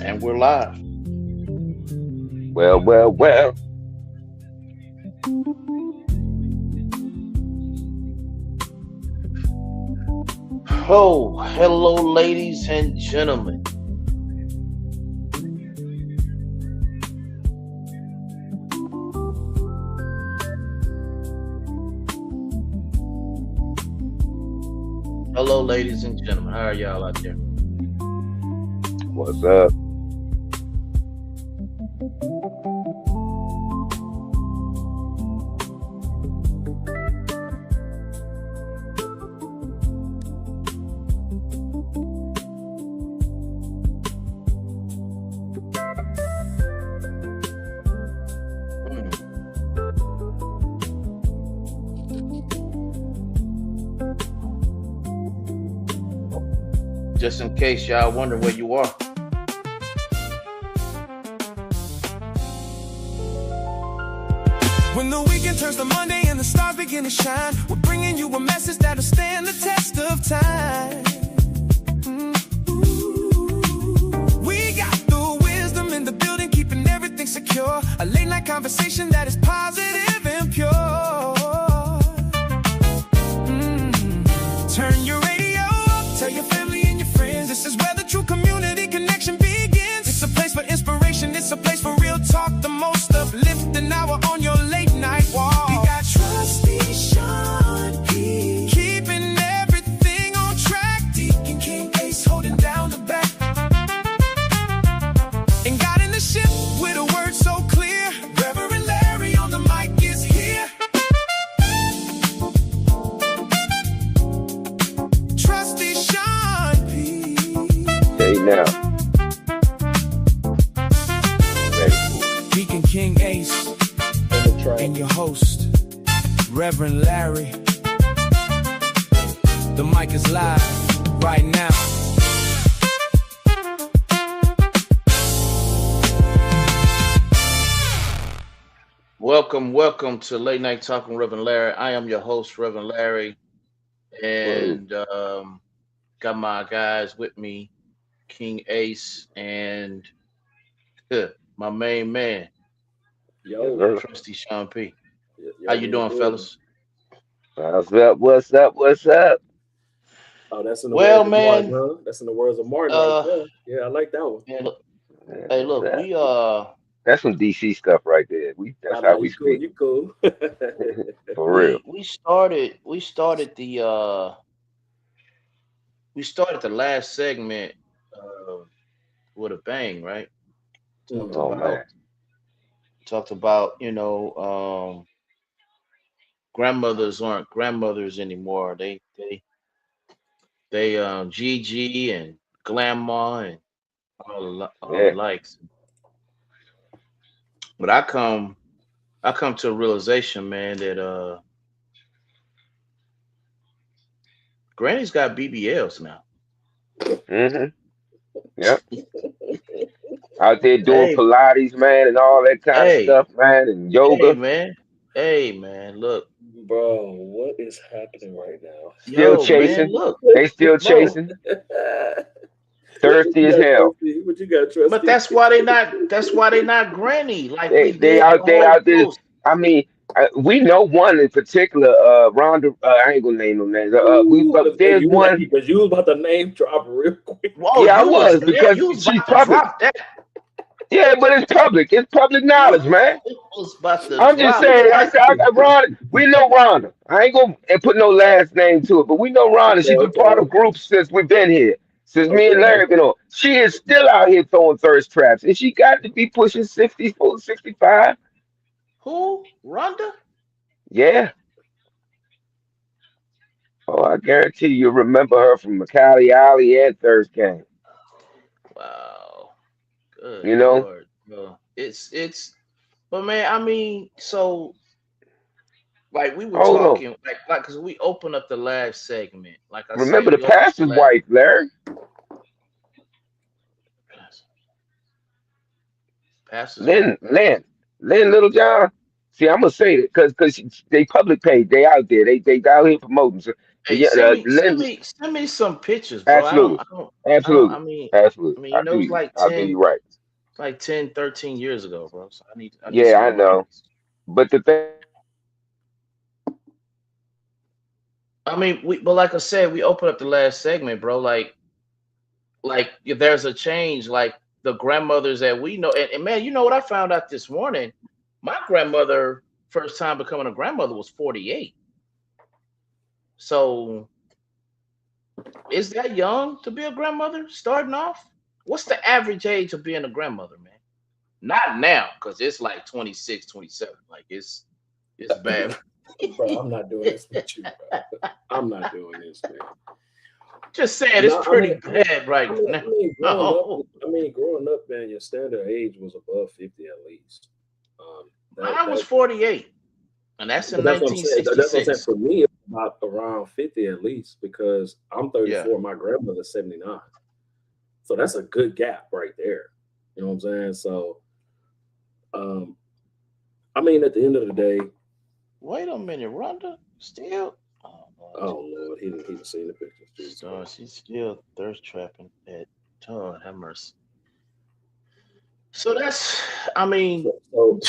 And we're live. Well, well, well. Oh, hello, ladies and gentlemen. Hello, ladies and gentlemen. How are y'all out there? What's up? Hmm. Just in case y'all wonder where you are. When the weekend turns to Monday and the stars begin to shine, we're bringing you a message that'll stand the test of time. We got the wisdom in the building, keeping everything secure. A late night conversation that is positive and pure. Turn your radio up, tell your family and your friends. This is where the true community connection begins. It's a place for inspiration, it's a place for real talk. The most uplifting hour on your late night walk. We got Trusty Sean P, keeping everything on track. Deacon King Ace holding down the back. And God in the ship with a word so clear. Reverend Larry on the mic is here. Trusty Sean P. Say now. Ready for it. Deacon King Ace and your host, Reverend Larry. The mic is live right now. Welcome to Late Night Talking Reverend Larry. I am your host, Reverend Larry, and got my guys with me, King Ace and my main man, Yes, sir. Trusty Sean P. How you doing, fellas? What's up? What's up? What's up? Well, man, That's in the words of Martin right uh, there. Yeah, I like that one. man, look, Yeah, hey, what's look, up? we That's some DC stuff right there. That's Nah, how we you cool, speak. you cool. For real. we started the last segment uh, with a bang, right? Talked Mhm. Oh about man. talked about grandmothers aren't grandmothers anymore. They Gigi and grandma and all the Yeah. likes. But I come to a realization, man, that Granny's got BBLs now. Mm-hmm. Yep. Out there doing Hey, Pilates, man, and all that kind of hey, stuff, man, and hey, yoga. man. Hey, man. Look, Bro, what is happening right now? Still yo, man. chasing. Look, They still bro. chasing. What Thirsty you as got, hell. Trusty? What you got, But Trusty? that's why they not. That's why they not Granny like They we they did the out they whole out there. post. I mean, we know one in particular. Rhonda. I ain't gonna name no names. Ooh, But hey, there's you like one. because you was about to name drop real quick. Whoa, Yeah, I you was was there. because You was she's about to public. drop that. Yeah, but it's public. It's public You knowledge, man. was about to I'm just drop saying. I that. said, Rhonda. We know Rhonda. I ain't gonna put no last name to it, but we know Rhonda. Okay, She's been part okay, of groups since we've been here. Since me and okay. Larry been on. She is still out here throwing thirst traps, and she got to be pushing 64, 65. Who? Rhonda? Yeah. Oh, I guarantee you remember her from Macali Alley and Thirst Gang. Wow. Good You know? Lord. No. It's. But man, I mean, so like we were Hold on. talking, like, cause we opened up the last segment. Like I say, Remember the we opened the pastor's last. wife, Larry? Pastor's wife. Lynn, Lynn, Lynn Littlejohn. See, I'm gonna say that because they public page, they out there, they out here promoting. So Hey, Yeah, send me some pictures, bro. absolutely, I don't. absolutely, I absolutely. mean, I you know, feel it's you. like I feel 10, you right. it's like 10, 13 years ago, bro. So I need Yeah, some I more know. pictures. But the thing, I mean, but like I said, we opened up the last segment, bro. Like if there's a change, like the grandmothers that we know, and man, you know what I found out this morning? My grandmother, first time becoming a grandmother, was 48. So is that young to be a grandmother starting off? What's the average age of being a grandmother, man? Not now, because it's like 26, 27. Like it's bad. Bro, I'm not doing this with you, bro. I'm not doing this, man. Just saying, it's No, pretty bad right now. Oh, growing up, man, your standard age was above 50 at least. mine was 48, and that's in But that's what I'm saying. That's what I'm saying. 1966. For me, it's about around 50 at least because I'm Yeah. 34. My grandmother's 79. So that's a good gap right there. You know what I'm saying? So, I mean, at the end of the day, Wait a minute, Rhonda still. oh Lord, he didn't see the pictures. Jesus So Christ. she's still thirst trapping at God have mercy. So that's, I mean, So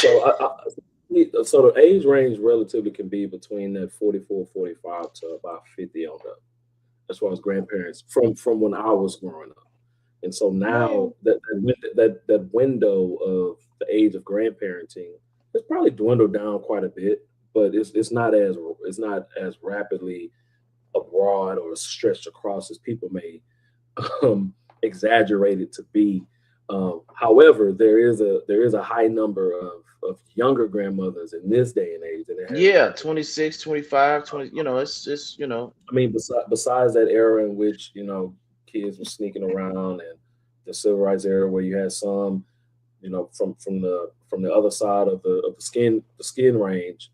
the age range relatively can be between that 44, 45 to about 50 on up, as far as grandparents from when I was growing up. And so now that window of the age of grandparenting has probably dwindled down quite a bit, but it's not as rapidly abroad or stretched across as people may exaggerate it to be. However, there is a high number of younger grandmothers in this day and age, and it has yeah, 26, 25, 20. You know, it's just, you know. I mean, besides that era in which kids were sneaking around, and the civil rights era where you had some, from the other side of the skin range,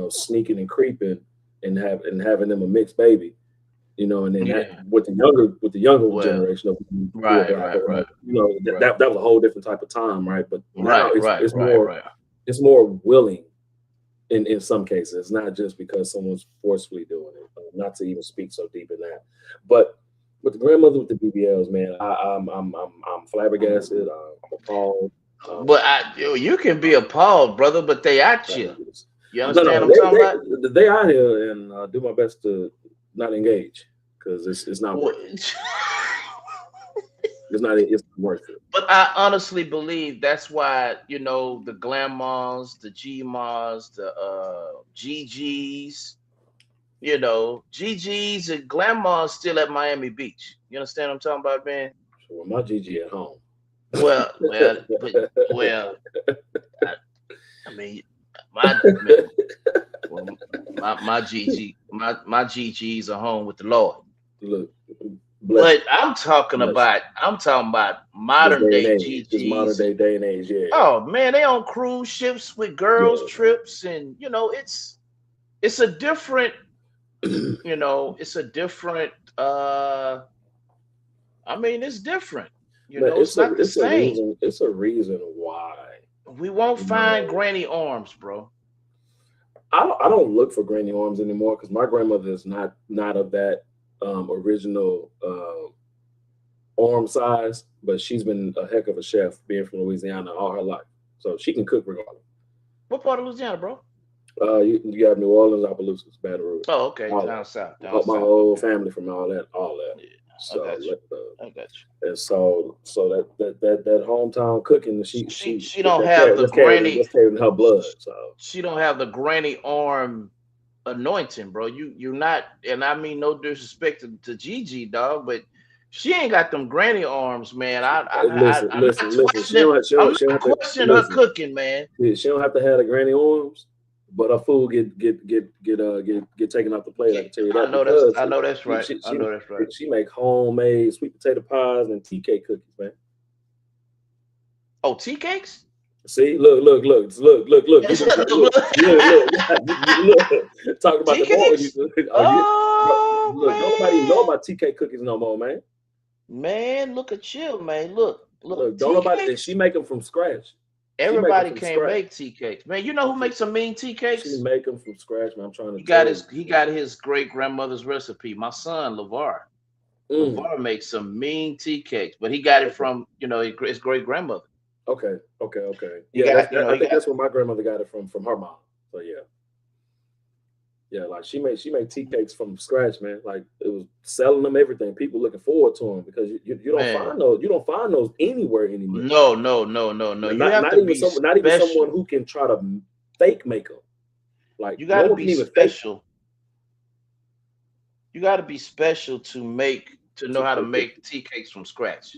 sneaking and creeping and having them a mixed baby, and then that with the younger generation of right. that was a whole different type of time, right? But now it's more willing. In some cases, it's not just because someone's forcefully doing it. Not to even speak so deep in that, but with the grandmother with the BBLs, man, I'm flabbergasted. I'm appalled. But you can be appalled, brother. But they at you. You understand what I'm talking about? They out here, and do my best to not engage because it's not worth it. It's not worth it. But I honestly believe that's why, the grandmas, the Gmas, the GGs, GGs and grandmas still at Miami Beach. You understand what I'm talking about, man? So my GG at home. Well, I mean, my GGs are home with the Lord. Look, but I'm talking about modern day GGs. This modern day and age, yeah. Oh man, they on cruise ships with girls trips, and it's a different, it's a different. I mean, it's different. It's not the same. It's a reason why we won't find granny arms, bro. I don't look for granny arms anymore because my grandmother is not of that original arm size, but she's been a heck of a chef being from Louisiana all her life, so she can cook regardless. What part of Louisiana, bro? You got New Orleans, Opelousas, Baton Rouge. Oh, okay, down south. My whole family from all that. Yeah, so I got you. And so that hometown cooking, she don't have the granny. That's carrying her blood. So she don't have the granny arm anointing, bro. You're not, and I mean no disrespect to Gigi, dog, but she ain't got them granny arms, man. Listen. I'm not questioning her cooking, man. She don't have to have the granny arms, but her food get taken off the plate. I can tell you that. I know that's right. I know that's right. She make homemade sweet potato pies and tea cake cookies, man. Oh, tea cakes? See, look. Look. Talk about the more. Look, nobody know about tea cake cookies no more, man. Man, look at you, man. Look. Don't nobody. She make them from scratch. Everybody from can't scratch. make tea cakes, man. You know who makes some mean tea cakes? She make them from scratch, man. I'm trying to. He got his great grandmother's recipe. My son LeVar. LeVar makes some mean tea cakes, but he got it from his great grandmother. Okay. Yeah, I think that's where my grandmother got it from her mom. So yeah, like she made tea cakes from scratch, man. Like it was selling them everything. People looking forward to them because you don't find those anywhere anymore. No. Not even someone who can try to fake make them. Like you got to be special. You got to be special to know how to make tea cakes from scratch.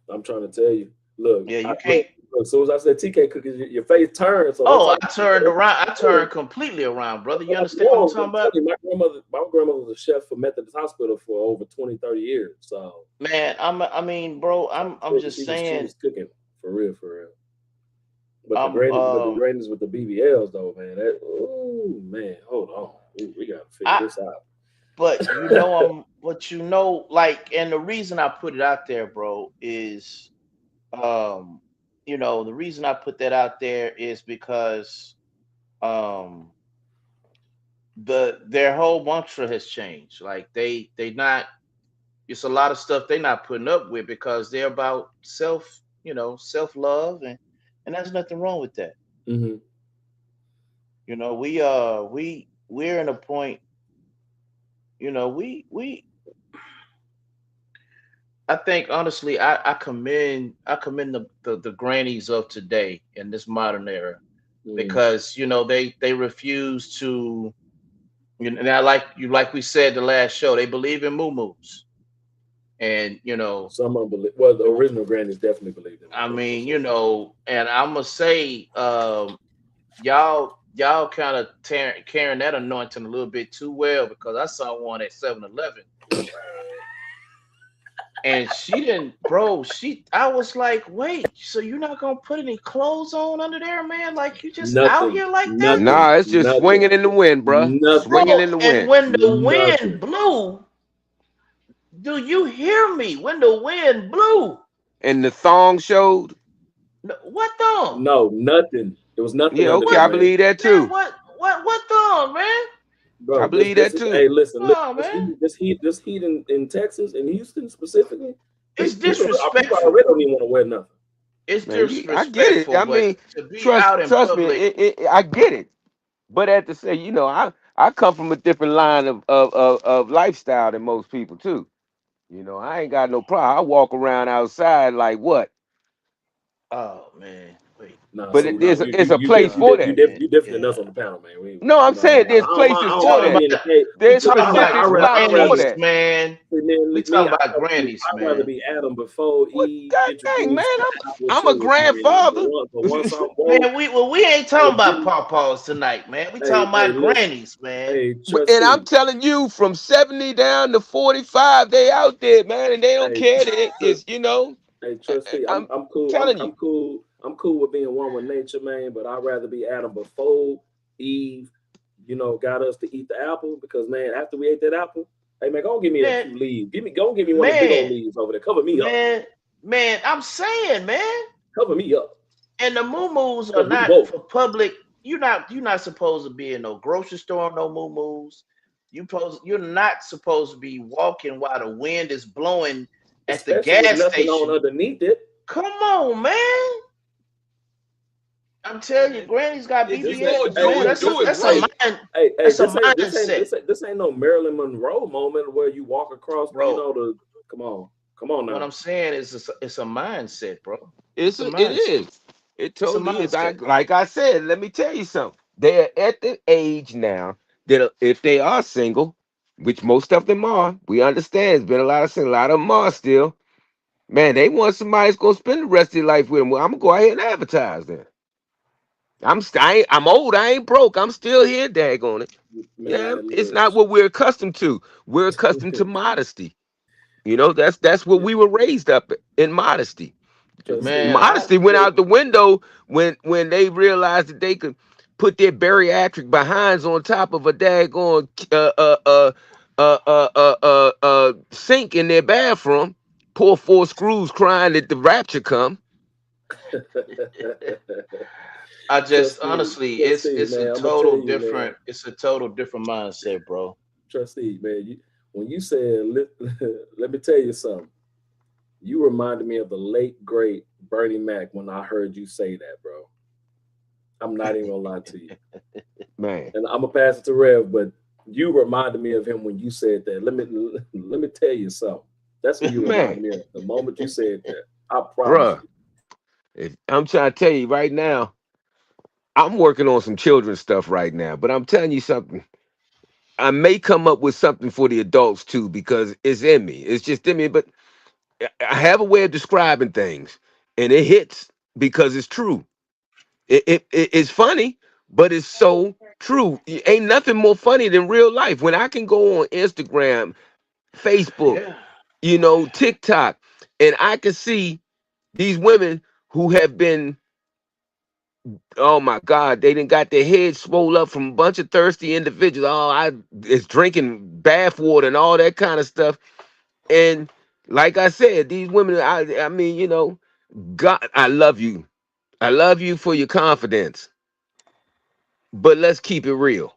I'm trying to tell you. Look, yeah, you can't. Look, as soon as I said tea cake cookies, your face turned. So I turned around. I turned completely around, brother. You understand what I'm talking about? My grandmother was a chef for Methodist Hospital for over 20, 30 years. So man, bro, I'm just saying. She was cooking for real. But the Grannies with the BBLs though, man. Hold on, we gotta figure this out. But and the reason I put it out there, bro, is the reason I put that out there is because their whole mantra has changed. Like it's a lot of stuff they're not putting up with because they're about self-love, and there's nothing wrong with that. Mm-hmm. We're in a point, I think honestly, I commend the grannies of today in this modern era, because they refuse to, now like we said the last show, they believe in moo-moos, and some of them believe. Well, the original grannies definitely believe in. And I'm gonna say, y'all kind of carrying that anointing a little bit too well, because I saw one at 7-Eleven. And she didn't, bro. I was like, wait, so you're not gonna put any clothes on under there, man? Like you just out here like that? Nah, it's just swinging in the wind, bro. Swinging in the wind. And when the wind blew, do you hear me? When the wind blew, and the thong showed. What thong? No, nothing. It was nothing. Yeah, okay, I believe that too. Man, what thong, man? Bro, I believe that too. Hey, listen, this heat in Texas and Houston specifically, it's disrespectful. People already don't even want to wear nothing. It's disrespectful. I get it. I mean, trust me, I get it. But at the same, I come from a different line of lifestyle than most people too. I ain't got no problem. I walk around outside like what? Oh man. But it's a place for that. You different than us on the panel, man. I'm saying there's places for that. There's specific spots for that, man. We talking about grannies, man. I'd rather be Adam before Eve. God dang, man, I'm a grandfather. Man, we ain't talking about pawpaws tonight, man. We talking about grannies, man. And I'm telling you, from 70 down to 45, they out there, man, and they don't care. It's Hey, trustee, I'm cool. I'm cool. I'm cool with being one with nature, man, but I'd rather be Adam before Eve, got us to eat the apple, because, man, after we ate that apple, hey, man, go give me a few leaves. Go give me one of the big old leaves over there. Cover me up. Man, I'm saying, man. Cover me up. And the moo-moos are not for public. You're not supposed to be in no grocery store, no moo-moos. You're not supposed to be walking while the wind is blowing at the gas station. On underneath it. Come on, man. I'm telling you, Granny's got BBLs. That's a mindset. This ain't no Marilyn Monroe moment where you walk across, come on now. What I'm saying is it's a mindset, bro. It is. It totally is. Like I said, let me tell you something. They're at the age now that if they are single, which most of them are, we understand. There's been a lot of them are still. Man, they want somebody that's gonna spend the rest of their life with them. Well, I'm gonna go ahead and advertise then. I'm old. I ain't broke. I'm still here. Daggone it. Man, it's not what we're accustomed to. We're accustomed to modesty. That's what we were raised up in, modesty. Man, modesty went out the window when they realized that they could put their bariatric behinds on top of a daggone sink in their bathroom, pour 4 screws, crying that the rapture come. I just honestly, Trustee, it's a man, I'm gonna tell total you, man. different. It's a total different mindset, bro. Trustee, man, when you said, let me tell you something. You reminded me of the late great Bernie Mac when I heard you say that, bro. I'm not even gonna lie to you. Man. And I'm gonna pass it to Rev, but you reminded me of him when you said that. Let me tell you something. That's what you Man, reminded me of. The moment you said that, I promise bruh, you. if I'm trying to tell you right now, I'm working on some children's stuff right now, but I'm telling you something. I may come up with something for the adults too because it's in me. It's just in me, but I have a way of describing things, and it hits because it's true. It's funny, but it's so true. Ain't nothing more funny than real life. When I can go on Instagram, Facebook, Yeah. TikTok, and I can see these women who have been, oh my God, they didn't got their heads swole up from a bunch of thirsty individuals. Oh, it's drinking bath water and all that kind of stuff. And like I said, these women, I mean, God, I love you. I love you for your confidence. But let's keep it real.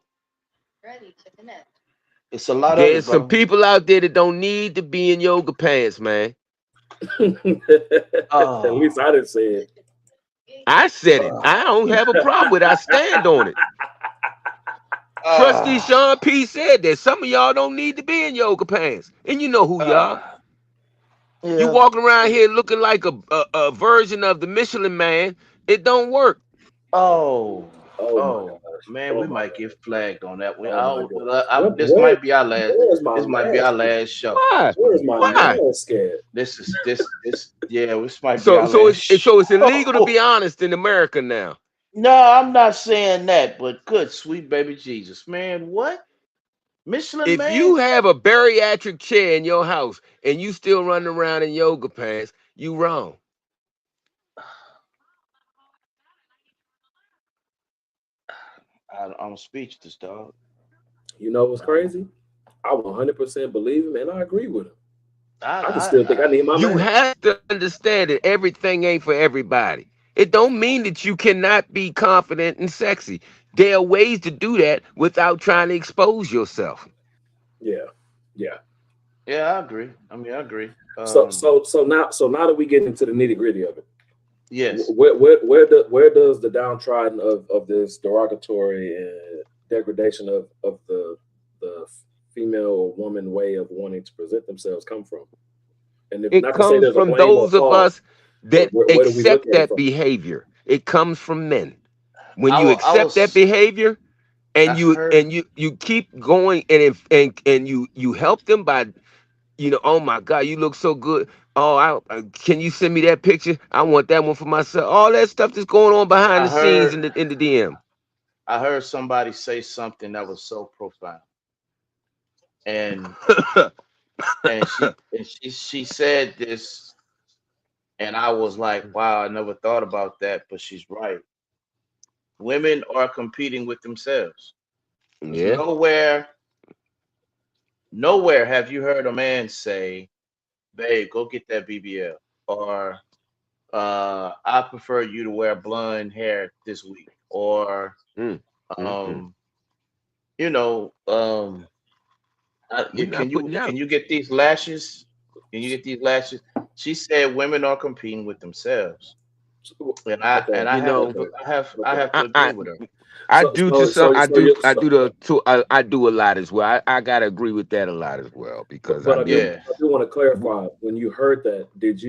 It's a lot of it, There's some bro. people out there that don't need to be in yoga pants, man. At Oh, least I didn't say it. I said it. uh, I don't have a problem with it. I stand on it. Trustee uh, Sean P said that some of y'all don't need to be in yoga pants. And you know who y'all. uh, You yeah. walking around here looking like a version of the Michelin Man. It don't work. Oh, Oh my oh, gosh. man, Oh we my might gosh. get flagged on that. Oh my goodness. This might be our last. Where's my This might be our mask? last show. Why? This might Where's be my our last. Why? mask at? Yeah. This might be So our so last it's illegal to show. be honest in America now. No, I'm not saying that, but good, sweet baby Jesus, man. What Michelin If man? you have a bariatric chair in your house and you still running around in yoga pants, you wrong. I'm speechless, dog. You know what's Um, crazy? I 100% believe him and I agree with him. I can still think I I need my You mask. have to understand that everything ain't for everybody. It don't mean that you cannot be confident and sexy. There are ways to do that without trying to expose yourself. Yeah. Yeah. yeah, I agree. I mean, I agree. So now that we get into the nitty gritty of it, Yes. where does the downtrodden of this derogatory and degradation of the female or woman way of wanting to present themselves come from? And if It not to say comes there's a from blame or those of fault, us but that where do we look accept at it that from? behavior. It comes from men. When I you wa- I accept that was behavior I and you heard and you you keep going and you help them by oh my God, you look so good. Oh, can you send me that picture? I want that one for myself. All that stuff that's going on behind I the scenes heard in the DM. I heard somebody say something that was so profound. And she said this, and I was like, wow, I never thought about that, but she's right. Women are competing with themselves. Because Yeah. nowhere have you heard a man say, babe, go get that BBL. Or I prefer you to wear blonde hair this week. Or Mm, mm, mm. um, you know, We're not putting can out. you get these lashes? Can you get these lashes? She said women are competing with themselves. And Okay, You know, I okay. have to I, agree I with her. I do to some. I do. You I do I do a lot as well. I gotta agree with that a lot as well because I but do. Yeah. I do want to clarify. When you heard that, did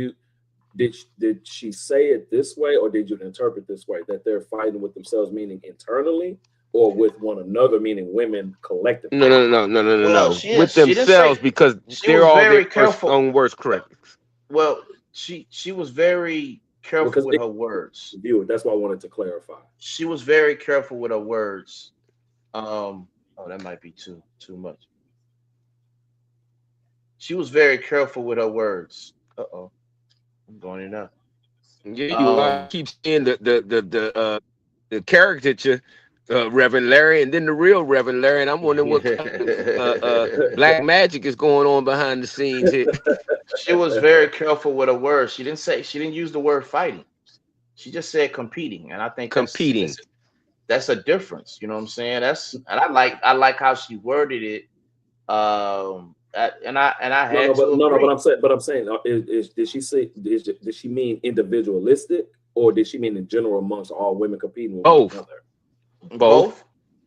she say it this way, or did you interpret this way that they're fighting with themselves, meaning internally, or with one another, meaning women collectively? No, no, no, no, no, no, Well, no. With she didn't say themselves because she they're was all their very careful. own worst critics. Well, she was very careful Because with her words. view it. That's why I wanted to clarify. She was very careful with her words. Oh, that might be too much. She was very careful with her words. Uh-oh, I'm going enough. Yeah, you are. Um, Keep seeing the caricature, Reverend Larry, and then the real Reverend Larry, and I'm wondering what kind of black magic is going on behind the scenes here. she was very careful with her words. She didn't use the word fighting. She just said competing, and I think Competing. that's a difference. You know what I'm saying? And I like how she worded it. And I had to agree. But I'm saying, did she say did she mean individualistic, or did she mean in general amongst all women competing with one another? Both.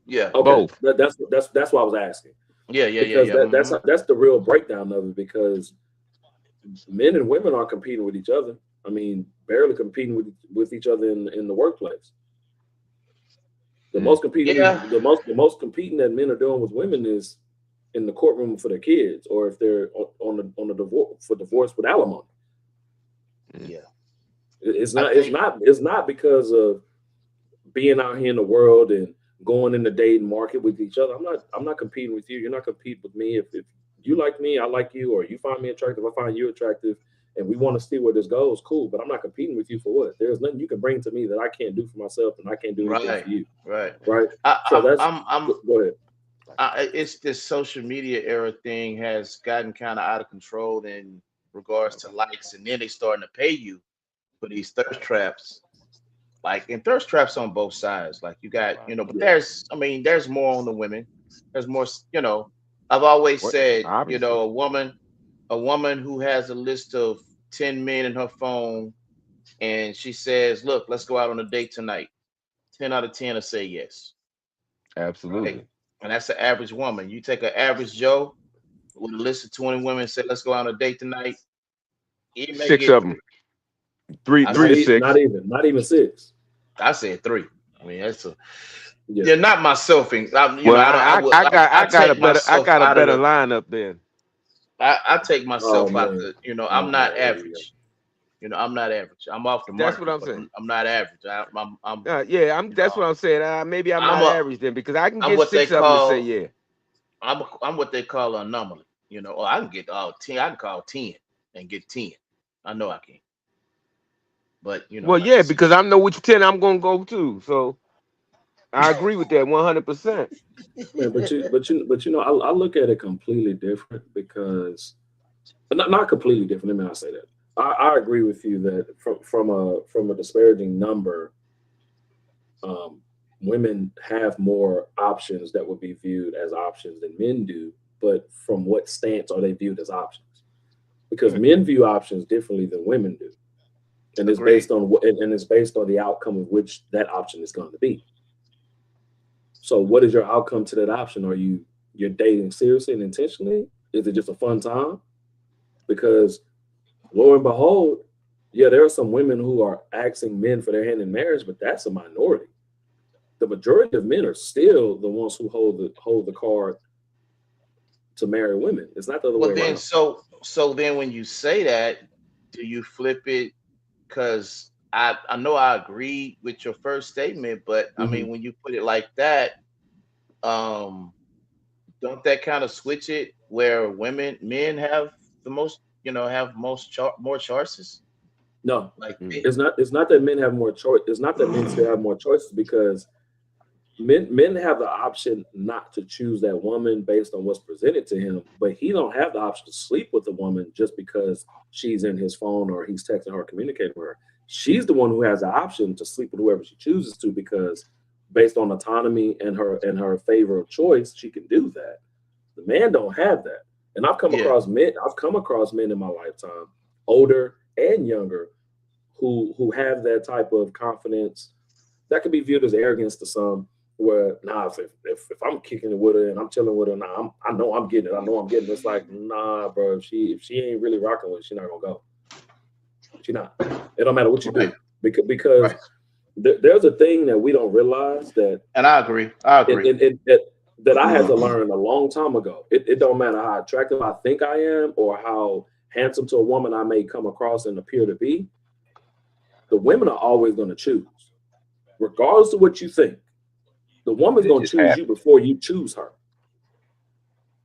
Yeah. Okay. Both. That's why I was asking. Yeah. Because that's the real breakdown of it, because men and women are competing with each other. I mean, barely competing with each other in the workplace. The most competing the most competing that men are doing with women is in the courtroom for their kids, or if they're on the divorce with alimony. Yeah. It's not because of being out here in the world and going in the dating market with each other. I'm not competing with you. You're not competing with me. If you like me, I like you, or you find me attractive, I find you attractive, and we want to see where this goes, cool. But I'm not competing with you for what? There's nothing you can bring to me that I can't do for myself, and I can't do anything for you. Right. Go ahead. It's this social media era thing has gotten kind of out of control in regards to likes, and then they starting to pay you for these thirst traps. Like, and thirst traps on both sides. Like, you got, but there's more on the women. There's more, I've always said, a woman who has a list of 10 men in her phone, and she says, look, let's go out on a date tonight. 10 out of 10 will say yes. Absolutely. Right? And that's the average woman. You take an average Joe with a list of 20 women and say, let's go out on a date tonight. 6 of them. 3 to 6. Not even 6. I said 3. I mean, that's you're not myself. I got a better lineup then. I take myself out the, I'm not average. I'm not average. I'm off the mark. That's what I'm saying. I'm not average. That's what I'm saying. Maybe I'm not average then, because I can get 6 of them to say yeah. I'm what they call an anomaly. Or I can get 10. I can call 10 and get 10. I know I can. But because I know which 10 I'm gonna go to. So I agree with that 100%. Yeah, I look at it completely different, because not completely different. Let me not say that. I agree with you that from a disparaging number, women have more options that would be viewed as options than men do. But from what stance are they viewed as options? Because men view options differently than women do. And it's based on the outcome of which that option is going to be. So what is your outcome to that option? Are you're dating seriously and intentionally? Is it just a fun time? Because lo and behold, there are some women who are asking men for their hand in marriage, but that's a minority. The majority of men are still the ones who hold the card to marry women. It's not the other way around. So then when you say that, do you flip it? Because I know I agree with your first statement, but I mean, when you put it like that, don't that kind of switch it where men have the most, more choices? No, it's not that men have more choice. It's not that men still have more choices, because men have the option not to choose that woman based on what's presented to him, but he don't have the option to sleep with the woman just because she's in his phone or he's texting her or communicating with her. She's the one who has the option to sleep with whoever she chooses to, because based on autonomy and her favor of choice, she can do that. The man don't have that. And I've come across men in my lifetime, older and younger, who have that type of confidence that could be viewed as arrogance to some. Where if I'm kicking it with her and I'm chilling with her, I know I'm getting it. It's like, nah, bro. If she ain't really rocking with it, she's not gonna go. She not. It don't matter what you do, because there's a thing that we don't realize that. And I agree. That I had to learn a long time ago. It don't matter how attractive I think I am or how handsome to a woman I may come across and appear to be. The women are always going to choose, regardless of what you think. The woman's going to choose you before you choose her.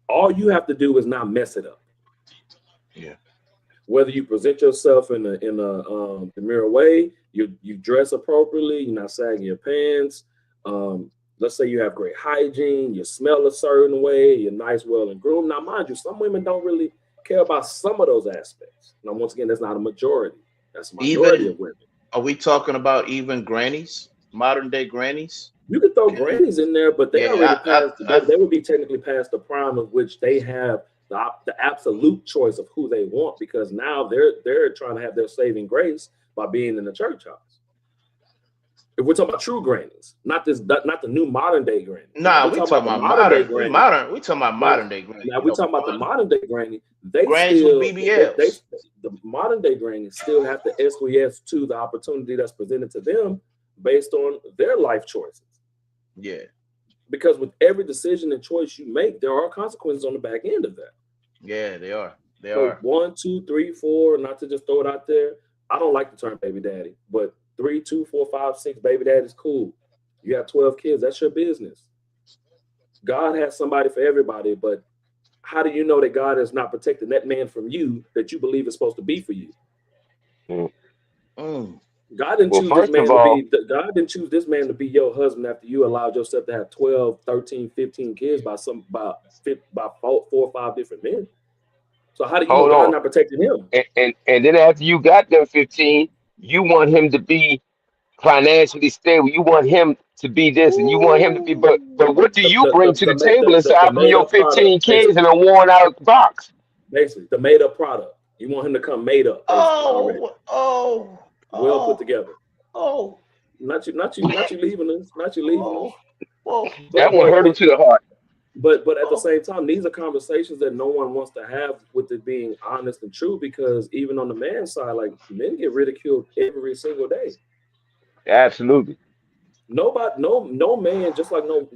All you have to do is not mess it up. Yeah. Whether you present yourself in a demure way, you dress appropriately, you're not sagging your pants. Let's say you have great hygiene, you smell a certain way, you're nice, well and groomed. Now, mind you, some women don't really care about some of those aspects. Now, once again, that's not a majority. That's a minority of women. Are we talking about even grannies, modern day grannies? You could throw Can we? grannies in there, but they already Yeah, passed. They would be technically past the prime of which they have the absolute choice of who they want, because now they're trying to have their saving grace by being in the church house. If we're talking about true grannies, not the new modern day granny. Now, if nah, we're we talking about talking the about modern day modern. granny. We talking about Now, modern day granny. now we talking about the modern day granny. They Grannies with still they BBLs. the modern day grannies still have to acquiesce to the opportunity that's presented to them based on their life choices. Yeah, Because with every decision and choice you make, there are consequences on the back end of that. yeah, they are. They So are. 1, 2, 3, 4, not to just throw it out there. I don't like the term baby daddy, but 3, 2, 4, 5, 6 baby daddy is cool. You have 12 kids, that's your business. God has somebody for everybody, but how do you know that God is not protecting that man from you that you believe is supposed to be for you? Mm. God didn't Well, choose this first of man to all, be God didn't choose this man to be your husband after you allowed yourself to have 12, 13, 15 kids by 4 or 5 different men. So how do you know hold God on. not protecting him? And then after you got them 15, you want him to be financially stable. You want him to be this, and you want him to be. But what do The you bring to the table the aside from made your up product, 15 kids basically. and a worn out box? Basically, the made up product. You want him to come made up, basically, already. Oh, oh, Well put oh, together. oh, Not you leaving us. Not you leaving oh, us. oh, That But one but hurt him but to the heart. but at the oh. same time, these are conversations that no one wants to have with it being honest and true, because even on the man's side, like, men get ridiculed every single day. Absolutely. Nobody, no man, just like no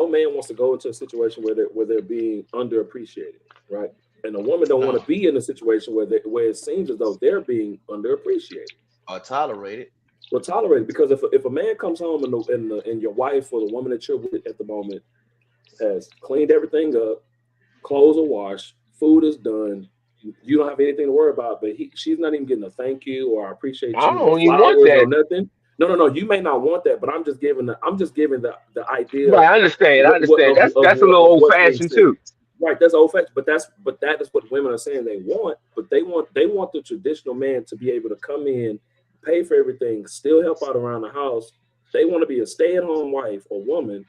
man wants to go into a situation where they're being underappreciated, right? And a woman don't want No, to be in a situation where it seems as though they're being underappreciated or tolerated. or tolerated. Because if a man comes home and your wife or the woman that you're with at the moment has cleaned everything up, clothes are washed, food is done, you don't have anything to worry about, but she's not even getting a thank you or I appreciate I you or don't even want flowers or that. nothing. No. You may not want that, but I'm just giving the idea Right, I understand. I understand. That's a little of old what's being fashioned said. too. Right, that's old fashioned, but that is what women are saying they want. But they want the traditional man to be able to come in, pay for everything, still help out around the house. They want to be a stay at home wife or woman.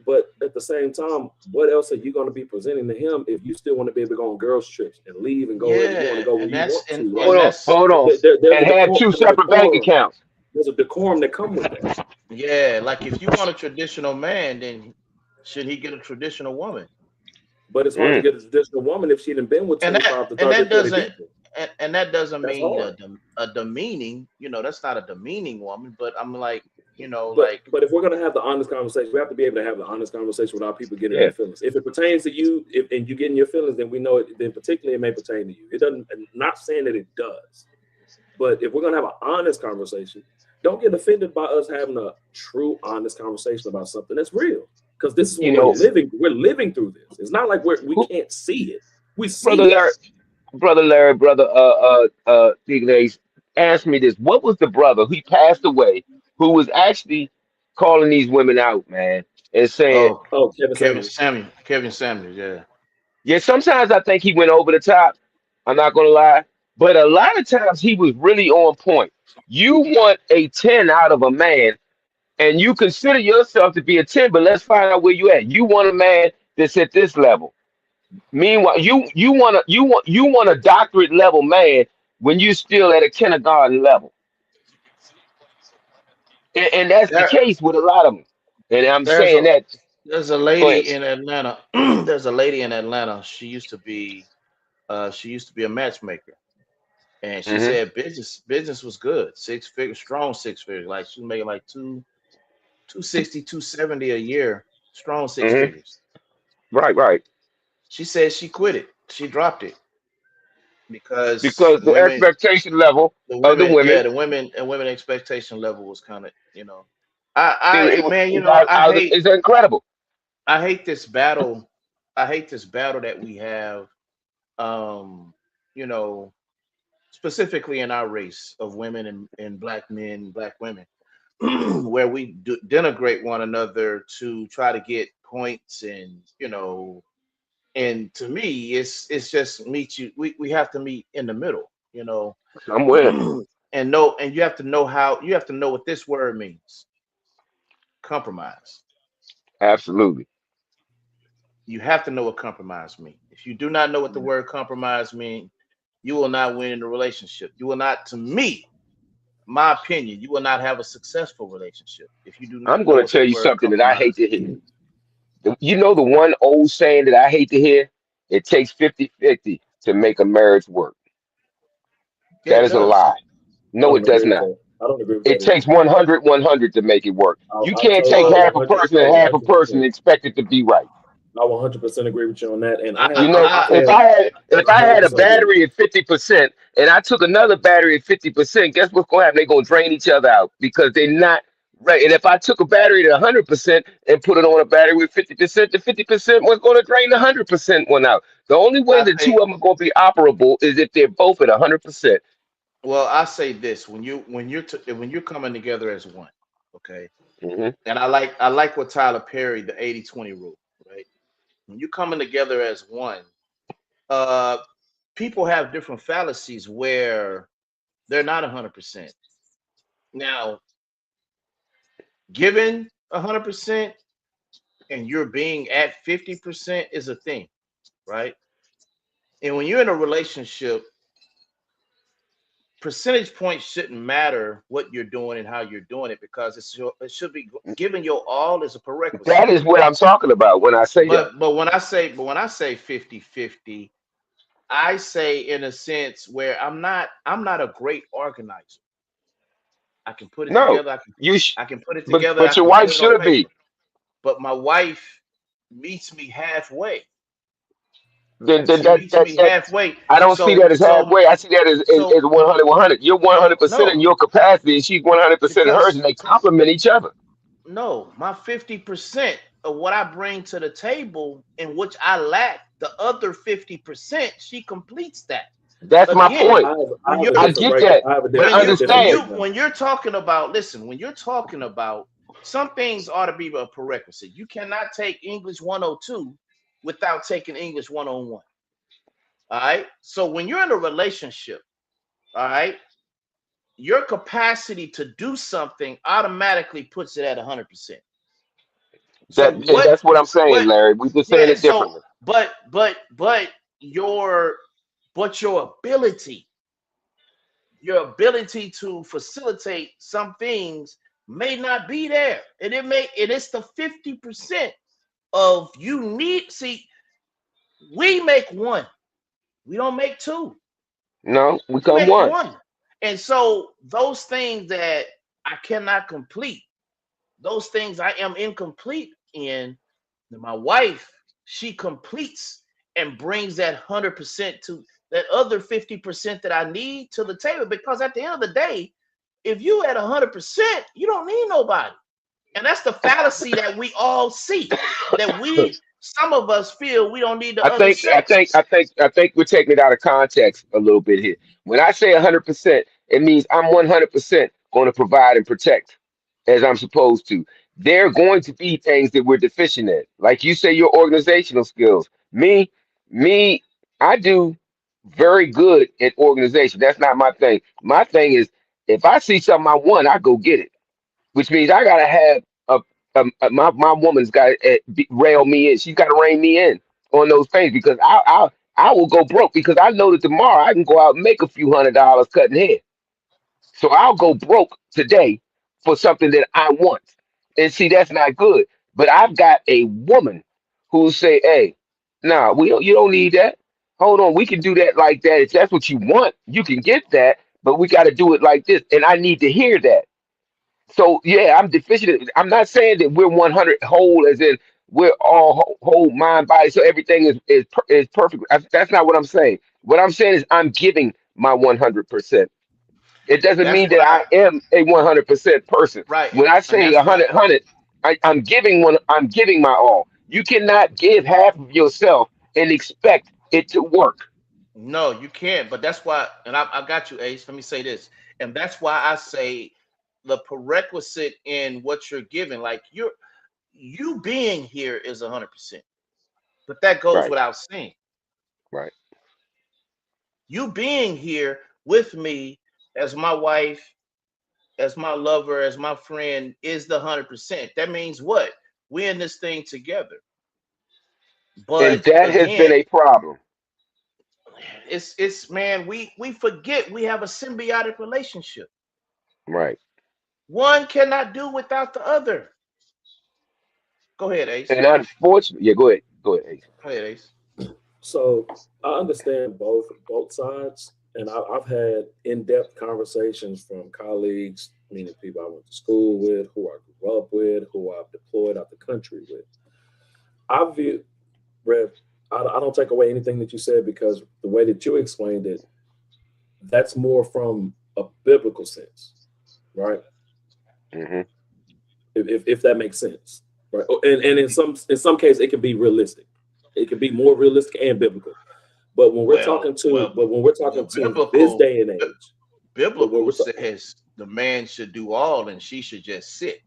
But at the same time, what else are you going to be presenting to him if you still want to be able to go on girls' trips and leave and go where you want to Yeah, go when and you that's want to, right? Hold on, hold on. There's And have two there's a separate bank decorum. accounts. There's a decorum that come with that. yeah. Like if you want a traditional man, then should he get a traditional woman? But it's hard to Mm. get a traditional woman if she done been with And 25 to and 30 or that 40 doesn't people. and that doesn't That's mean hard. a demeaning. You know, that's not a demeaning woman. But I'm like, But like but if we're gonna have the honest conversation, we have to be able to have the honest conversation without people getting Yeah. their feelings. If it pertains to you, and you getting your feelings, then we know it. Then particularly it may pertain to you. It doesn't. Not saying that it does, but if we're gonna have an honest conversation, don't get offended by us having a true, honest conversation about something that's real. Because this is You what we're know, living. We're living through this. It's not like we who, can't see it. We brother see it. Larry, brother Iglesias, asked me this. What was the brother who passed away who was actually calling these women out, man, and saying, oh, Oh, Kevin Samuels. Kevin Samuels, yeah. yeah, sometimes I think he went over the top. I'm not gonna lie. But a lot of times he was really on point. You want a 10 out of a man, and you consider yourself to be a 10, but let's find out where you at. You want a man that's at this level. Meanwhile, you want a doctorate level man when you're still at a kindergarten level, and that's the There, case with a lot of them. And I'm there's saying a that. there's a Go ahead. lady in Atlanta. There's a lady in Atlanta. She used to be a matchmaker, and she Hmm. said business was good, 6 figures, strong 6 figures. Like she was making like 260, 270 a year, strong six Hmm. figures. Right, right. She said she quit it. She dropped it because Because the expectation level of the yeah, women, the women expectation level was kind of, it was man, it's, out, it's incredible. I hate this battle. I hate this battle that we have, um, you know, specifically in our race of women and black men, black women, where we denigrate one another to try to get points, and to me, it's just meet you. We have to meet in the middle, Somewhere. and you have to know what this word means. Compromise. Absolutely. You have to know what compromise means. If you do not know what the word compromise means, you will not win in a relationship. You will not, to me, my opinion, you will not have a successful relationship if you do I'm not know going to what the tell you word something that I hate compromise to means. hear. You know the one old saying that I hate to hear? It takes 50-50 to make a marriage work. Yeah, That it is a does. lie. I No, don't it does agree with not. that. I don't agree with It that either. takes 100-100 to make it work. You I can't take totally Well, half a 100, person I and half a person and 100%. expect it to be right. I 100% agree with you on that. And I, You I, know, I've I if had, I had I've if I had had a this idea. battery at 50% and I took another battery at 50%, guess what's gonna happen? They're gonna drain each other out because they're not right. And if I took a battery to 100% and put it on a battery with 50%, the 50% was gonna drain the 100% one out. The only way I the two think. of them are gonna be operable is if they're both at 100%. Well, I say this: when you're coming together as one, okay. Hmm. And I like what Tyler Perry, the 80-20 rule, right? When you're coming together as one, uh, people have different fallacies where they're not 100%. Now, given 100% and you're being at 50% is a thing, right? And when you're in a relationship, percentage points shouldn't matter what you're doing and how you're doing it because it should be giving your all is a prerequisite. That is what I'm talking about when I say that. But when I say 50-50, I say in a sense where I'm not a great organizer. I can put it No, together. you sh- I can put it but together. I but your can put wife it on should be. paper. But my wife meets me halfway. Then She meets me that halfway. I don't see So that as so halfway. I see that as so 100-100. You're no 100% in no your capacity, and she's 100% in hers, and because they complement each other. no, my 50% of what I bring to the table in which I lack, the other 50%, she completes that. That's my Again, point. when you're I get that, but when you when understand you when you're talking about listen, when you're talking about some things ought to be a prerequisite. You cannot take English 102 without taking English 101. All right. So when you're in a relationship, all right, your capacity to do something automatically puts it at 100%. So that, and what that's what I'm saying, what Larry. We're just saying yeah, it so differently. but your your ability to facilitate some things may not be there. And it's the 50% of you need. See, we make one, we don't make two, No, we we come make one. one. And so those things that I cannot complete, those things I am incomplete in, my wife, she completes and brings that 100% to that other 50% that I need to the table. Because at the end of the day, if you at 100%, you don't need nobody. And that's the fallacy that we all see. That some of us feel we don't need the I other think I think sex. I think I think we're taking it out of context a little bit here. When I say 100%, it means I'm 100% going to provide and protect as I'm supposed to. There are going to be things that we're deficient in, like you say, your organizational skills. Me, I do very good at organization. That's not my thing. My thing is if I see something I want, I go get it, which means I gotta have my woman's got to rail me in. She's got to rein me in on those things because I will go broke because I know that tomorrow I can go out and make a few $100 cutting hair. So I'll go broke today for something that I want. And see, that's not good. But I've got a woman who'll say, "Hey, nah, you don't need that. Hold on, we can do that like that. If that's what you want, you can get that, but we got to do it like this." And I need to hear that. So yeah, I'm deficient. I'm not saying that we're 100 whole, as in we're all whole mind, body, so everything is perfect. That's not what I'm saying. What I'm saying is I'm giving my 100%. It doesn't That's mean what that I I am a 100% person. right. When I And say that's what 100, I'm giving one. I'm giving my all. You cannot give half of yourself and expect it to work. no, you can't. But that's why, and I got you, Ace. Let me say this. And that's why I say the prerequisite in what you're giving, like you being here is 100%. But that goes Right, without saying. right. You being here with me as my wife, as my lover, as my friend, is the 100%. That means what? We're in this thing together. And But that has been again, a problem. it's man, we forget we have a symbiotic relationship. Right. One cannot do without the other. Go ahead, Ace. And unfortunately, yeah, go ahead. Go ahead, Ace. Go ahead, Ace. So I understand both sides, and I've had in-depth conversations from colleagues, meaning people I went to school with, who I grew up with, who I've deployed out the country with. I view, Rev, I don't take away anything that you said, because the way that you explained it, that's more from a biblical sense, right? Mm-hmm. If that makes sense, right? And in some cases it can be realistic. It can be more realistic and biblical. But when we're talking to this day and age, biblical says the man should do all and she should just sit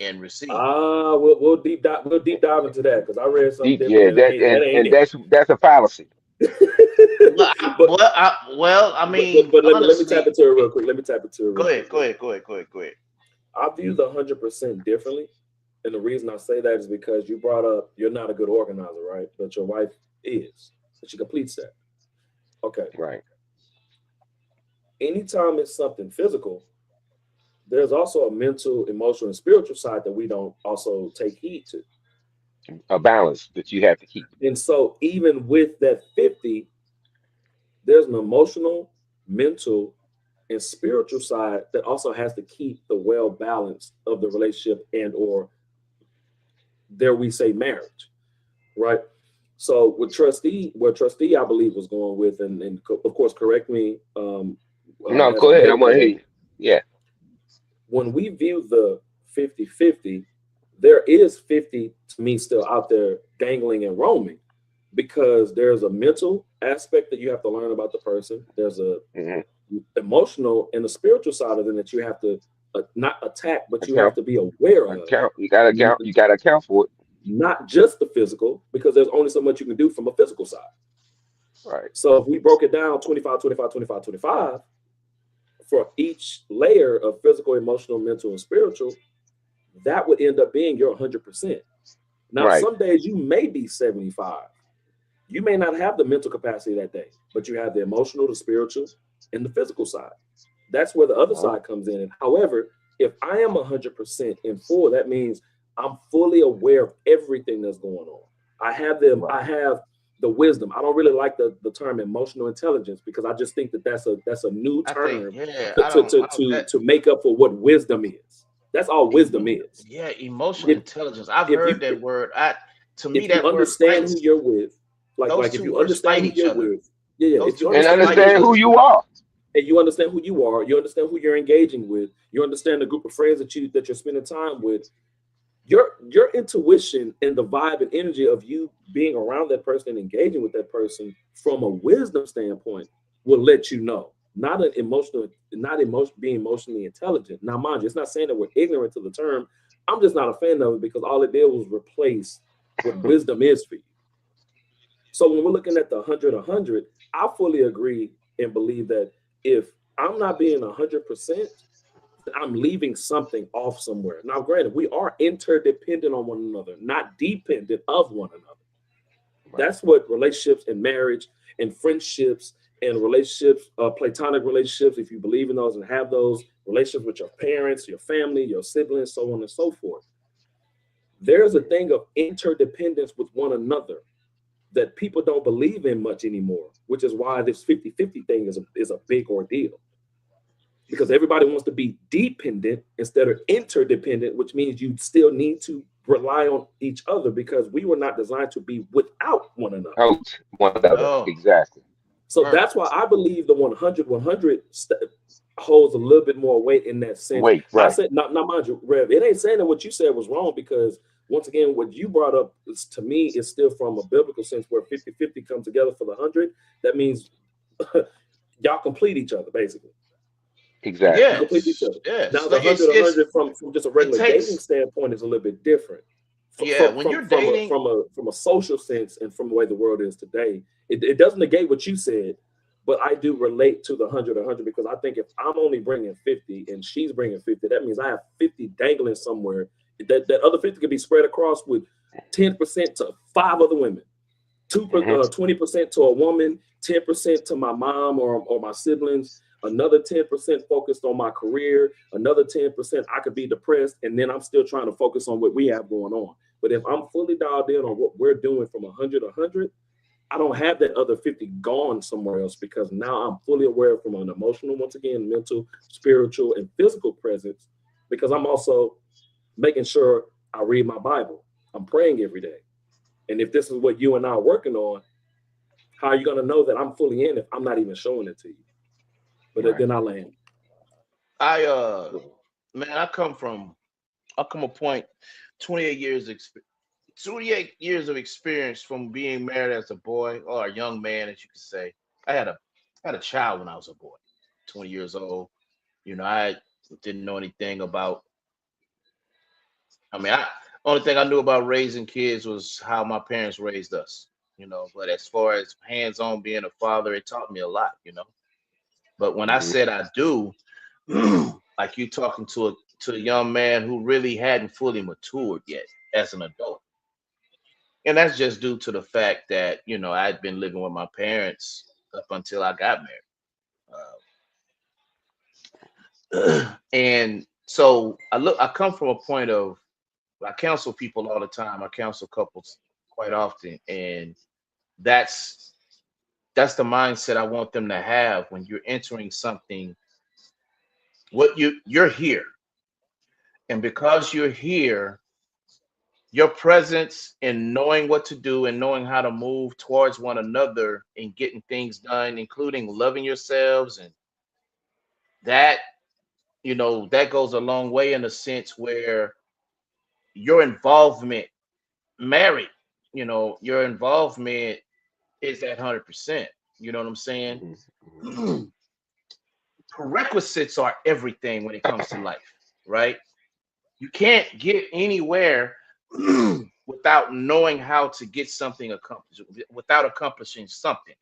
and receive. We'll deep dive into that, because I read something different. Yeah, that's a fallacy. I mean, but let me tap into it real quick. Go ahead. I view the 100% differently, and the reason I say that is because you brought up you're not a good organizer, right? But your wife is, and she completes that. Okay, right. Anytime it's something physical, there's also a mental, emotional, and spiritual side that we don't also take heed to. A balance that you have to keep. And so even with that 50, there's an emotional, mental, and spiritual side that also has to keep the well balance of the relationship, and or there we say marriage, right? So with trustee, I believe was going with, and of course, correct me. No, go ahead. I want to hear you. Yeah. When we view the 50-50, there is 50 to me still out there dangling and roaming, because there's a mental aspect that you have to learn about the person. There's a emotional and a spiritual side of them that you have to not attack, but you have to be aware of. You gotta account for it. Not just the physical, because there's only so much you can do from a physical side. Right. So if we broke it down 25, 25, 25, 25, for each layer of physical, emotional, mental, and spiritual, that would end up being your 100%. Now, some days you may be 75. You may not have the mental capacity that day, but you have the emotional, the spiritual, and the physical side. That's where the other side comes in. And however, if I am 100% in full, that means I'm fully aware of everything that's going on. I have the wisdom. I don't really like the term emotional intelligence, because I just think that that's a new term to make up for what wisdom is. That's all wisdom is. Yeah, emotional intelligence. I've heard that word. To me, that word understand who you're with. Like if you understand who you're with, and understand who you are, and you understand who you are, you understand who you're engaging with, you understand the group of friends that you're spending time with. Your intuition and the vibe and energy of you being around that person and engaging with that person from a wisdom standpoint will let you know. Being emotionally intelligent. Now, mind you, it's not saying that we're ignorant to the term. I'm just not a fan of it, because all it did was replace what wisdom is for you. So when we're looking at the 100, I fully agree and believe that if I'm not being 100%, I'm leaving something off somewhere. Now, granted, we are interdependent on one another, not dependent of one another. Right. That's what relationships and marriage and friendships and relationships, platonic relationships, if you believe in those and have those relationships with your parents, your family, your siblings, so on and so forth. There's a thing of interdependence with one another that people don't believe in much anymore, which is why this 50-50 thing is a big ordeal. Because everybody wants to be dependent instead of interdependent, which means you still need to rely on each other, because we were not designed to be without one another. Exactly. So that's why I believe the 100 holds a little bit more weight in that sense. I said, not mind you, Rev, it ain't saying that what you said was wrong, because once again, what you brought up is, to me, is still from a biblical sense, where 50-50 comes together for the 100. That means y'all complete each other, basically. Exactly. Yeah. Complete each other. Yes. Now, the 100 from just a regular dating standpoint is a little bit different. When you're dating from a social sense and from the way the world is today, it doesn't negate what you said, But I do relate to the 100 because I think if I'm only bringing 50 and she's bringing 50, that means I have 50 dangling somewhere. That other 50 could be spread across with 10% to 5 other women, 20% to a woman, 10% to my mom or my siblings, another 10% focused on my career, another 10% I could be depressed, and then I'm still trying to focus on what we have going on. But if I'm fully dialed in on what we're doing from 100 to 100, I don't have that other 50 gone somewhere else because now I'm fully aware from an emotional, once again, mental, spiritual, and physical presence, because I'm also making sure I read my Bible. I'm praying every day. And if this is what you and I are working on, how are you going to know that I'm fully in if I'm not even showing it to you? But then I land. Man, I come a point, 28 years 28 years of experience from being married as a boy or a young man, as you could say. I had a child when I was a boy, 20 years old. You know, I didn't know anything about. I mean, only thing I knew about raising kids was how my parents raised us. You know, but as far as hands-on being a father, it taught me a lot. You know, but when I said I do, like you talking to a young man who really hadn't fully matured yet as an adult. And that's just due to the fact that, you know, I'd been living with my parents up until I got married. And so I come from a point of, I counsel people all the time. I counsel couples quite often. And that's the mindset I want them to have when you're entering something. You're here. And because you're here, your presence and knowing what to do and knowing how to move towards one another and getting things done, including loving yourselves, and that, you know, that goes a long way in a sense where your involvement, married, you know, your involvement is that 100%. You know what I'm saying? Prerequisites are everything when it comes to life, right? You can't get anywhere without knowing how to get something accomplished, without accomplishing something.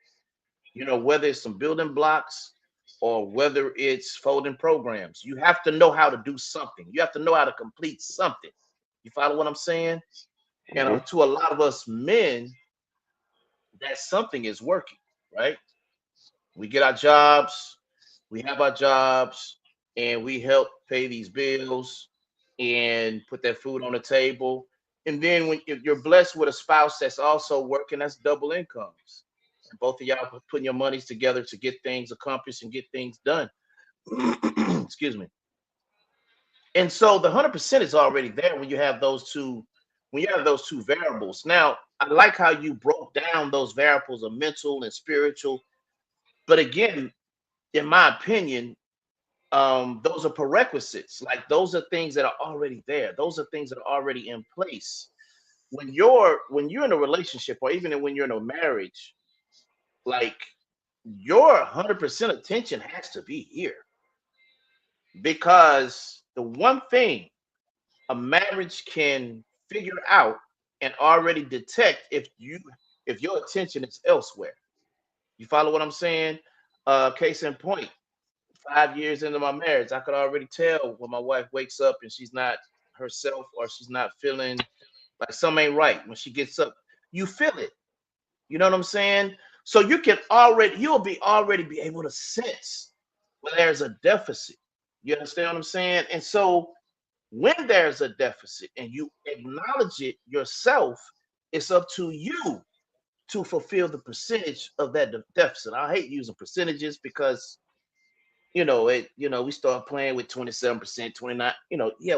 You know, whether it's some building blocks or whether it's folding programs, you have to know how to do something. You have to know how to complete something. You follow what I'm saying? And to a lot of us men, that something is working, right? We get our jobs, we have our jobs, and we help pay these bills and put that food on the table. And then if you're blessed with a spouse that's also working, that's double incomes. And both of y'all are putting your monies together to get things accomplished and get things done. Excuse me. And so the 100% is already there when you have those two, variables. Now, I like how you broke down those variables of mental and spiritual. But again, in my opinion, those are prerequisites. Like, those are things that are already there. Those are things that are already in place. When you're in a relationship, or even when you're in a marriage, like, your 100% attention has to be here, because the one thing a marriage can figure out and already detect if your attention is elsewhere. You follow what I'm saying? Case in point, 5 years into my marriage, I could already tell when my wife wakes up and she's not herself, or she's not feeling like something ain't right. When she gets up, you feel it. You know what I'm saying? So you'll be able to sense when there's a deficit. You understand what I'm saying? And so when there's a deficit and you acknowledge it yourself, it's up to you to fulfill the percentage of that deficit. I hate using percentages because, we start playing with 27%, 29,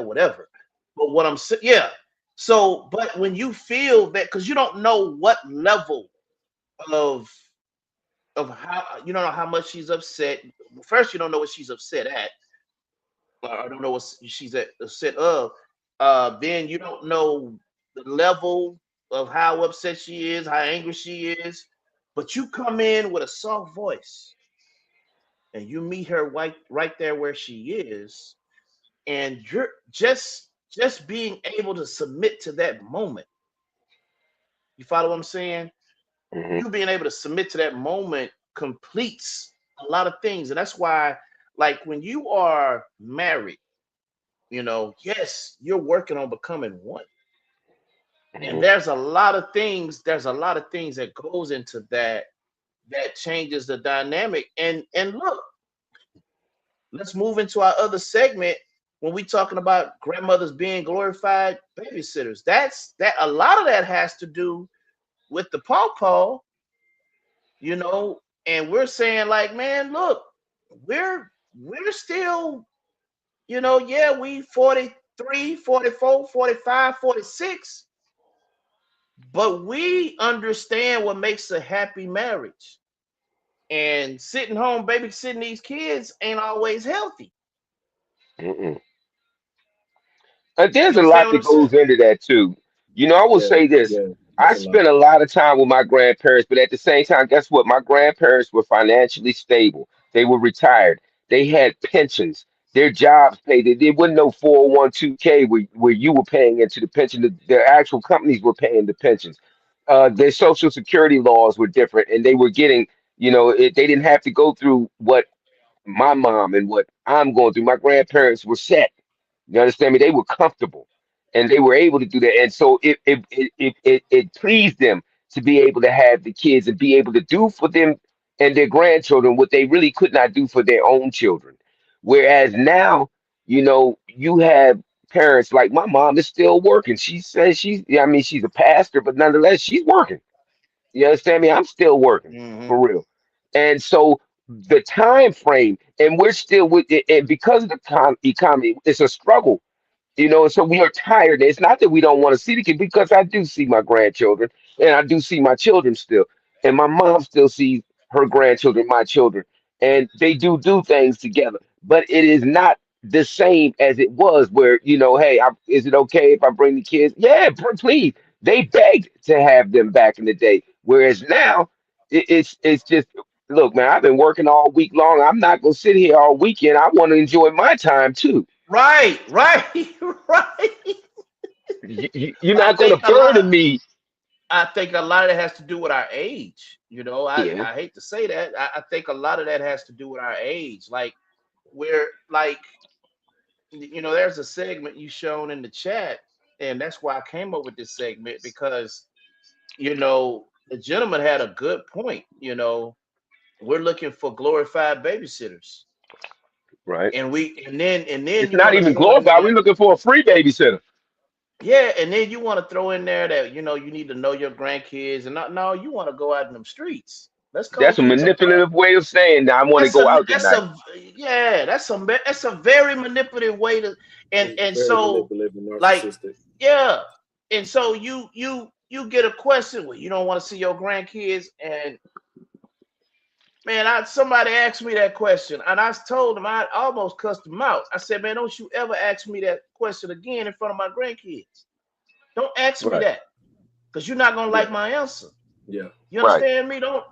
whatever. But what I'm saying, yeah. So, but when you feel that, because you don't know what level of how, you don't know how much she's upset. First, you don't know what she's upset at, or I don't know what she's upset of. Then you don't know the level of how upset she is, how angry she is. But you come in with a soft voice, and you meet her right there where she is, and you're just being able to submit to that moment. You follow what I'm saying? You being able to submit to that moment completes a lot of things. And that's why, like, when you are married, yes, you're working on becoming one. And there's a lot of things that goes into that changes the dynamic. And look, let's move into our other segment when we talking about grandmothers being glorified babysitters. That a lot of that has to do with the pawpaw, and we're saying, like, man, look, we're still, yeah, we 43, 44, 45, 46, but we understand what makes a happy marriage. And sitting home babysitting these kids ain't always healthy. And there's a lot that goes into that too. I will say this. I spent a lot of time with my grandparents, but at the same time, guess what? My grandparents were financially stable. They were retired. They had pensions. Their jobs paid. There wasn't no 401(k) where you were paying into the pension. Their actual companies were paying the pensions. Their social security laws were different, and they were getting, they didn't have to go through what my mom and what I'm going through. My grandparents were set. You understand me? They were comfortable, and they were able to do that. And so it pleased them to be able to have the kids and be able to do for them and their grandchildren what they really could not do for their own children. Whereas now, you have parents like my mom is still working. She says she's a pastor, but nonetheless, she's working. You understand me? I'm still working for real. And so the time frame, and we're still with it, and because of the economy, it's a struggle. And so we are tired. It's not that we don't want to see the kid, because I do see my grandchildren and I do see my children still. And my mom still sees her grandchildren, my children, and they do things together. But it is not the same as it was where, hey, is it okay if I bring the kids? Yeah, please. They begged to have them back in the day. Whereas now it's just, look, man, I've been working all week long. I'm not going to sit here all weekend. I want to enjoy my time too. Right. You're not going to burden me. I think a lot of that has to do with our age. I hate to say that. I think a lot of that has to do with our age. Like, we're like, there's a segment you shown in the chat, and that's why I came up with this segment, because, the gentleman had a good point. We're looking for glorified babysitters. Right. And then it's not even glorified. We're looking for a free babysitter. Yeah, and then you want to throw in there that you need to know your grandkids, and no, you want to go out in them streets. That's a manipulative way of saying that I want to go out tonight. That's a very manipulative way to, and so, like, yeah, and so you get a question where you don't want to see your grandkids, and man, somebody asked me that question, and I told them, I almost cussed them out. I said, man, don't you ever ask me that question again in front of my grandkids. Don't ask me that, because you're not gonna like my answer. Yeah, you understand me? Don't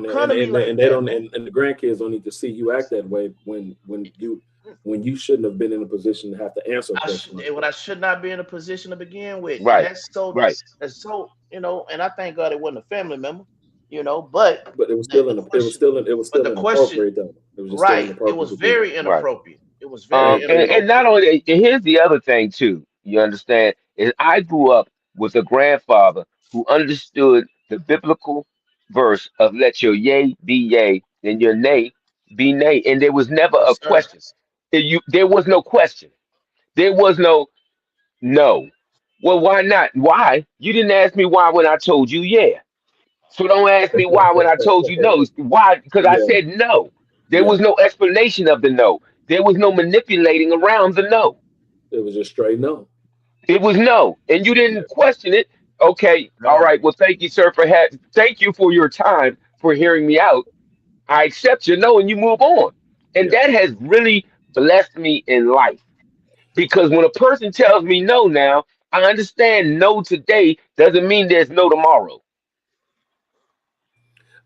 come to me like and they don't, and the grandkids don't need to see you act that way when you shouldn't have been in a position to have to answer a question. When I should not be in a position to begin with. Right. That's so, and I thank God it wasn't a family member. But it was still inappropriate though. It was right. It was very inappropriate. It was very inappropriate. And not only, and here's the other thing too. You understand? Is I grew up with a grandfather who understood the biblical verse of "Let your yea be yea and your nay be nay," and there was never a question. There was no question. There was no. Well, why not? Why? You didn't ask me why when I told you yeah. So don't ask me why when I told you no. Why? Because I said no. There was no explanation of the no. There was no manipulating around the no. It was just straight no. It was no, and you didn't question it. Okay, all right. Well, thank you, sir, thank you for your time, for hearing me out. I accept your no, and you move on. And that has really blessed me in life, because when a person tells me no now, I understand no today doesn't mean there's no tomorrow.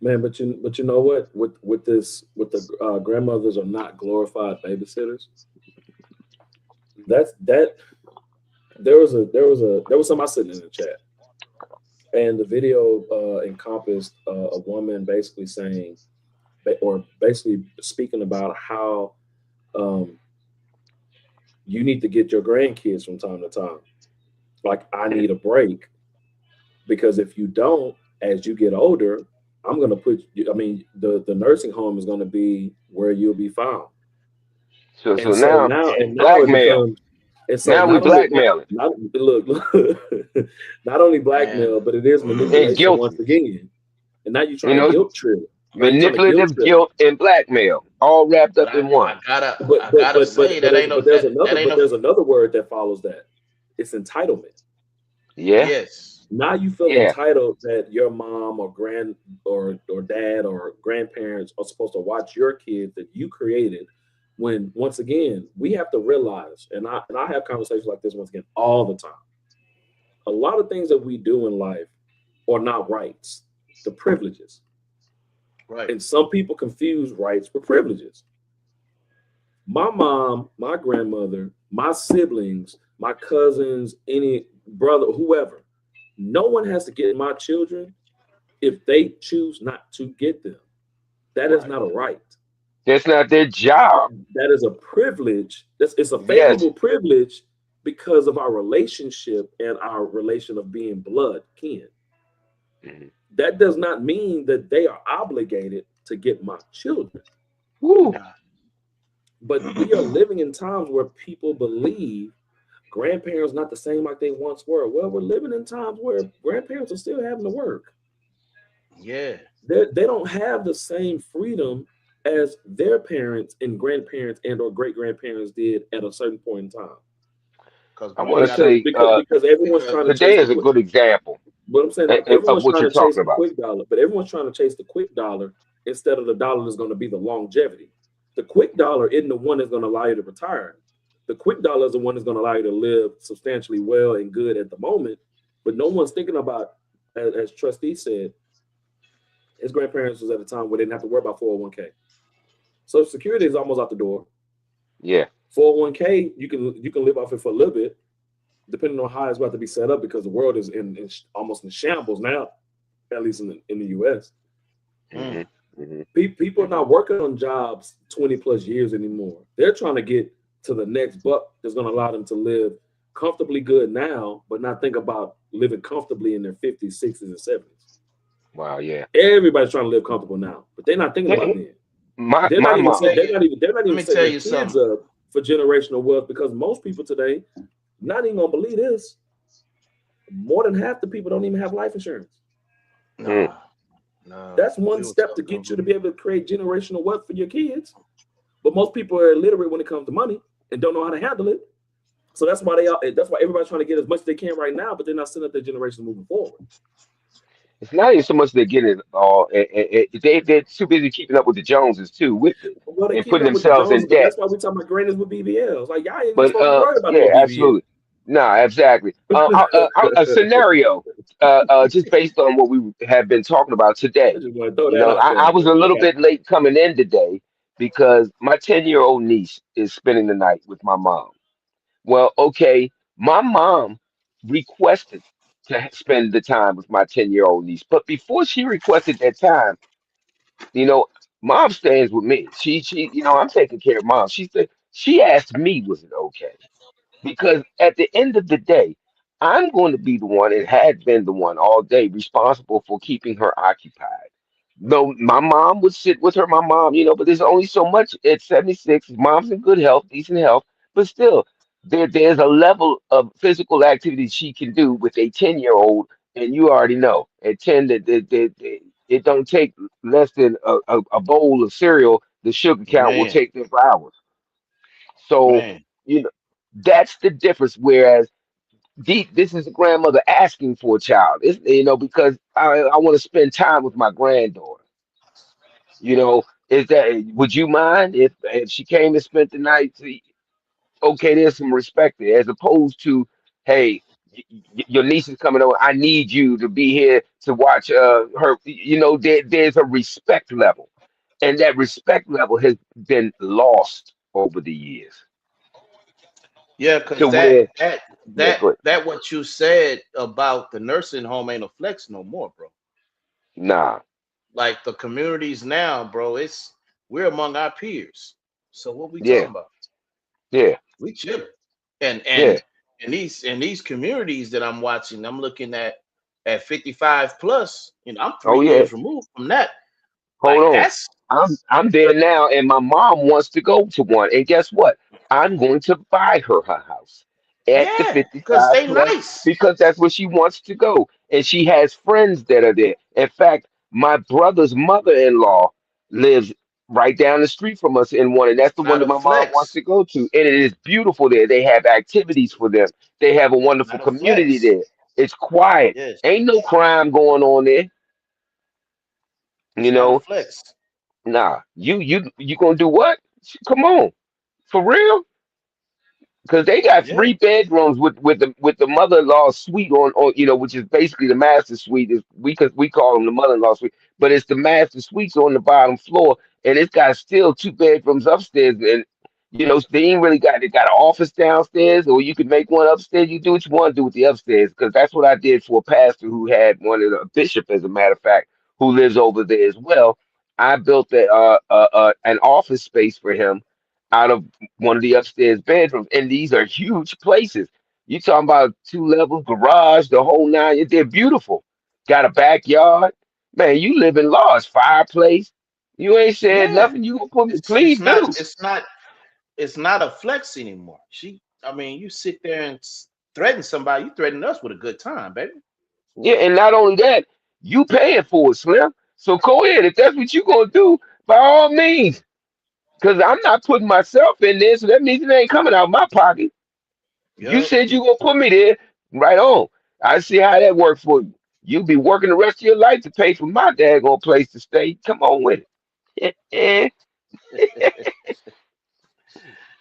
Man, but you know what? With the grandmothers are not glorified babysitters. There was somebody sitting in the chat, and the video encompassed a woman basically saying or basically speaking about how um, you need to get your grandkids from time to time. Like, I need a break because if you don't, as you get older, I'm going to put you, I mean, the nursing home is going to be where you'll be found. So And so now now it blackmail. becomes, and so Now we blackmailing not look, not only Man. blackmail, but it is and manipulation once guilty. again. And now you're You trying to know, guilt trip. Now you're trying to guilt manipulative trip. guilt and blackmail all wrapped But up in one. I gotta say that ain't no But there's that another ain't but no there's another word that follows that. It's entitlement. Yeah, yes. Now you feel yeah. entitled that your mom or or dad or grandparents are supposed to watch your kids that you created. When once again we have to realize, and I have conversations like this once again all the time. A lot of things that we do in life are not rights, the privileges. Right. And some people confuse rights with privileges. My mom, my grandmother, my siblings, my cousins, any brother, whoever, no one has to get my children if they choose not to get them. That is Right. not a right. That's not their job. That is a privilege. It's a Yes. favorable privilege because of our relationship and our relation of being blood kin. Mhm. That does not mean that they are obligated to get my children. Woo. Nah. But we are living in times where people believe grandparents not the same like they once were. Well, we're living in times where grandparents are still having to work. Yeah. They don't have the same freedom as their parents and grandparents and or great grandparents did at a certain point in time. Because I we want to gotta say Because everyone's because trying to chase today the is a quick. good example What I'm saying, like of everyone's what trying you're to chase talking the about. quick dollar, but everyone's trying to chase the quick dollar instead of the dollar that's going to be the longevity. The quick dollar isn't the one that's going to allow you to retire. The quick dollar is the one that's going to allow you to live substantially well and good at the moment. But no one's thinking about, as Trustee said, his grandparents was at a time where they didn't have to worry about 401k. Social Security is almost out the door. Yeah. 401k, you can live off it for a little bit, depending on how it's about to be set up, because the world is almost in shambles now, at least in the US. Hmm. Hmm. People are not working on jobs 20 plus years anymore. They're trying to get to the next buck that's going to allow them to live comfortably good now, but not think about living comfortably in their 50s, 60s, and 70s. Wow. Yeah. Everybody's trying to live comfortable now, but they're not thinking about Hey, then. my They're my not even mom. they're not let even me setting tell their you kids something. up for generational wealth, because most people today not even gonna believe this. More than half the people don't even have life insurance. Mm. Nah. No. That's one We were step to talking get you to be able to create generational wealth for your kids. But most people are illiterate when it comes to money and don't know how to handle it. So that's why that's why everybody's trying to get as much as they can right now, but they're not setting up their generation moving forward. It's not even so much they're getting it all. They're too busy keeping up with the Joneses too with it Well, they and keeping putting up with the themselves in Joneses, but debt. that's why we talking about Grannies with BBLs. Like, y'all ain't even But supposed to be worried about no yeah, BBL. absolutely. No, exactly. A scenario, just based on what we have been talking about I today. just want to throw You that know, out there. I was a little Okay. bit late coming in today because my 10-year-old niece is spending the night with my mom. Well, okay, my mom requested to spend the time with my 10-year-old niece, but before she requested that time, you know, mom stands with me. I'm taking care of mom. She asked me, was it okay? Because at the end of the day, I'm going to be the one and had been the one all day responsible for keeping her occupied. Though my mom would sit with her, my mom, but there's only so much at 76. Mom's in good health, decent health, but still, there's a level of physical activity she can do with a 10-year-old, and you already know at 10 that it don't take less than a bowl of cereal. The sugar count will man, take them for hours. So, man. you know, that's the difference. Whereas this is a grandmother asking for a child. Because I want to spend time with my granddaughter. Is that would you mind if she came and spent the night? Okay, there's some respect there, as opposed to, hey, your niece is coming over. I need you to be here to watch her. There's a respect level, and that respect level has been lost over the years. Yeah, To because where, yeah, that go ahead. that what you said about the nursing home ain't a flex no more, bro. Nah, like the communities now, bro, we're among our peers. So what we Yeah, talking about? yeah, We chilling. And yeah. in these communities that I'm watching, I'm looking at 55 plus, I'm Oh 3 years yeah. removed from that. Hold Like on. that's I'm there now, and my mom wants to go to one. And guess what? I'm going to buy her house at the yeah, because 55 they plus nice. because that's where she wants to go. And she has friends that are there. In fact, my brother's mother-in-law lives right down the street from us in one, and that's It's the one not that a my mom wants flex. to go to. And it is beautiful there. They have activities for them. They have a wonderful Not a community flex. there. It's quiet. Yes, Ain't no crime going on there. You it's not a know, flex. nah, you gonna do what? Come on, for real? Because they got Yeah, 3 bedrooms with the mother-in-law suite on which is basically the master suite. Is we call them the mother-in-law suite, but it's the master suites on the bottom floor, and it's got still 2 bedrooms upstairs. And they ain't really got they got an office downstairs, or you could make one upstairs. You do what you want to do with the upstairs, because that's what I did for a pastor who had one of the bishop, as a matter of fact, who lives over there as well. I built an office space for him out of one of the upstairs bedrooms, and these are huge places. You talking about 2 levels, garage, the whole nine. They're beautiful. Got a backyard. Man, you live in large, fireplace. You ain't said yeah. nothing. You gonna put me? It's Please it's not do. it's not it's not a flex anymore. I mean, you sit there and threaten somebody. You threaten us with a good time, baby. Yeah, and not only that, you paying for it, Slim. So go ahead. If that's what you gonna do, by all means. Because I'm not putting myself in there, so that means it ain't coming out of my pocket. You Yep. said you gonna put me there, right on. I see how that worked for you. You'll be working the rest of your life to pay for my daggone place to stay. Come on with it.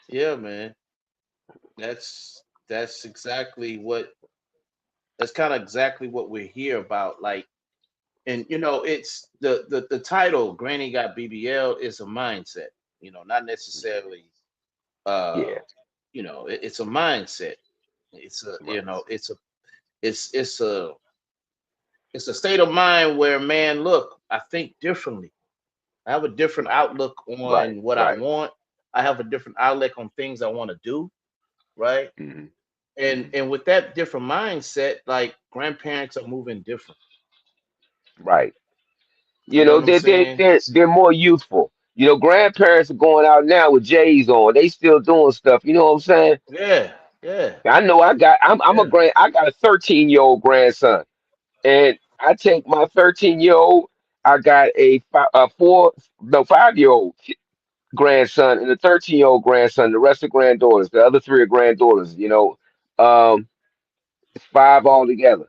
Yeah, man. That's exactly what that's kind of exactly what we're here about. Like, and it's the title Granny Got BBL is a mindset, not necessarily uh Yeah, it's a mindset. It's a right, it's it's a it's a state of mind where, man, look, I think differently. I have a different outlook right, on what I right. want. I have a different outlook on things I want to do, right? Hmm. And with that different mindset, like grandparents are moving different. Right. You know what I'm saying? They're more youthful. Grandparents are going out now with J's on. They still doing stuff. You know what I'm saying? Yeah, yeah, I know. yeah. I got a 13-year-old grandson, and I take my 13-year-old. I got a 5-year-old grandson and a 13-year-old grandson. The rest are granddaughters. The other 3 are granddaughters. Um, 5 altogether.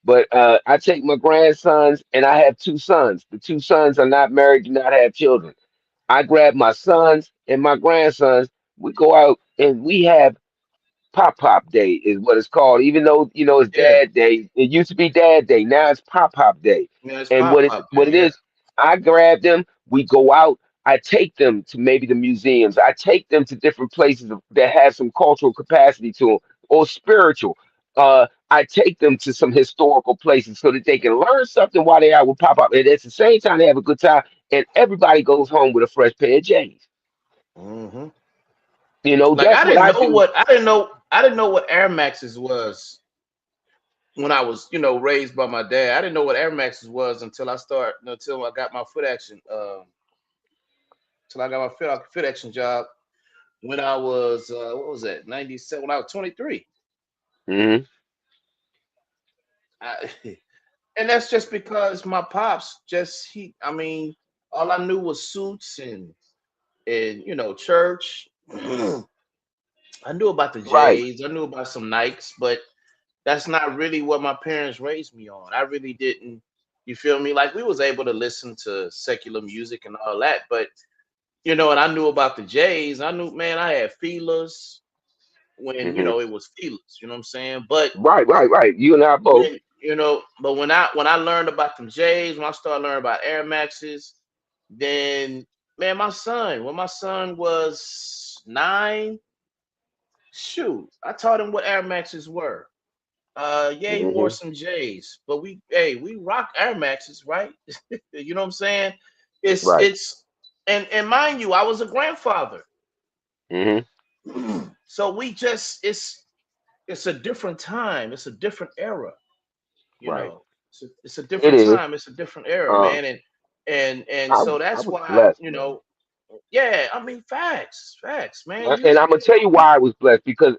But I take my grandsons, and I have 2 sons. The 2 sons are not married, do not have children. I grab my sons and my grandsons. We go out and we have Pop Day is what it's called. Even though it's Yeah. Dad Day, it used to be Dad Day. Now it's Pop Day. Yeah, it's And pop what it pop what day. it Yeah. is, I grab them. We go out. I take them to maybe the museums. I take them to different places that have some cultural capacity to them, or spiritual. I take them to some historical places so that they can learn something while they out with Pop Up. And at the same time, they have a good time. And everybody goes home with a fresh pair of J's. Hmm. Like That's what I do. I didn't know what Air Maxes was when I was, raised by my dad. I didn't know what Air Maxes was until I got my foot action till I got my foot action job when I was what was that, 97, when I was 23. Hmm. I, and that's just because my pops I mean, all I knew was suits and church. I knew about the Right. J's, I knew about some Nikes, but that's not really what my parents raised me on. I really didn't, you feel me? Like we was able to listen to secular music and all that, but and I knew about the J's. I knew, man, I had feelers when Hmm. it was feelers. You know what I'm saying? But Right, right, right. You and I both. when but when I learned about them J's, when I started learning about Air Maxes, then man, when my son was 9, shoot, I taught him what Air Maxes were. Yeah, he wore Hmm. some J's, but we rock Air Maxes, right? You know what I'm saying? It's Right. it's and mind you, I was a grandfather. Hmm. So we just it's a different time, it's a different era, you Right. know. It's a It different is. time, it's a different era, Uh, man. And I so was I that's was why, blessed, you man. know, yeah, I mean facts, man. You And I'm gonna tell you why I was blessed because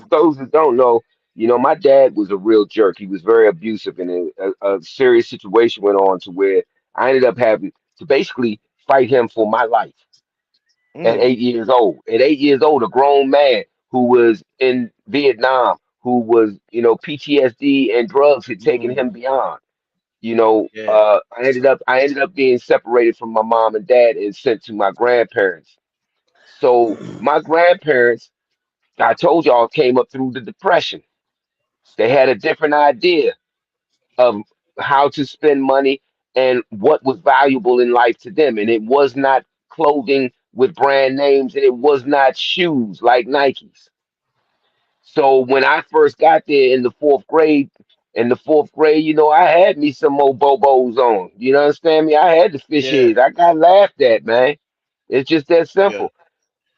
those who don't know, my dad was a real jerk. He was very abusive, and a serious situation went on to where I ended up having to basically fight him for my life at mm, 8 years old. At 8 years old, a grown man who was in Vietnam, who was, PTSD and drugs had taken him mm, beyond. yeah. I ended up being separated from my mom and dad and sent to my grandparents. So my grandparents, I told y'all, came up through the depression. They had a different idea of how to spend money and what was valuable in life to them. And it was not clothing with brand names, and it was not shoes like Nikes. So when I first got there in the fourth grade, I had me some more Bobos on. You understand me? I had the fish Yeah, heads. I got laughed at, man. It's just that yeah. simple.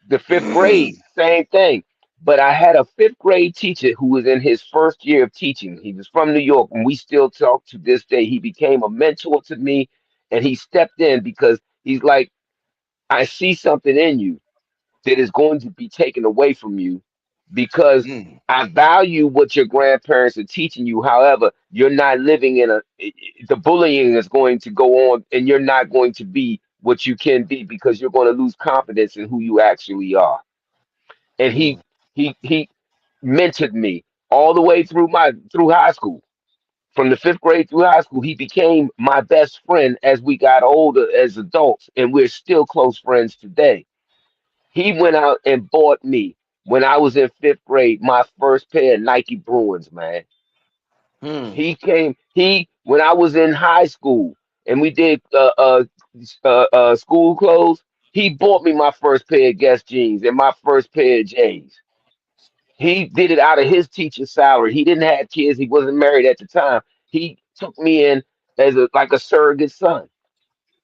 The fifth grade, same thing. But I had a fifth grade teacher who was in his first year of teaching. He was from New York, and we still talk to this day. He became a mentor to me, and he stepped in because he's like, I see something in you that is going to be taken away from you because Mm, I value what your grandparents are teaching you. However, you're not living the bullying is going to go on, and you're not going to be what you can be because you're going to lose confidence in who you actually are. And he mm, he mentored me all the way through high school. From the fifth grade through high school, he became my best friend as we got older as adults, and we're still close friends today. He went out and bought me when I was in fifth grade my first pair of Nike Bruins, man. mm, He when I was in high school and we did school clothes. He bought me my first pair of Guess jeans and my first pair of J's. He did it out of his teacher's salary. He didn't have kids. He wasn't married at the time. He took me in as like a surrogate son,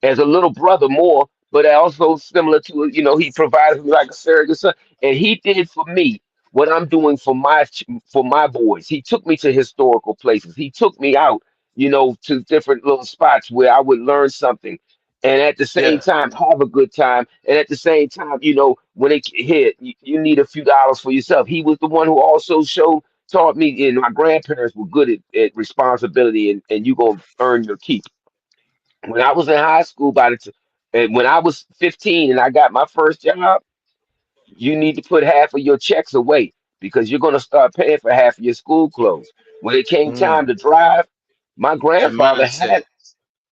as a little brother more, but also similar to, he provided me like a surrogate son. And he did for me what I'm doing for my boys. He took me to historical places. He took me out, to different little spots where I would learn something. And at the same yeah. time, have a good time. And at the same time, when it hit, you need a few dollars for yourself. He was the one who also taught me, and my grandparents were good at responsibility, and you going to earn your keep. When I was in high school, and when I was 15 and I got my first job, you need to put half of your checks away because you're going to start paying for half of your school clothes. When it came Mm. time to drive, my It's a grandfather mindset. had,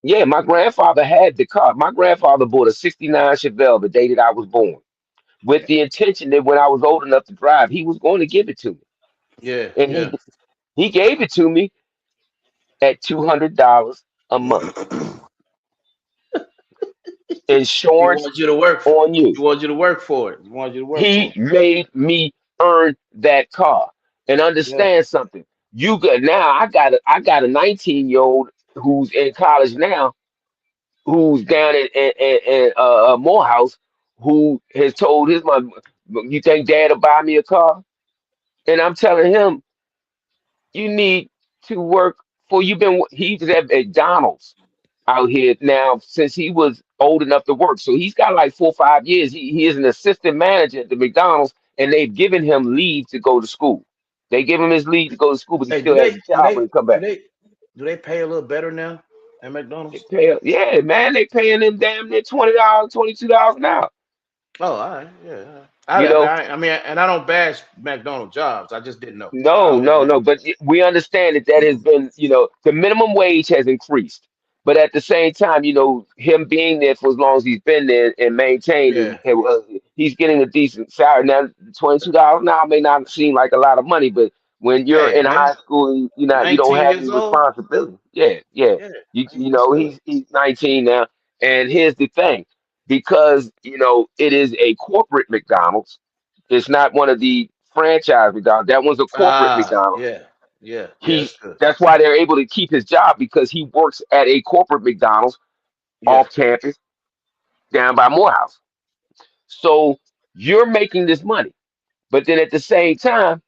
yeah, my grandfather had the car. My grandfather bought a 69 Chevelle the day that I was born with the intention that when I was old enough to drive, he was going to give it to me. Yeah, And yeah. he gave it to me at $200 a month. He Insurance wants you to work for. on you. He wants you to work for it. He wants you to work for He it. made me earn that car. And Yeah. understand something. You got now. I got a 19-year-old who's in college now, who's down in Morehouse, who has told his mom, "You think Dad will buy me a car?" And I'm telling him, "You need to work for. He's at McDonald's out here now since he was old enough to work. So he's got like 4 or 5 years. He is an assistant manager at the McDonald's, and they've given him leave to go to school. They give him his leave to go to school, but he Hey, do still has they a do job when they he come do back. they do they pay a little better now at They McDonald's? pay, yeah, man, they paying him damn near $20, $22 an hour. Oh, all right. Yeah. All right. You know, I mean, and I don't bash McDonald's jobs. I just didn't know. I No, always no, no. wondered. But we understand that has been, the minimum wage has increased. But at the same time, him being there for as long as he's been there and maintained, Yeah. he's getting a decent salary. Now, $22 now may not seem like a lot of money, but when you're Hey, in man. high school, you don't 19 have any years old. responsibility. Yeah, yeah. Yeah. That's good. He's 19 now. And here's the thing, because it is a corporate McDonald's. It's not one of the franchise McDonald's. That one's a corporate Ah, McDonald's. yeah. Yeah. Yeah. He That's good. that's why they're able to keep his job because he works at a corporate McDonald's Yeah. off campus down by Morehouse. So you're making this money. But then at the same time,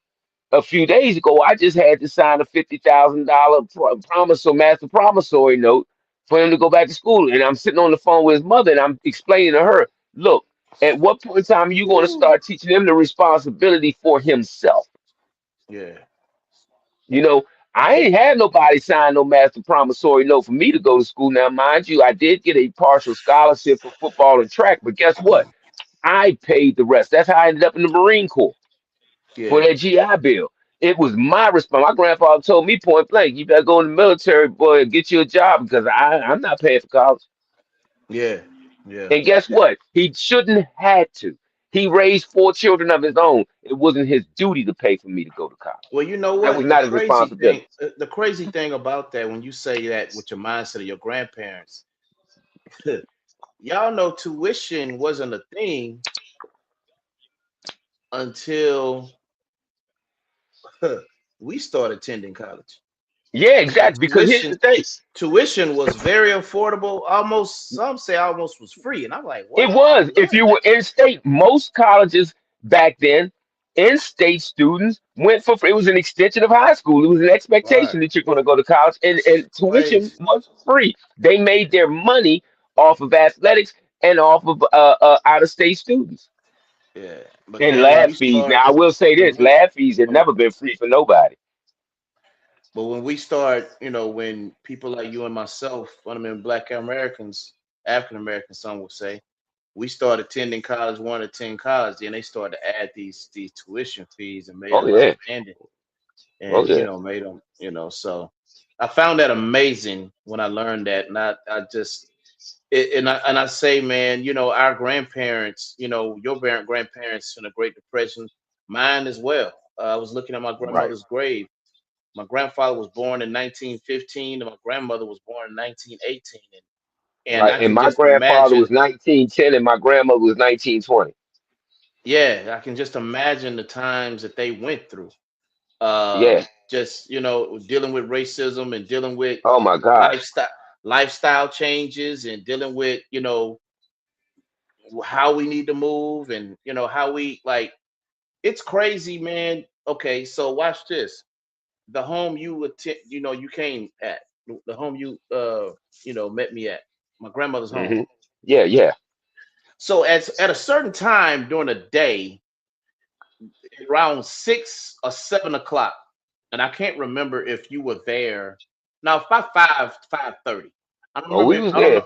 a few days ago, I just had to sign a $50,000 master promissory note for him to go back to school. And I'm sitting on the phone with his mother and I'm explaining to her, look, at what point in time are you going to Woo. start teaching him the responsibility for himself? Yeah. You know, I ain't had nobody sign no master promissory note for me to go to school. Now, mind you, I did get a partial scholarship for football and track, but guess what? I paid the rest. That's how I ended up in the Marine Corps for Yeah. that GI Bill. It was my response. My grandfather told me point blank, you better go in the military, boy, and get you a job because I'm not paying for college. Yeah. Yeah. And guess what? He shouldn't had to. He raised 4 children of his own. It wasn't his duty to pay for me to go to college. Well, you know That was what? not his responsibility. The crazy thing about that, when you say that with your mindset of your grandparents, y'all know tuition wasn't a thing until we started attending college. Yeah, And exactly. Because here's the thing. tuition was very affordable. Almost, some say almost was free. And I'm like, It what? was. If What? you were in state, most colleges back then, in state students went for free. It was an extension of high school. It was an Right. expectation that you're going to go to college, and It's tuition crazy. was free. They made their money off of athletics and off of out of state students Yeah. But and then when lab we fees. Now, start, I will say when this: we, lab fees have when, never been free for nobody. but when we start, when people like you and myself, one of them Black Americans, African Americans, some would say, we started attending college, wanted to attend college, then they started to add these tuition fees and made Oh them yeah, outstanding, oh and yeah. made them, so I found that amazing when I learned that, and I just and I say, man, our grandparents, your grandparents in the Great Depression, mine as well. I was looking at my Right, grandmother's grave. My grandfather was born in 1915, and my grandmother was born in 1918, and right. I And can my just grandfather was imagine. 1910, and my grandmother was 1920. Yeah, I can just imagine the times that they went through. Yeah. Just dealing with racism and dealing with Oh my gosh. lifestyle lifestyle changes and dealing with how we need to move and how we like. It's crazy, man. Okay, so watch this. The home you attend, you came at, the home you met me at, my grandmother's home. Hmm. Yeah, yeah. So at a certain time during the day, around 6 or 7 o'clock, and I can't remember if you were there. Now, about 5:30. I don't Oh, we remember. was I don't know. there.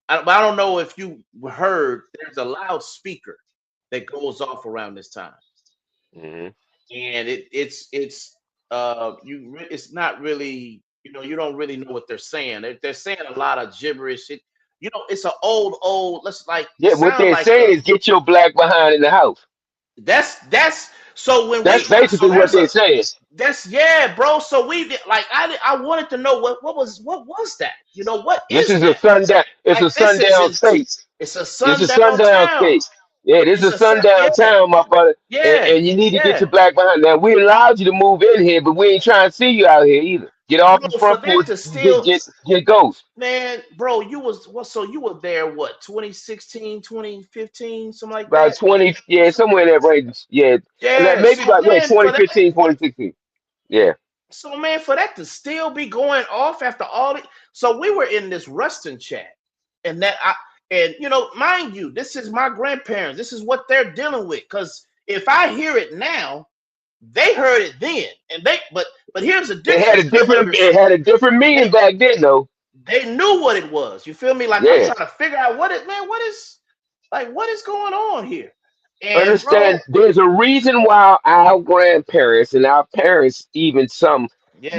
But I don't know if you heard. There's a loudspeaker that goes off around this time, Hmm. and it's not really, you don't really know what they're saying. They're saying a lot of gibberish. It's an old. Let's like it Yeah, what sound they're like saying is get your black behind in the house. that's so when That's so basically what there's they're a saying. that's yeah, bro. So we did like I wanted to know what was that? What This is is a that? sundown. It's Like a this is sundown it's state. it's a This is sundown sundown town. state. Yeah, this is It's a a sun sundown yeah, town, my brother. yeah, And you need to get yeah. your black behind. Now we allowed you to move in here, but we ain't trying to see you out here either. Get off the Bro, for front that porch. to And Get still get get ghost. man, bro, so you were there what, 2016, 2015, something like About that? 20, yeah, somewhere in that range. Yeah, and that Yeah, maybe so about yeah, man, 2015, 2016. Yeah. for that to still be going off after all the, so we were in this Ruston chat, and mind you, this is my grandparents. This is what they're dealing with. Because if I hear it now, they heard it then, and but here's the difference. It had a different meaning They back then though. they knew what it was. You feel me? Like I'm Yeah. trying to figure out what is going on here, and bro, Understand there's a reason why our grandparents and our parents, even some,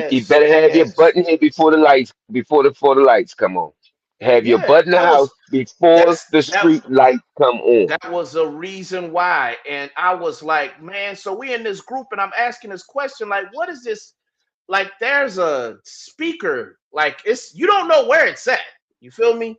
you yes, better have your yes, butt in here before the lights come on. Have your yeah, butt in the house before that's the that street lights come on. that was a reason why. And I was like, man, so we in this group and I'm asking this question, like, what is this? Like, there's a speaker, like you don't know where it's at. You feel me?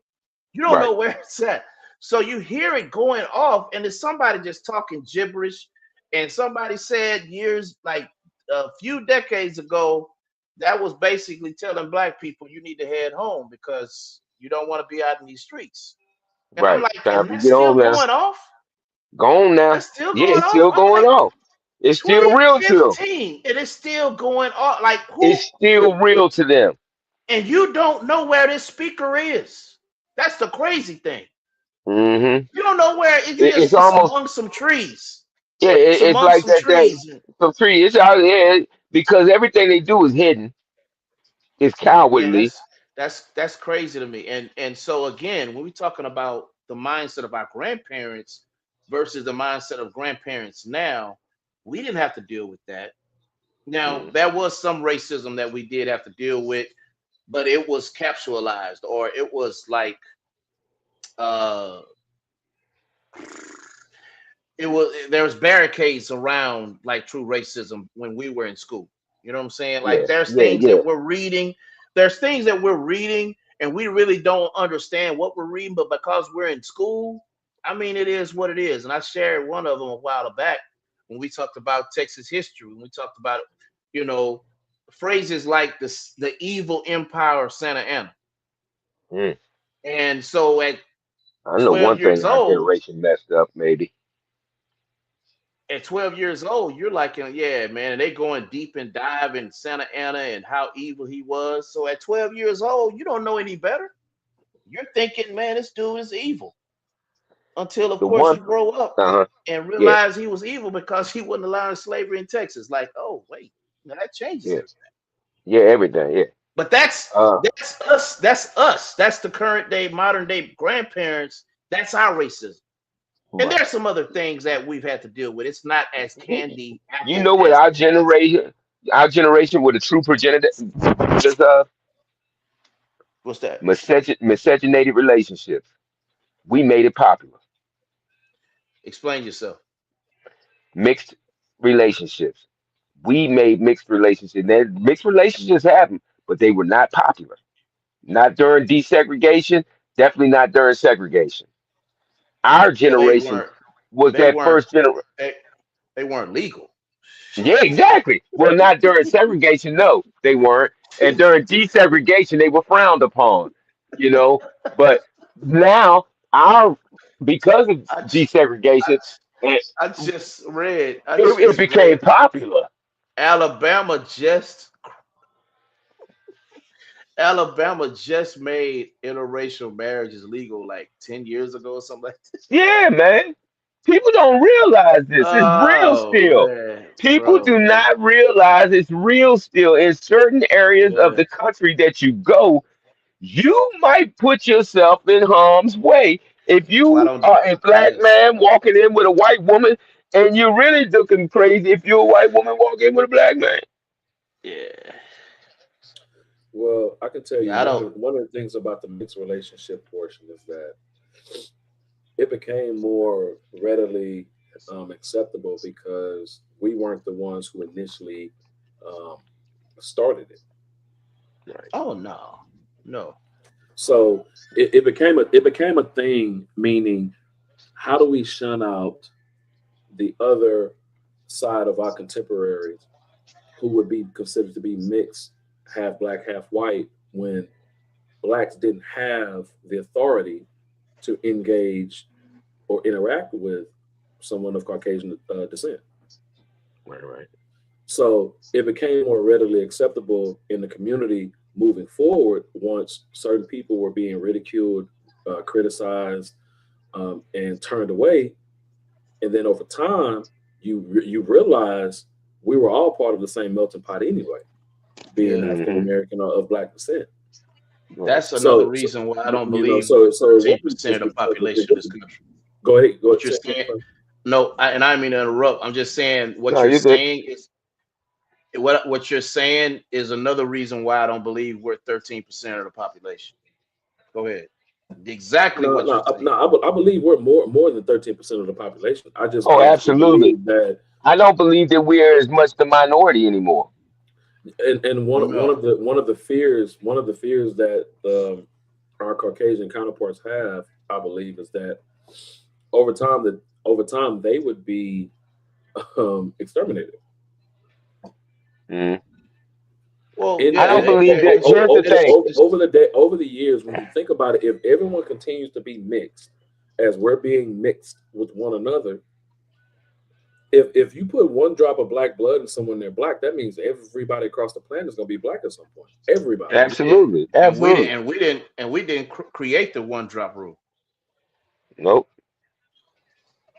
You don't Right. know where it's at. So you hear it going off, and it's somebody just talking gibberish. And somebody said years, like a few decades ago, that was basically telling black people you need to head home because you don't want to be out in these streets. And I'm Right. like, Time and to that's get still on now. going off. Go on now. That's still Yeah, going it's off. still I'm going like, on. It's still real to them. 2015, and it's still going on. Like who? It's still real to them. And you don't know where this speaker is. That's the crazy thing. Mm-hmm. You don't know where it It's is. It's almost, among some trees. yeah. It's It's among like some that trees. some tree. It's out there because everything they do is hidden. It's Man, cowardly. that's crazy to me. And so again, when we're talking about the mindset of our grandparents versus the mindset of grandparents now, we didn't have to deal with that. Now, Mm. there was some racism that we did have to deal with, but it was capsulized, or it was like uh it was there was barricades around like true racism when we were in school. You know what I'm saying? Like Yeah, there's yeah, things yeah. that we're reading, there's things that we're reading and we really don't understand what we're reading, but because we're in school, I mean it is what it is. And I shared one of them a while back when we talked about Texas history, when we talked about, you know, phrases like the evil empire of Santa Ana. Mm. And so at I know 12 one thing years our old, generation messed up, maybe. at 12 years old, you're like, yeah, man, and they going deep and dive in Santa Ana and how evil he was. So at 12 years old, you don't know any better. You're thinking, man, this dude is evil. Until, of The course, one, you grow up uh-huh. and Yeah, realize he was evil because he wasn't allowing slavery in Texas. Like, oh, wait, now that changes yeah, everything. yeah, everything, yeah. But that's Uh, that's us. That's us. That's the current day, modern day grandparents. That's our racism. And right. there's some other things that we've had to deal with. It's not as candy You apple know what as our generation with a true progenitor is what's that? miscegenated relationships. We made it popular. Explain yourself. Mixed relationships. We made mixed relationships. Then mixed relationships happen, but they were not popular. Not during desegregation, definitely not during segregation. Our Well, they generation weren't. was They that weren't. first generation. They, they weren't legal. Yeah, exactly. Well, not during segregation, no, they weren't. And during desegregation, they were frowned upon, you know. But now, our because of I, I, desegregation, it, I just read. I it just became read. popular. Alabama just Alabama just made interracial marriages legal like 10 years ago or something like that. Yeah, man. People don't realize this. It's real Oh still. man, People bro. do not realize it's real still in certain areas of Yeah. the country that you go. You might put yourself in harm's way if So I you don't. are a black Yes. man walking in with a white woman, and you're really looking crazy if you're a white woman walking in with a black man. Yeah. Well, I can tell you Yeah. I don't. one of the things about the mixed relationship portion is that it became more readily acceptable because we weren't the ones who initially um, started it. Right. Oh no. No. So it became a thing. Meaning, how do we shun out the other side of our contemporaries who would be considered to be mixed, half black, half white, when blacks didn't have the authority to engage or interact with someone of Caucasian descent. Right. Right. So it became more readily acceptable in the community moving forward once certain people were being ridiculed, criticized, and turned away. And then over time, you realize we were all part of the same melting pot anyway, being Yeah. African Hmm. American or of black descent. Right. That's another So reason why I don't you know, believe we're one of the 13% things of the population in this country. go ahead, go What ahead. you're saying. No, and I didn't mean to interrupt. I'm just saying what No, you're you're good. saying is what you're saying is another reason why I don't believe we're 13% of the population. Go ahead. Exactly No, what you're no, saying. no. I believe we're more than 13% of the population. I just Oh, honestly absolutely. believe that, I don't believe that we're as much the minority anymore. and No. one of the fears that our Caucasian counterparts have, I believe, is that over time they would be exterminated. Mm. Well, In I don't yeah, believe that. Here's the thing. over the years, when you think about it, if everyone continues to be mixed, as we're being mixed with one another, if you put one drop of black blood in someone they're black, that means everybody across the planet is going to be black at some point. Everybody. and we did, Absolutely. Absolutely. we didn't create the one drop rule. Nope.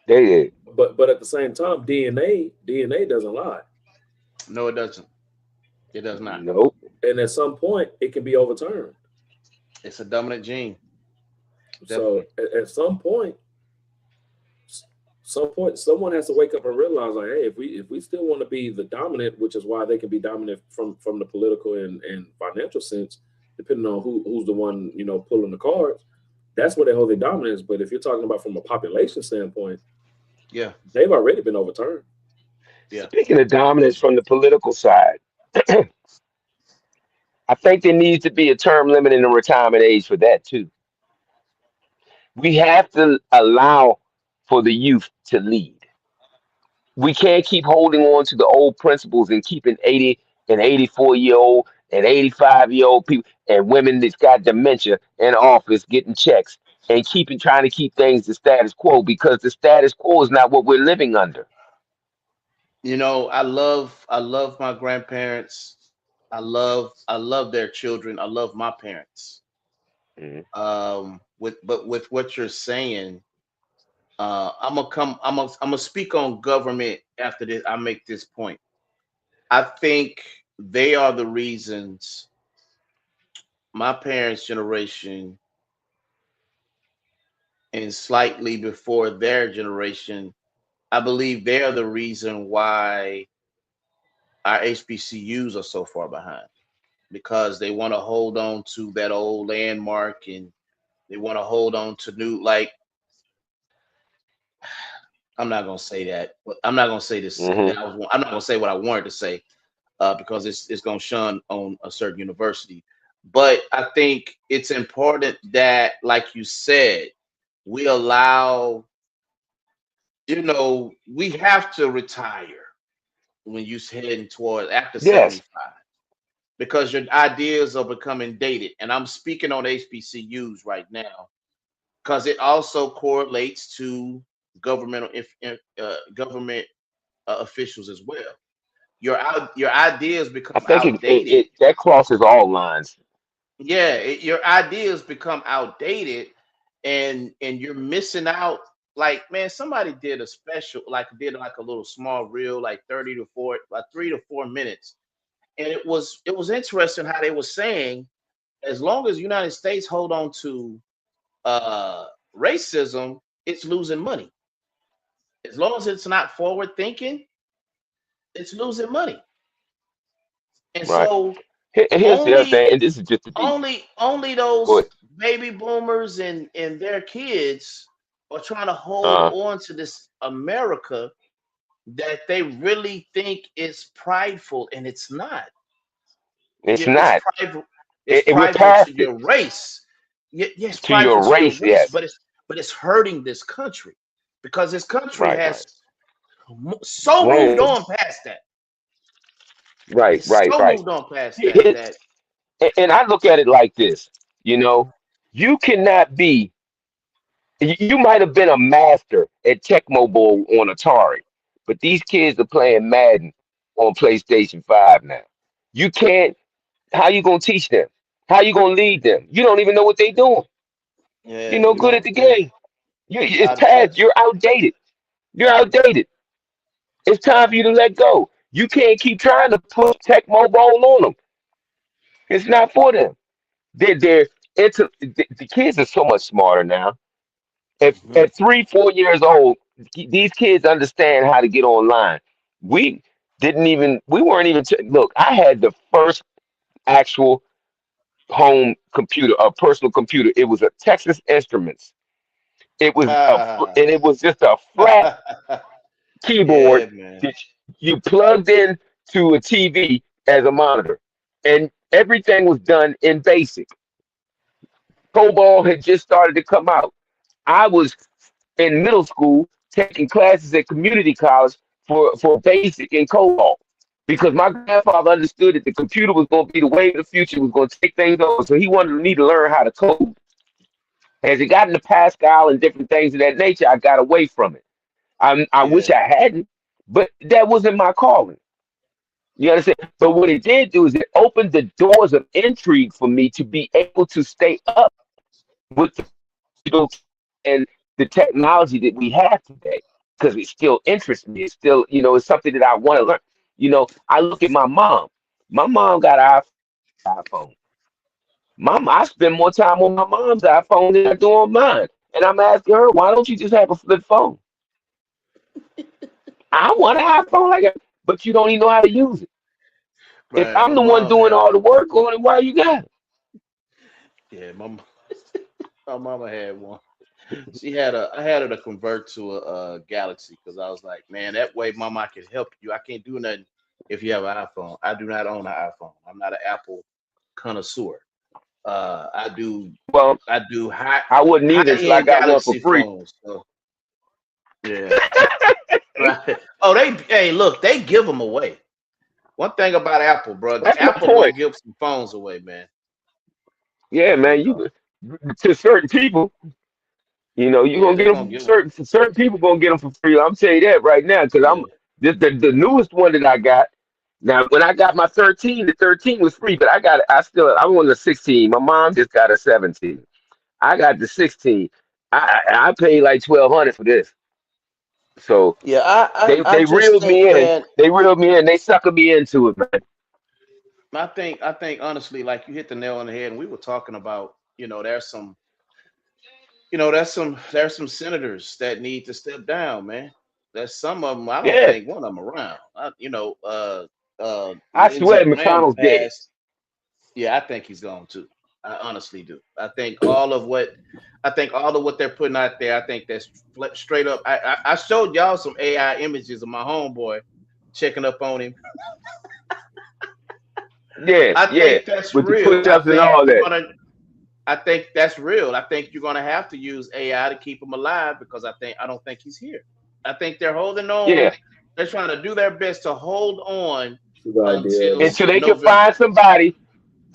They did. But at the same time, DNA doesn't lie, No, it doesn't. It does not. Nope. and at some point it can be overturned. It's a dominant gene. So Definitely. at some point, someone has to wake up and realize, like, hey, if we still want to be the dominant, which is why they can be dominant from the political and financial sense, depending on who's the one pulling the cards. That's where they hold their dominance. But if you're talking about from a population standpoint, Yeah. they've already been overturned. Yeah. Speaking of dominance from the political side, I think there needs to be a term limit in the retirement age for that too. We have to allow for the youth to lead. We can't keep holding on to the old principles and keeping 80 and 84-year-old and 85-year-old people and women that's got dementia in office getting checks and keeping trying to keep things the status quo because the status quo is not what we're living under. I love my grandparents. I love their children. I love my parents. Mhm. With what you're saying, I'm gonna speak on government after this. I make this point. I think they are the reasons my parents' generation and slightly before their generation, I believe they are the reason why our HBCUs are so far behind because they want to hold on to that old landmark and they want to hold on to new like I'm not gonna say that. I'm not gonna say this. Mhm. I'm not gonna say what I wanted to say because it's gonna shun on a certain university. But I think it's important that, like you said, we allow. We have to retire when you're heading toward after Yes. 75 because your ideas are becoming dated. And I'm speaking on HBCUs right now because it also correlates to governmental government officials as well. Your ideas I become think outdated. that crosses all lines. Yeah, your ideas become outdated, and you're missing out. Like, man, somebody did a special, did like a little small reel, like 3 to 4 minutes, and it was interesting how they were saying as long as the United States hold on to uh racism, it's losing money. As long as it's not forward thinking, it's losing money. And Right. so Here's the other only thing, and this is just a deep. only Go ahead. those baby boomers and their kids are trying to hold Uh, on to this America that they really think is prideful, and it's not. it's It's not. prideful. It's We're prideful to past it. your race. Yes, To prideful your to your race, race, yes. but it's hurting this country because this country Right, right. has so moved Grown. on past that. Right, It's right, so right. moved on past that Here- that and I look at it like this, you know, you cannot be, you might have been a master at Tecmo Bowl on Atari, but these kids are playing Madden on PlayStation 5 now. You can't, how you going to teach them? How you going to lead them? You don't even know what they're doing. You're yeah, no you good at don't. the Yeah, game. it's It's out of past, touch. you're outdated. You're outdated. It's time for you to let go. You can't keep trying to push Tecmo Bowl on them. It's not for them. They're the kids are so much smarter now. Mhm. At 3, 4 years old, these kids understand how to get online. We we weren't even, look, I had the first actual home computer, a personal computer. It was a Texas Instruments. It was Ah. and it was just a flat keyboard Yeah, man. that you plugged in to a TV as a monitor. And everything was done in basic. COBOL had just started to come out. I was in middle school taking classes at community college for basic and COBOL. because my grandfather understood that the computer was going to be the way of the future, was going to take things over. So he wanted me to learn how to code. As it got into Pascal and different things of that nature, I got away from it. I wish Yeah. I hadn't, but that wasn't my calling. You understand? But what it did do is it opened the doors of intrigue for me to be able to stay up with the digital and the technology that we have today, because it still interests me. It's still, it's something that I want to learn. I look at my mom. My mom got an iPhone. Mom, I spend more time on my mom's iPhone than I do on mine. And I'm asking her, why don't you just have a flip phone? I want an iPhone like that, but you don't even know how to use it. If Right. I'm My the one mom doing had all a the work on it, why you got it? yeah, my mama had one. She had a I had her to convert to a Galaxy because I was like, man, that way mama I can help you. I can't do nothing if you have an iPhone. I do not own an iPhone. I'm not an Apple connoisseur. Uh I do Well, I do I wouldn't high either until I end got one for Galaxy free. phones. So yeah. Right. Oh, they hey look, they give them away. One thing about Apple, bro, That's my Apple gonna point. give some phones away, man. Yeah, You man, know, to certain people, you're yeah, gonna they're get them gonna for give them. certain people gonna get them for free. I'm tell you that right now, because I'm Yeah, the newest one that I got. Now, when I got my 13, the 13 was free, but I want the 16. My mom just got a 17. I got the 16. I paid like 1,200 for this. So yeah. I they just reeled think, me in. man. They reeled me in. They suckered me into it, man. I think honestly, like you hit the nail on the head, and we were talking about, there's some senators that need to step down, man. There's some of them. I don't Yeah, think one of them around. I Lindsey swear Graham McConnell's dead. passed. Yeah, I think he's gone too. I honestly do. I think all of what they're putting out there. I think that's straight up. I showed y'all some AI images of my homeboy checking up on him. Yeah, I yeah, think that's with the real. push-ups and all that. I think that's real. I think you're gonna have to use AI to keep him alive because I don't think he's here. I think they're holding on. Yeah, They're trying to do their best to hold on Good idea. until until they can November. find somebody.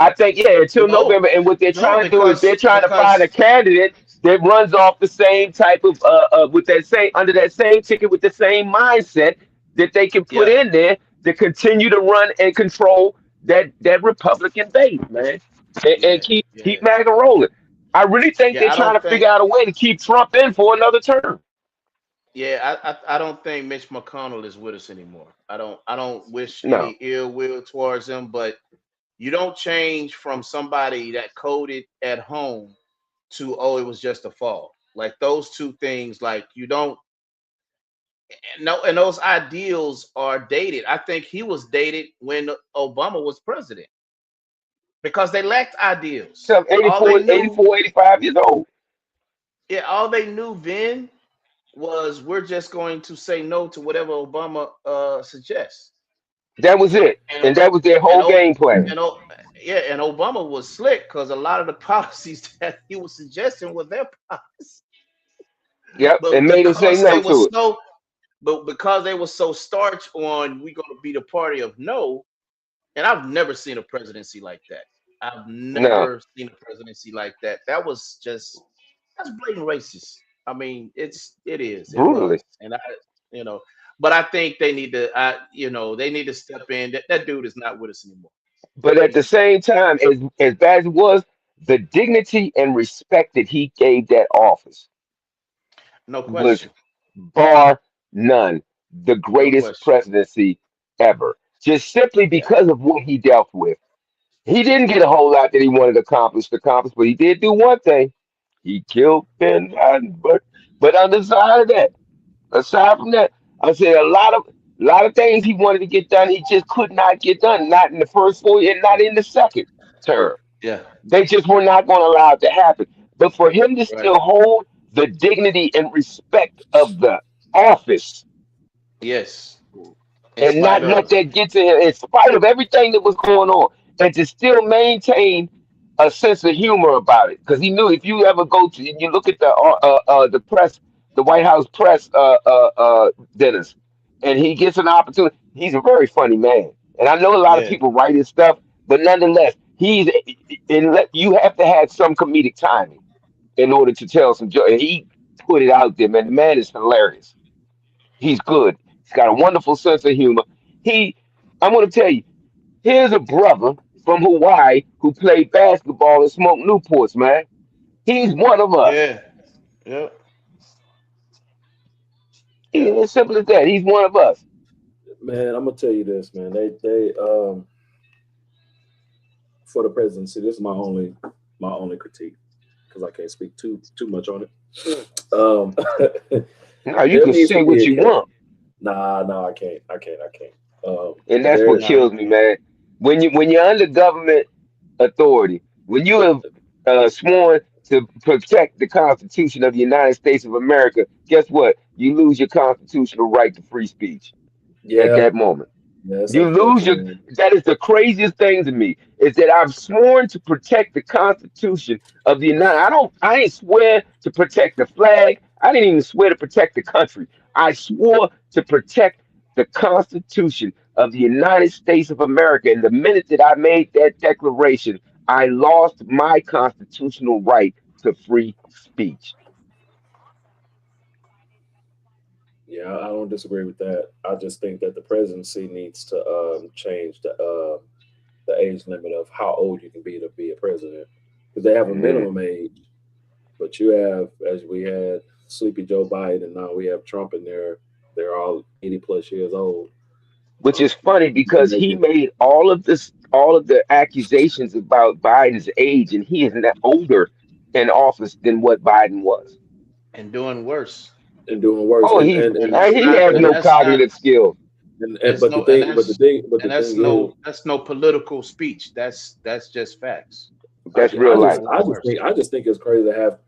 I think, yeah, until No, November. And what they're no, trying to do is they're because trying to find a because candidate that runs off the same type of with that same under that same ticket with the same mindset that they can put yeah, in there to continue to run and control that Republican base, man, and yeah, keep yeah, MAGA rolling. I really think they're yeah. I trying don't to figure think. out a way to keep Trump in for another term. Yeah, I don't think Mitch McConnell is with us anymore. I don't wish No, any ill will towards him, but you don't change from somebody that coded at home to, oh, it was just a fall. Like those two things, like you don't. No, and those ideals are dated. I think he was dated when Obama was president because they lacked ideals. so All they 84, knew, 84, 85 years old. yeah, all they knew then was we're just going to say no to whatever Obama suggests. That was it, And and that was their and whole game plan. yeah, and Obama was slick because a lot of the policies that he was suggesting were their policies. Yep, But and made him say because no they were to it. so but because they were so starch on we gonna be the party of no, and I've never seen a presidency like that. I've No, never seen a presidency like that. That's blatant racist. I mean, it brutally. was, and you know, but I think they need to step in. That dude is not with us anymore. But at the same time, as bad as it was, the dignity and respect that he gave that office No was question. bar none the No greatest question. presidency ever. Just simply Yeah. because of what he dealt with. He didn't get a whole lot that he wanted to accomplish, but he did do one thing. He killed Ben Laden. But on the side of that, aside from that, I said a lot of things he wanted to get done, he just could not get done. Not in the first 4 years, not in the second term. Yeah. They just were not going to allow it to happen. But for him to Right. still hold the dignity and respect of the office Yes. In and not spite let of. that get to him, in spite of everything that was going on, and to still maintain a sense of humor about it, because he knew if you ever go to and you look at the press, the White House press dinners, and he gets an opportunity. He's a very funny man. And I know a lot of Yeah. people write his stuff, but nonetheless, you have to have some comedic timing in order to tell some joke. And he put it out there, man. The man is hilarious. He's good. He's got a wonderful sense of humor. He, I'm going to tell you, here's a brother from Hawaii who played basketball and smoked Newports, man. He's one of us. Yeah. Yep. He's Yep. as simple as that. He's one of us. Man, I'm gonna tell you this, man. They for the presidency, this is my only critique because I can't speak too much on it. Now you There can needs say to what you be want, nah, I can't. and that's There what Nah. kills me, man. When you're under government authority, when you have sworn to protect the Constitution of the United States of America, guess what? You lose your constitutional right to free speech at yeah, that moment. it's You lose your. unfortunate. That is the craziest thing to me. Is that I've sworn to protect the Constitution of the United. I don't. I ain't swear to protect the flag. I didn't even swear to protect the country. I swore to protect the Constitution of the United States of America. And the minute that I made that declaration, I lost my constitutional right to free speech. Yeah, I don't disagree with that. I just think that the presidency needs to change the age limit of how old you can be to be a president because they have a Mhm. minimum age, but you have, as we had Sleepy Joe Biden, and now we have Trump in there. They're all 80 plus years old. Which is funny because he Making- made all of the accusations about Biden's age, and he is not older in office than what Biden was. And doing worse. and doing worse, Oh, And that's he not. has And no that's not. cognitive skills. and It's but the no. And thing, but the that's. thing, but the And thing is, that's no political speech. That's just facts. That's It's real I doing just life. a I lot just worse. think I just think it's crazy to have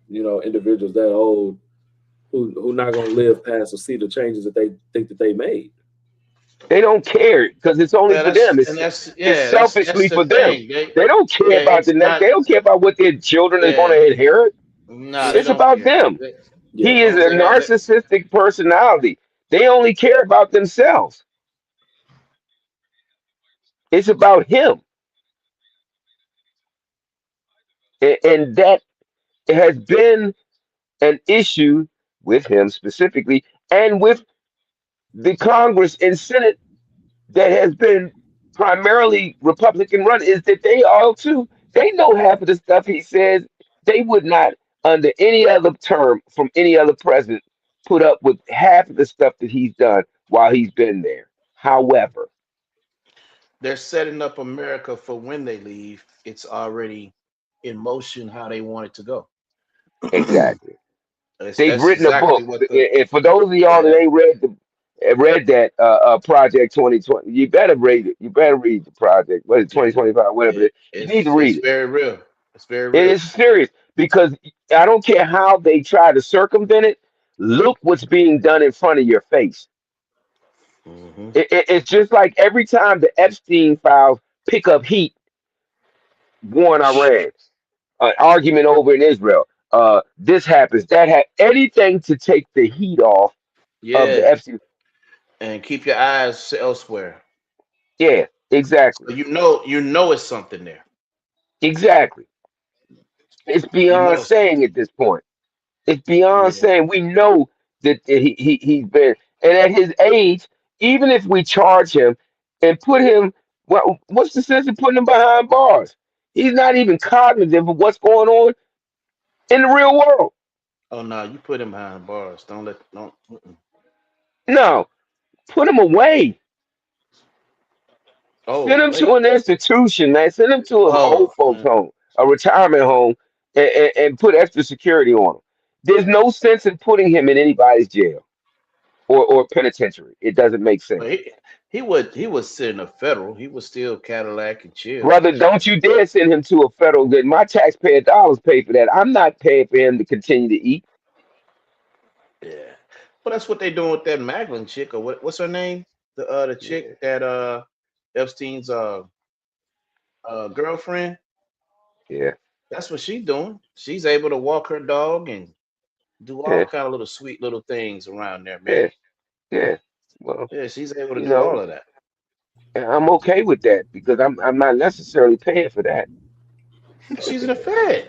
individuals that old who not going to live past to see the changes that they think that they made. They don't care because it's only Yeah, for them. It's that's selfishly the for them. thing. They don't care Yeah, about the it's next. not. They don't care about what their children are going Yeah, to inherit. no, they It's don't about care. them. Yeah, He As is long as a they have that. narcissistic personality. They only care about themselves. It's about him, and that has been an issue with him specifically, and with the Congress and Senate that has been primarily Republican run. Is that they all too? They know half of the stuff he says. They would not, under any other term from any other president, put up with half of the stuff that he's done while he's been there. However, They're setting up America for when they leave. It's already in motion how they want it to go. exactly. They've That's written a exactly book. what the. And for those of y'all that Yeah, ain't read that Project 2020, you better read it. You better read the project. What is it, yeah. 2025, whatever it is. You need to It's read it. very real. It's very It real. is serious because I don't care how they try to circumvent it. Look what's being done in front of your face. Hmm. It's just like every time the Epstein files pick up heat, war in Iran, an argument over in Israel, this happens, that anything to take the heat off of the Yeah, Epstein. and keep your eyes elsewhere. Yeah, exactly, So you know it's something there. exactly. It's You beyond know it's saying something. at this point. It's beyond Yeah, saying. We know that he's been, and at his age, even if we charge him and put him, what's the sense of putting him behind bars? He's not even cognitive of what's going on in the real world. oh no, you put him behind bars. Don't let don't. Mm-mm. No, put him away. Send Oh him to wait. an institution, man. Send him to an old Oh, folks home, a retirement home, and put extra security on him. There's no sense in putting him in anybody's jail or penitentiary. It doesn't make but sense. he was sitting a federal. He was still Cadillac and chill. Brother, don't you dare send him to a federal good. My taxpayer dollars pay for that. I'm not paying for him to continue to eat. Yeah. Well, that's what they doing with that Maglin chick or what's her name? The chick Yeah, that Epstein's girlfriend. yeah, That's what she's doing. She's able to walk her dog and do all yeah, kind of little sweet little things around there, yeah, man. yeah. Well, Yeah, she's able to you do all know, of that. And I'm okay with that because I'm not necessarily paying for that. She's in the Fed.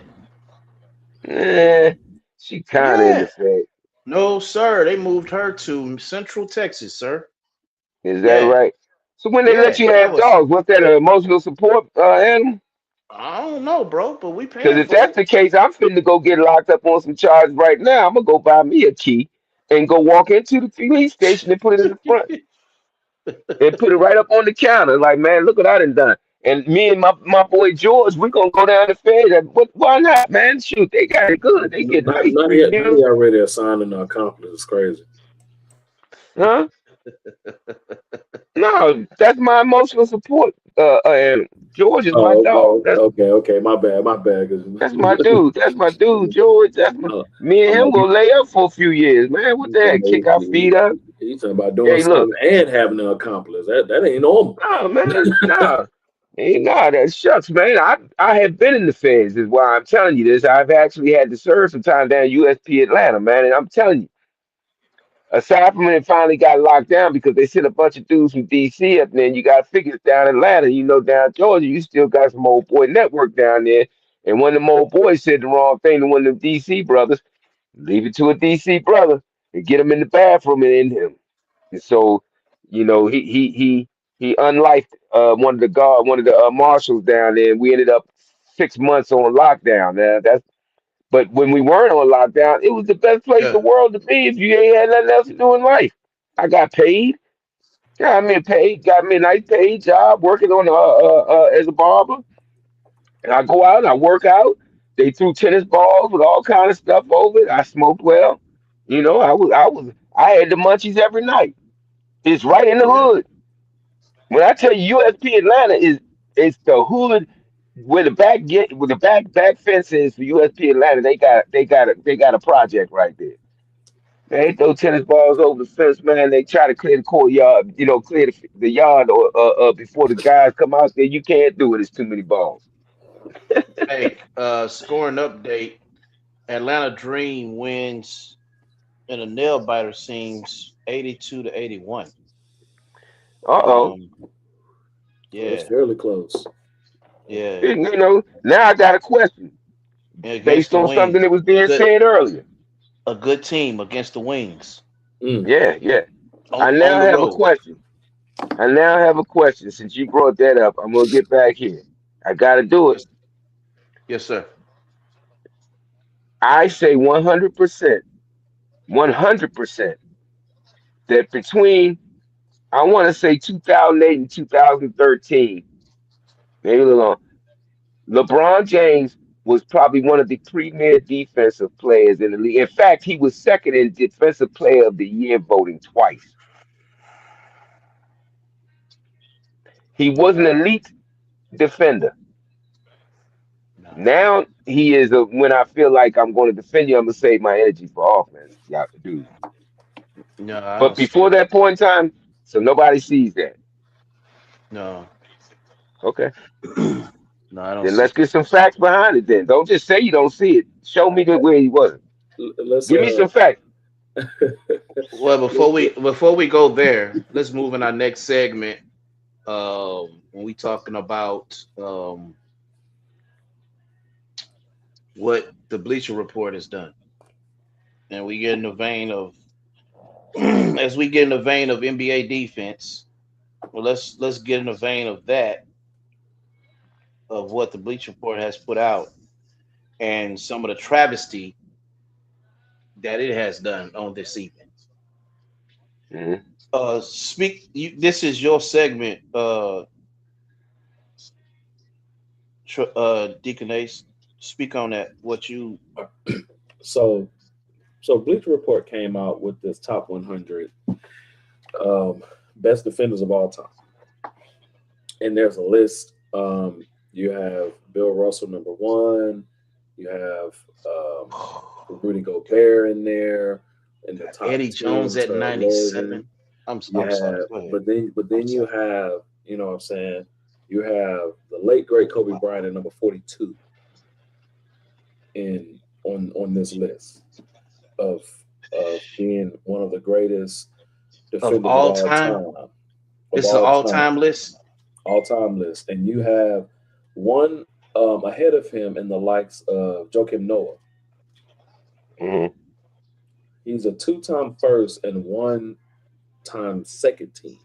Eh, she kind of in the Yeah. Fed. No, sir. They moved her to Central Texas, sir. Is that Yeah. right? So when they let Yeah. you That have was, dogs, what's that, an emotional support animal? I don't know, bro, but we Because paying if for that's the case, I'm finna go get locked up on some charges right now. I'm gonna go buy me a key and go walk into the police station and put it in the front it. and put it right up on the counter. Like, man, look what I done done. And me and my boy George, we gonna go down the Fed. Why not, man? Shoot, they got it good. They get nice Not yet. Now reviews, you already assigned an accomplice. It's crazy. huh? No, that's my emotional support. And George is my dog. Oh, okay. My bad. My bad. 'Cause That's my dude. That's my dude, George. That's my uh, me and I'm him like, gonna lay up for a few years, man. What you the talking heck? Kick our feet up. about doing Hey, look, something and having an accomplice. That ain't normal. no, man, no. Hey, nah, that shucks, man. I have been in the feds, is why I'm telling you this. I've actually had to serve some time down USP Atlanta, man, and I'm telling you, aside from when it finally got locked down because they sent a bunch of dudes from DC up there, and you got figures down in Atlanta, down Georgia, you still got some old boy network down there. And one of them old boys said the wrong thing to one of them DC brothers. Leave it to a DC brother and get him in the bathroom and end him. And so, he unlifed one of the marshals down there, and we ended up 6 months on lockdown. That's but when we weren't on lockdown, it was the best place in Yeah. the world to be if you ain't had nothing else to do in life. I got paid. Got me a nice paid job working on as a barber. And I go out and I work out. They threw tennis balls with all kind of stuff over it. I smoked well. I had the munchies every night. It's right in the Yeah. hood. When I tell you USP Atlanta is the hood where the back fence is for USP Atlanta, they got a project right there. They throw tennis balls over the fence, man. They try to clear the courtyard, clear the yard or before the guys come out there. You can't do it. It's too many balls. Hey, scoring update. Atlanta Dream wins in a nail biter seems 82 to 81. Uh-oh. Um, It's yeah, fairly close. yeah. Now I got a question Against based the on something Wings. that was being Good, said earlier. a good team against the Wings Mm. Yeah, yeah. I on now the have a road. question. I now have a question. Since you brought that up, I'm gonna get back here. I gotta do it. Yes, yes, sir. I say 100%, 100% that between I want to say 2008 and 2013, maybe a little long, LeBron James was probably one of the premier defensive players in the league. In fact, he was second in defensive player of the year voting twice. He was an elite defender. No, Now he is a when I feel like I'm going to defend you, I'm gonna save my energy for offense. Yeah, dude. no, I But don't see before that. that point in time, so nobody sees that. No, Okay. no, I don't Then see let's that. get some facts behind it then. Don't just say you don't see it. Show me where he wasn't. Let's Give me some facts. Well, before we go there, let's move in our next segment. When we talking about what the Bleacher Report has done, and we get in the vein of as we get in the vein of NBA defense. Well, let's get in the vein of that of what the Bleacher Report has put out and some of the travesty that it has done on this evening. Mhm. This is your segment, Deacon Ace. Speak on that. What you so Bleacher Report came out with this top 100 best defenders of all time, and there's a list. You have Bill Russell number one. You have Rudy Gobert in there, in the top Eddie 10. Jones at Terrell 97. Logan. I'm sorry. Go ahead. But then you have, what I'm saying, you have the late great Kobe Bryant at number 42 on this list of being one of the greatest Of defenders of all all time, time. of This is an all time. all-time list. All-time list. And you have one ahead of him in the likes of Joakim Noah. Mm-hmm. He's a 2-time first and 1-time second team.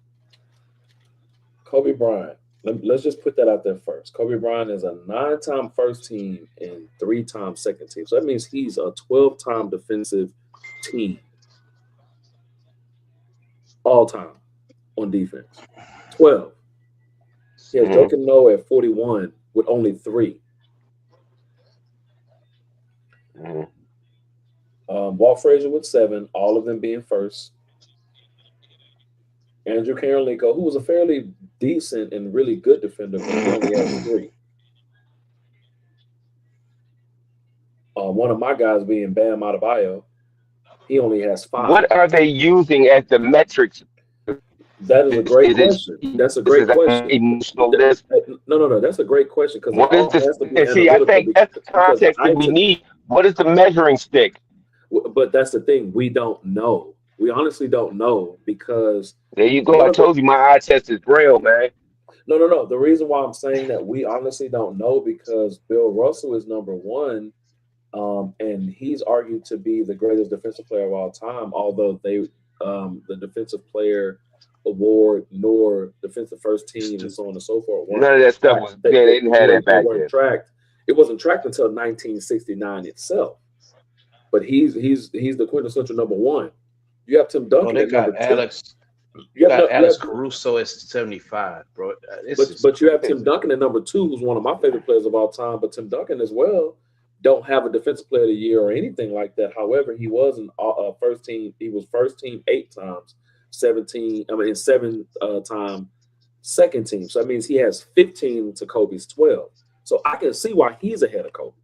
Kobe Bryant. Let's just put that out there first. Kobe Bryant is a 9-time first team and 3-time second team. So that means he's a 12-time defensive team. All time on defense. 12. He has Joakim Noah at 41 with only 3. Walt Frazier with 7, all of them being first. Andrew Karolinko, who was a fairly decent and really good defender, but he only has 3. One of my guys being Bam Adebayo, he only has 5. What are they using as the metrics? That is a great question. That's a great question. Emotional list. No. That's a great question because what is this? See, I think that's the context that we need. What is the measuring stick? But that's the thing. We don't know. We honestly don't know because there you go. I told you my eye test is real, man. No. The reason why I'm saying that we honestly don't know because Bill Russell is number 1, and he's argued to be the greatest defensive player of all time. Although the defensive player award nor defensive first team and so on and so forth. None of that stuff was. They didn't have that back then. It wasn't tracked until 1969 itself. But he's the quintessential number 1. You have Tim Duncan at number 2. You got Alex Caruso at 75, bro. But you have Tim Duncan at number 2, who's one of my favorite players of all time. But Tim Duncan as well don't have a defensive player of the year or anything like that. However, he was in first team. He was first team 8 times, 7-time second team. So that means he has 15 to Kobe's 12. So I can see why he's ahead of Kobe.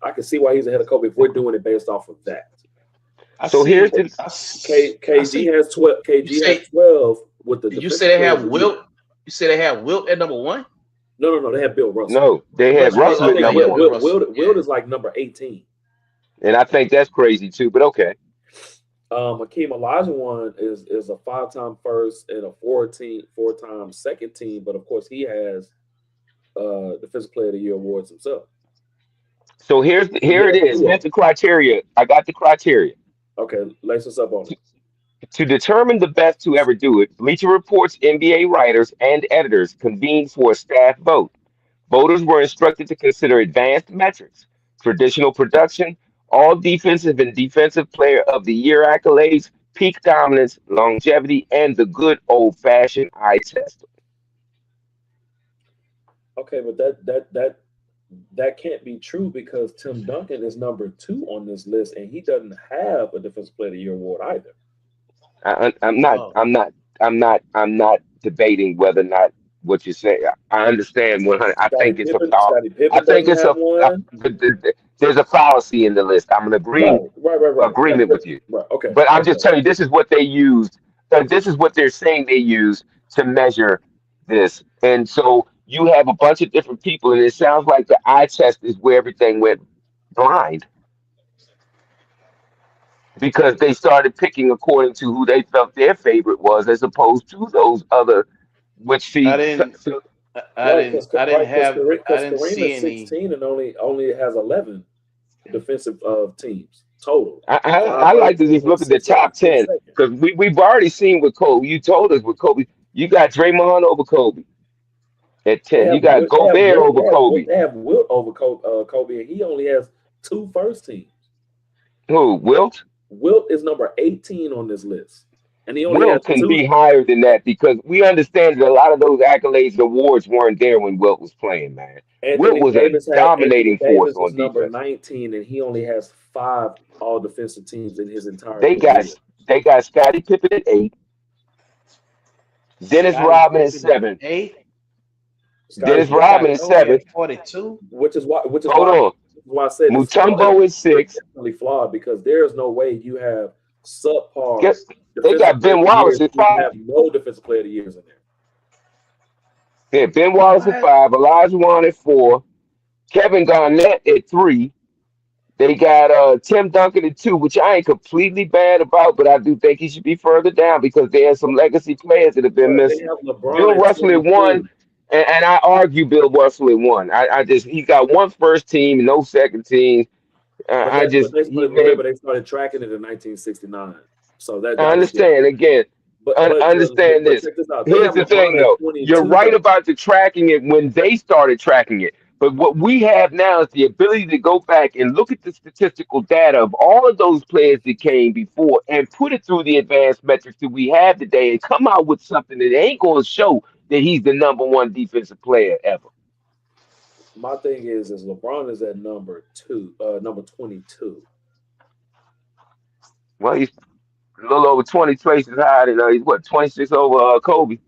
If we're doing it based off of that. So here's the KG has 12. KG has 12 with the. You say they have Wilt. You say they have Wilt at number 1. No. They have Bill Russell. No, they have Russell at number 1. Wilt is like number 18. And I think that's crazy too. But okay. Hakeem Olajuwon is a 5-time first and a 4-time second team. But of course, he has Defensive Player of the Year awards himself. So here it is. Here's the criteria. I got the criteria. Okay, lace us up on it. To determine the best to ever do it, Bleacher Report's NBA writers and editors convened for a staff vote. Voters were instructed to consider advanced metrics, traditional production, all defensive and defensive player of the year accolades, peak dominance, longevity, and the good old-fashioned eye test. Okay, but that can't be true because Tim Duncan is number 2 on this list, and he doesn't have a Defensive Player of the Year award either. I'm not debating whether or not what you say. I understand 100. I think it's a there's a fallacy in the list. I'm in agreement with you. Right. Okay. But I'm just telling you, this is what they used. This is what they're saying they used to measure this, and so. You have a bunch of different people, and it sounds like the eye test is where everything went blind because they started picking according to who they felt their favorite was, as opposed to those other. Which I didn't see any. 16 and only has 11 defensive teams total. I like to just look at the top 10 because we've already seen with Kobe. You told us with Kobe, you got Draymond over Kobe. At 10, you got Gobert over Kobe. They have Wilt over Kobe, and he only has 2 first teams. Who, Wilt? Wilt is number 18 on this list. And he only Wilt can be higher than that because we understand that a lot of those accolades and awards weren't there when Wilt was playing, man. Wilt was a dominating force on defense. Number 19, and he only has 5 all defensive teams in his entire career. They got Scottie Pippen at 8. Dennis Rodman at 7. 8. Dennis Rodman is 7. 42. Which is why I said Mutombo is 6. Definitely flawed because there is no way you have subpar. They got Ben Wallace at 5. Have no defensive player of the years in there. Yeah, Ben Wallace at 5. Olajuwon at 4. Kevin Garnett at 3. They got Tim Duncan at 2, which I ain't completely bad about, but I do think he should be further down because there's some legacy players that have been But they missing. have Bill LeBron at Russell at 1, 22. and I argue Bill Russell at 1. I just he got one first team, no second team. But I just but remember they started tracking it in 1969. So that I was different. understand again. Understand But this. check this out. They Here's have the thing, LeBron at though. 22 You're right though. about the tracking it when they started tracking it. But what we have now is the ability to go back and look at the statistical data of all of those players that came before and put it through the advanced metrics that we have today and come out with something that ain't going to show that he's the number one defensive player ever. My thing is LeBron is at number 22. Well, he's a little over 20 places higher than he's what 26 over Kobe.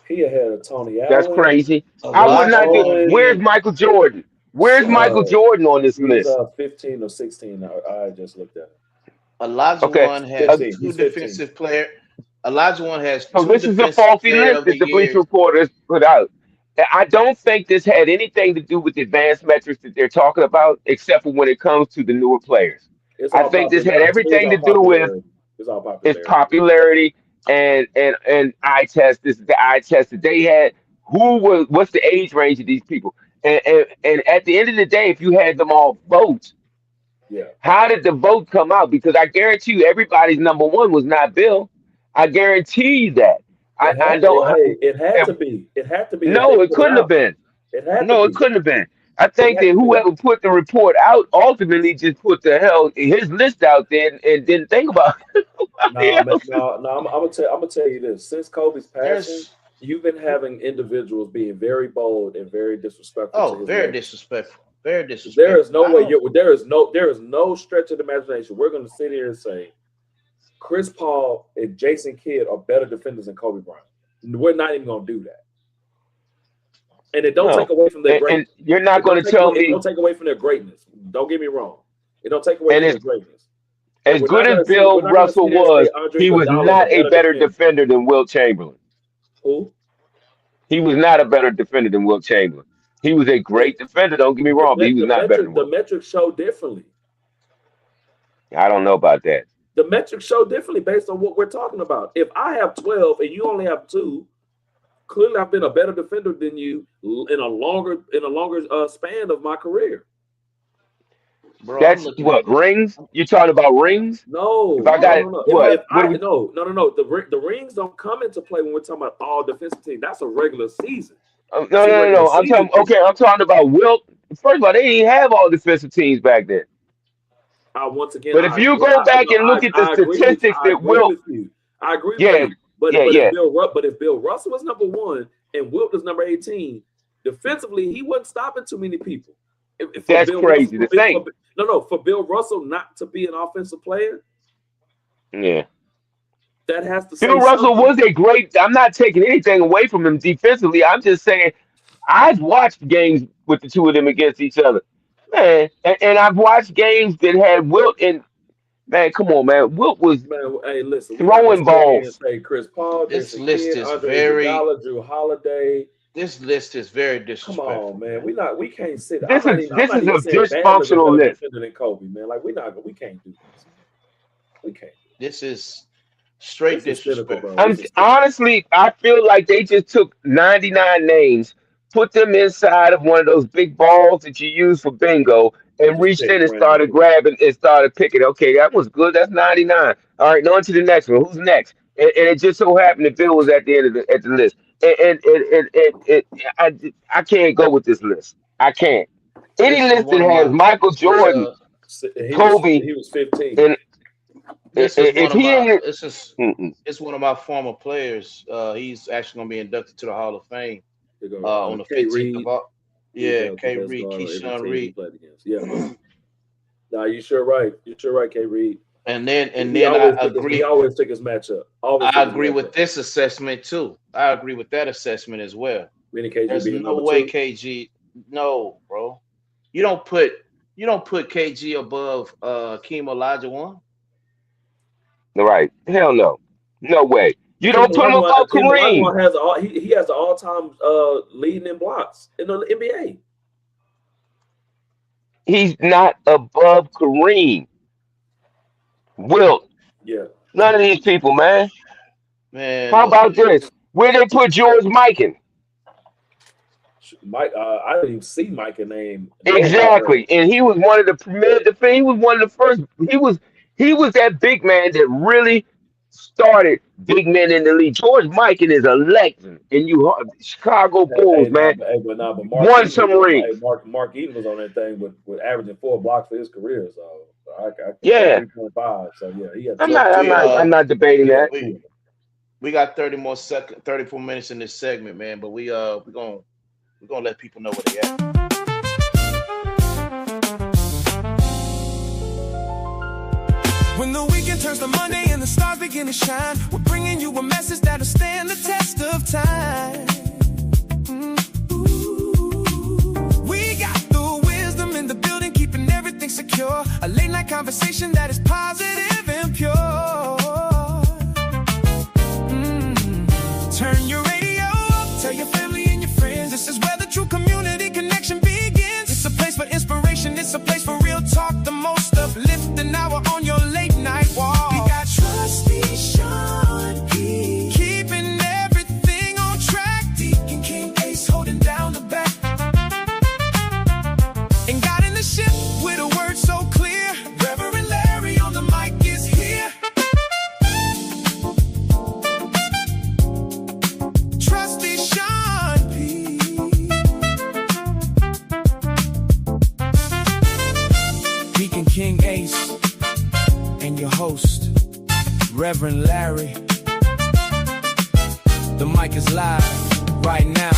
He ahead of Tony That's Allen. crazy. I would Elijah not do. one Where's being Michael Jordan? Where's Michael Jordan on this He's list? 15 or 16. I just looked at it. Elijah Okay. one has 15. two He's 15. defensive player. Elijah one has So two this is a defensive faulty player list of the that the Bleacher years. Report has put out. I don't think this had anything to do with the advanced metrics that they're talking about, except for when it comes to the newer players. It's I all think this had popular. To me, it's everything to all do with popularity. It's all its popularity. popularity and eye test. This is the eye test that they had. What's the age range of these people? And at the end of the day, if you had them all vote, Yeah. how did the vote come out? Because I guarantee you, everybody's number one was not Bill. I guarantee you that. I don't. It had to be. It had to be. If No, they it put it couldn't have out, been. it had to No, it be. couldn't have been. I It think had that to be. whoever put the report out ultimately just put the hell his list out there and didn't think about nobody No, else. I'm gonna tell you this. Since Kobe's passing, There's you've been having individuals being very bold and very disrespectful to his very legacy. disrespectful. Very disrespectful. There is no I way don't- there is no stretch of the imagination. We're gonna sit here and say Chris Paul and Jason Kidd are better defenders than Kobe Bryant. We're not even gonna do that. And it don't No. take away from their And greatness. you're not going to tell It me don't take away from their greatness. Don't get me wrong. It don't take away And from it's- their greatness. as We're good not as gonna sit- Bill we're not gonna Russell sit here and say was, Andre he was Iguodala is not a better defender. defender than Wilt Chamberlain. Who? He was not a better defender than Wilt Chamberlain. He was a great defender, don't get me wrong, but he was not better than The Wilt. metrics show differently. I don't know about that. The metrics show differently based on what we're talking about. If I have 12 and you only have 2, clearly I've been a better defender than you in a longer span of my career. Bro, That's I'm looking what at this. rings? You talking about rings? No, If I got no. what? If What I, do we- no. The rings don't come into play when we're talking about all defensive team. That's a regular season. No. I'm talking about Wilt. First of all, they didn't have all defensive teams back then. Once again, But if you go back and look at the statistics that Wilt, I agree Yeah, with you. But if Bill Russell was number 1 and Wilt was number 18, defensively he wasn't stopping too many people. That's crazy to think. For Bill Russell not to be an offensive player, yeah. that has to say Bill Russell something. was a great. I'm not taking anything away from him defensively. I'm just saying I've watched games with the two of them against each other, man, and I've watched games that had Wilt and man. Come on, man. Wilt was Man, hey, listen, throwing balls. Say Chris Paul, This Jason list Kidd, is Andre very- Iguodala, Drew Holiday. This list is very Come disrespectful. on, man. We can't sit. This I'm is not even a saying Bam is a dysfunctional better list. defender than Kobe, man. Like we can't do this. We can't. This is straight This is cynical, disrespectful. bro. Honestly, I feel like they just took 99 names, put them inside of one of those big balls that you use for bingo, and Just reached pick in and random. started grabbing and started picking. Okay, that was good. That's 99. All right, on to the next one. Who's next? And it just so happened that Bill was at the end of the list. I can't go with this list. I can't. Any This is list one that of has my- Michael Jordan, Kobe, He was 15. and This is if one of he my. ain't, This is mm-mm. it's one of my former players. He's actually going to be inducted to the Hall of Fame They go, on the K. 15th Reed. of August. Yeah, K. Reed, Keyshawn Reed, Yeah. Nah, you sure right. You're sure right, K. Reed. and then He I agree. He always took his matchup. I agree with this assessment too. I agree with that assessment as well. Meaning KG There's being no number way 2. KG. No, bro. You don't put KG above Keem Olajuwon. Right? Hell no, no way. You don't put him above Kareem. He has the all-time leading in blocks in the NBA. He's not above Kareem, Wilt, Yeah. none of these people, man. Man, How look, about this? Where they put George Mikan? Mike, I didn't even see Mike name nowhere. Exactly, and he was one of the premier defenders. He was one of the first. He was that big man that really started big men in the league. George Mikan is a legend, and Chicago Bulls, man, But Mark won Eaton was some on. Hey, rings. Mark Eaton was on that thing with averaging 4 blocks for his career. So I and Yeah, 3.5. So yeah, he had I'm two. not. I'm we not. I'm not debating He had that. we two. we got 34 minutes in this segment, man. But we're gonna let people know where they at. When the weekend turns to Monday and the stars begin to shine, we're bringing you a message that'll stand the test of time. We got the wisdom in the building, keeping everything secure. A late night conversation that is positive and pure. Turn your radio up, tell your family and your friends. This is where the true community connection begins. It's a place for inspiration, it's a place for real talk. The most uplifting hour on your late night walk. We got Trusty Sean P, keeping everything on track. Deacon King Ace holding down the back. And God in the ship with a word so clear. Reverend Larry on the mic is here. Trusty Sean P. Deacon King Ace and your host, Reverend Larry. The mic is live right now.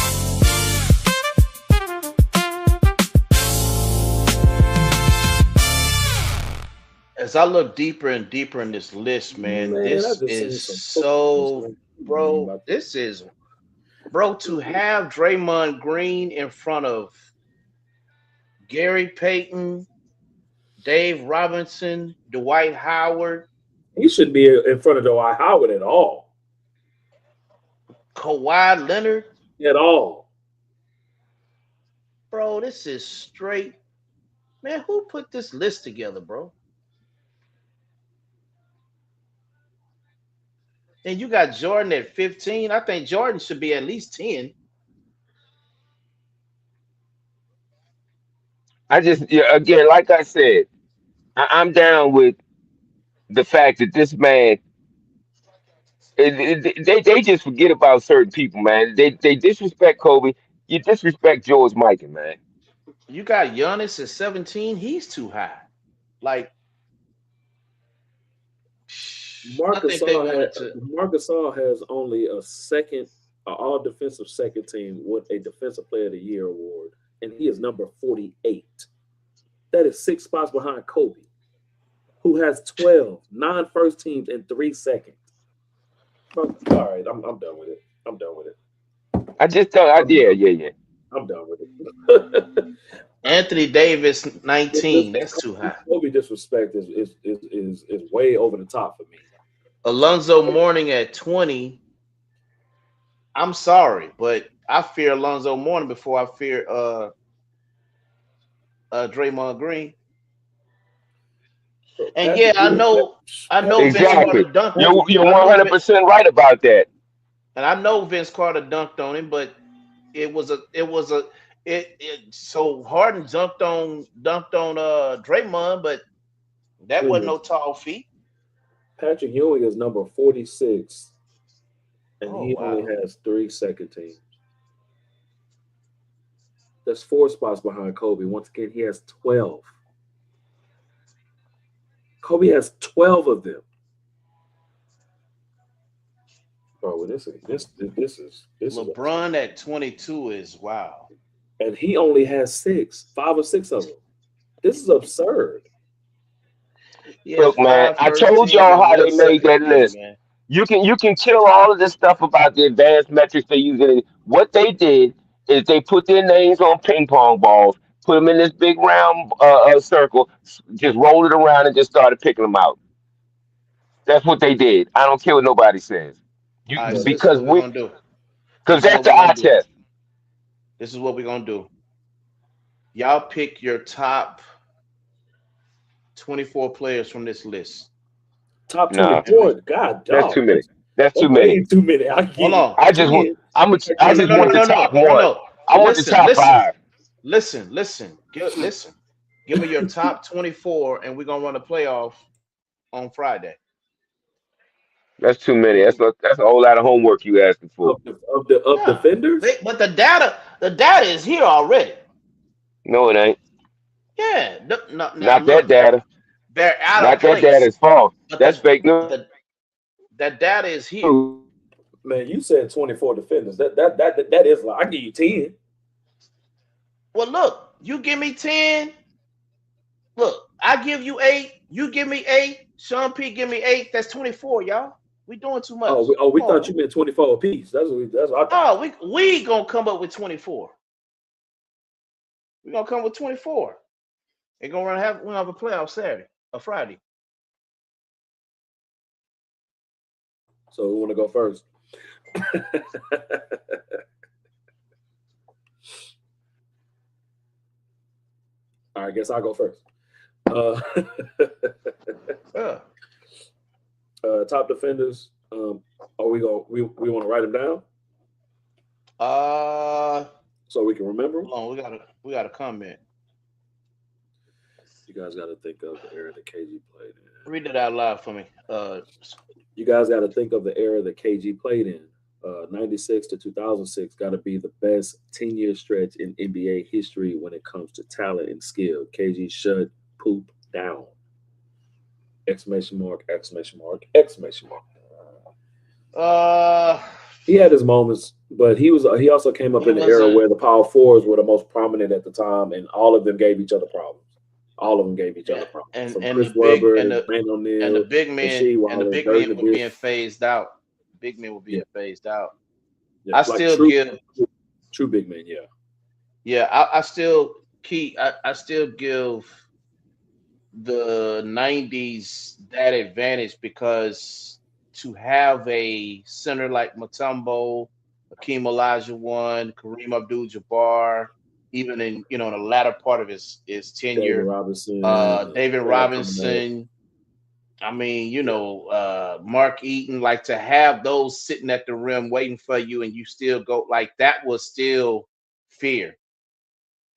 As I look deeper and deeper in this list, man, Man, I this just seen is some so, bro. football. This is, bro, to have Draymond Green in front of Gary Payton, Dave Robinson, Dwight Howard, He shouldn't be in front of Dwight Howard at all. Kawhi Leonard, At all. bro. This is straight, man. Who put this list together, bro? And you got Jordan at 15. I think Jordan should be at least 10. Yeah, again, like I said, I'm down with the fact that this man. They just forget about certain people, man. They disrespect Kobe. You disrespect George Mikan, man. You got Giannis at 17. He's too high. Like, I think they wanted to. Marc Gasol has only a second, all defensive second team with a defensive player of the year award, and he is number 48. That is 6 spots behind Kobe, who has 12 non-first teams and 3 seconds. All right, I'm done with it. I'm done with it. I just don't. Yeah. I'm done with it. Anthony Davis, 19. That's too high. Kobe disrespect is way over the top for me. Alonzo Mourning at 20. I'm sorry, but I fear Alonzo Mourning before I fear Draymond Green. And yeah, I know Vince Carter Exactly. dunked. You're 100% right about that. And I know Vince Carter dunked on him, but so Harden dunked on Draymond, but that wasn't no tall feat. Patrick Ewing is number 46, and he only has 3 second teams. That's 4 spots behind Kobe. Once again, he has 12. Kobe has 12 of them. Oh, this is LeBron at 22 is wow. And he only has 5 or 6 of them. This is absurd. Yeah, Look, man, I told y'all how they made that list. Man. You can kill all of this stuff about the advanced metrics they use. What they did is they put their names on ping pong balls, put them in this big round circle, just rolled it around and just started picking them out. That's what they did. I don't care what nobody says. So because we're gonna do. Because that's the eye test. This is what we're gonna do. Y'all pick your top 24 players from this list. Top 24. God, that's too many. That's too many. Way too many. Hold on. I just want the top one. I want the top 5. Listen. Give me your top 24, and we're gonna run a playoff on Friday. That's too many. That's a whole lot of homework you asking for. Of defenders. But the data is here already. No, it ain't. Yeah. Not that data. They're out Not of place. that data is false. That's fake news. That data is here. Man, you said 24 defenders. That is like, I give you 10. Well, look, you give me 10. Look, I give you 8. You give me 8. Sean P give me 8. That's 24, y'all. We doing too much. We thought you meant 24 apiece. That's what I thought. We gonna come up with 24. We're gonna come with 24. We're gonna have a playoff Saturday or Friday. So who want to go first? I guess I'll go first. Top defenders. We want to write them down? So we can remember. Hold on, we got a comment. You guys got to think of the era that KG played in. Read it out loud for me. You guys got to think of the era that KG played in. 96 to 2006 got to be the best 10-year stretch in NBA history when it comes to talent and skill. KG shut poop down. Exclamation mark, exclamation mark, exclamation mark. He had his moments, but he also came up in the era where the power forwards were the most prominent at the time, and all of them gave each other problems. All of them gave each other problems. And Chris the Webber and the big men were being phased out. Big men were being phased out. Yeah, I still give true big men, yeah. Yeah, I still give the 90s that advantage because to have a center like Mutombo, Hakeem Olajuwon, Kareem Abdul-Jabbar, even in the latter part of his tenure, David Robinson. I mean, Mark Eaton, like to have those sitting at the rim waiting for you, and you still go like that was still fear.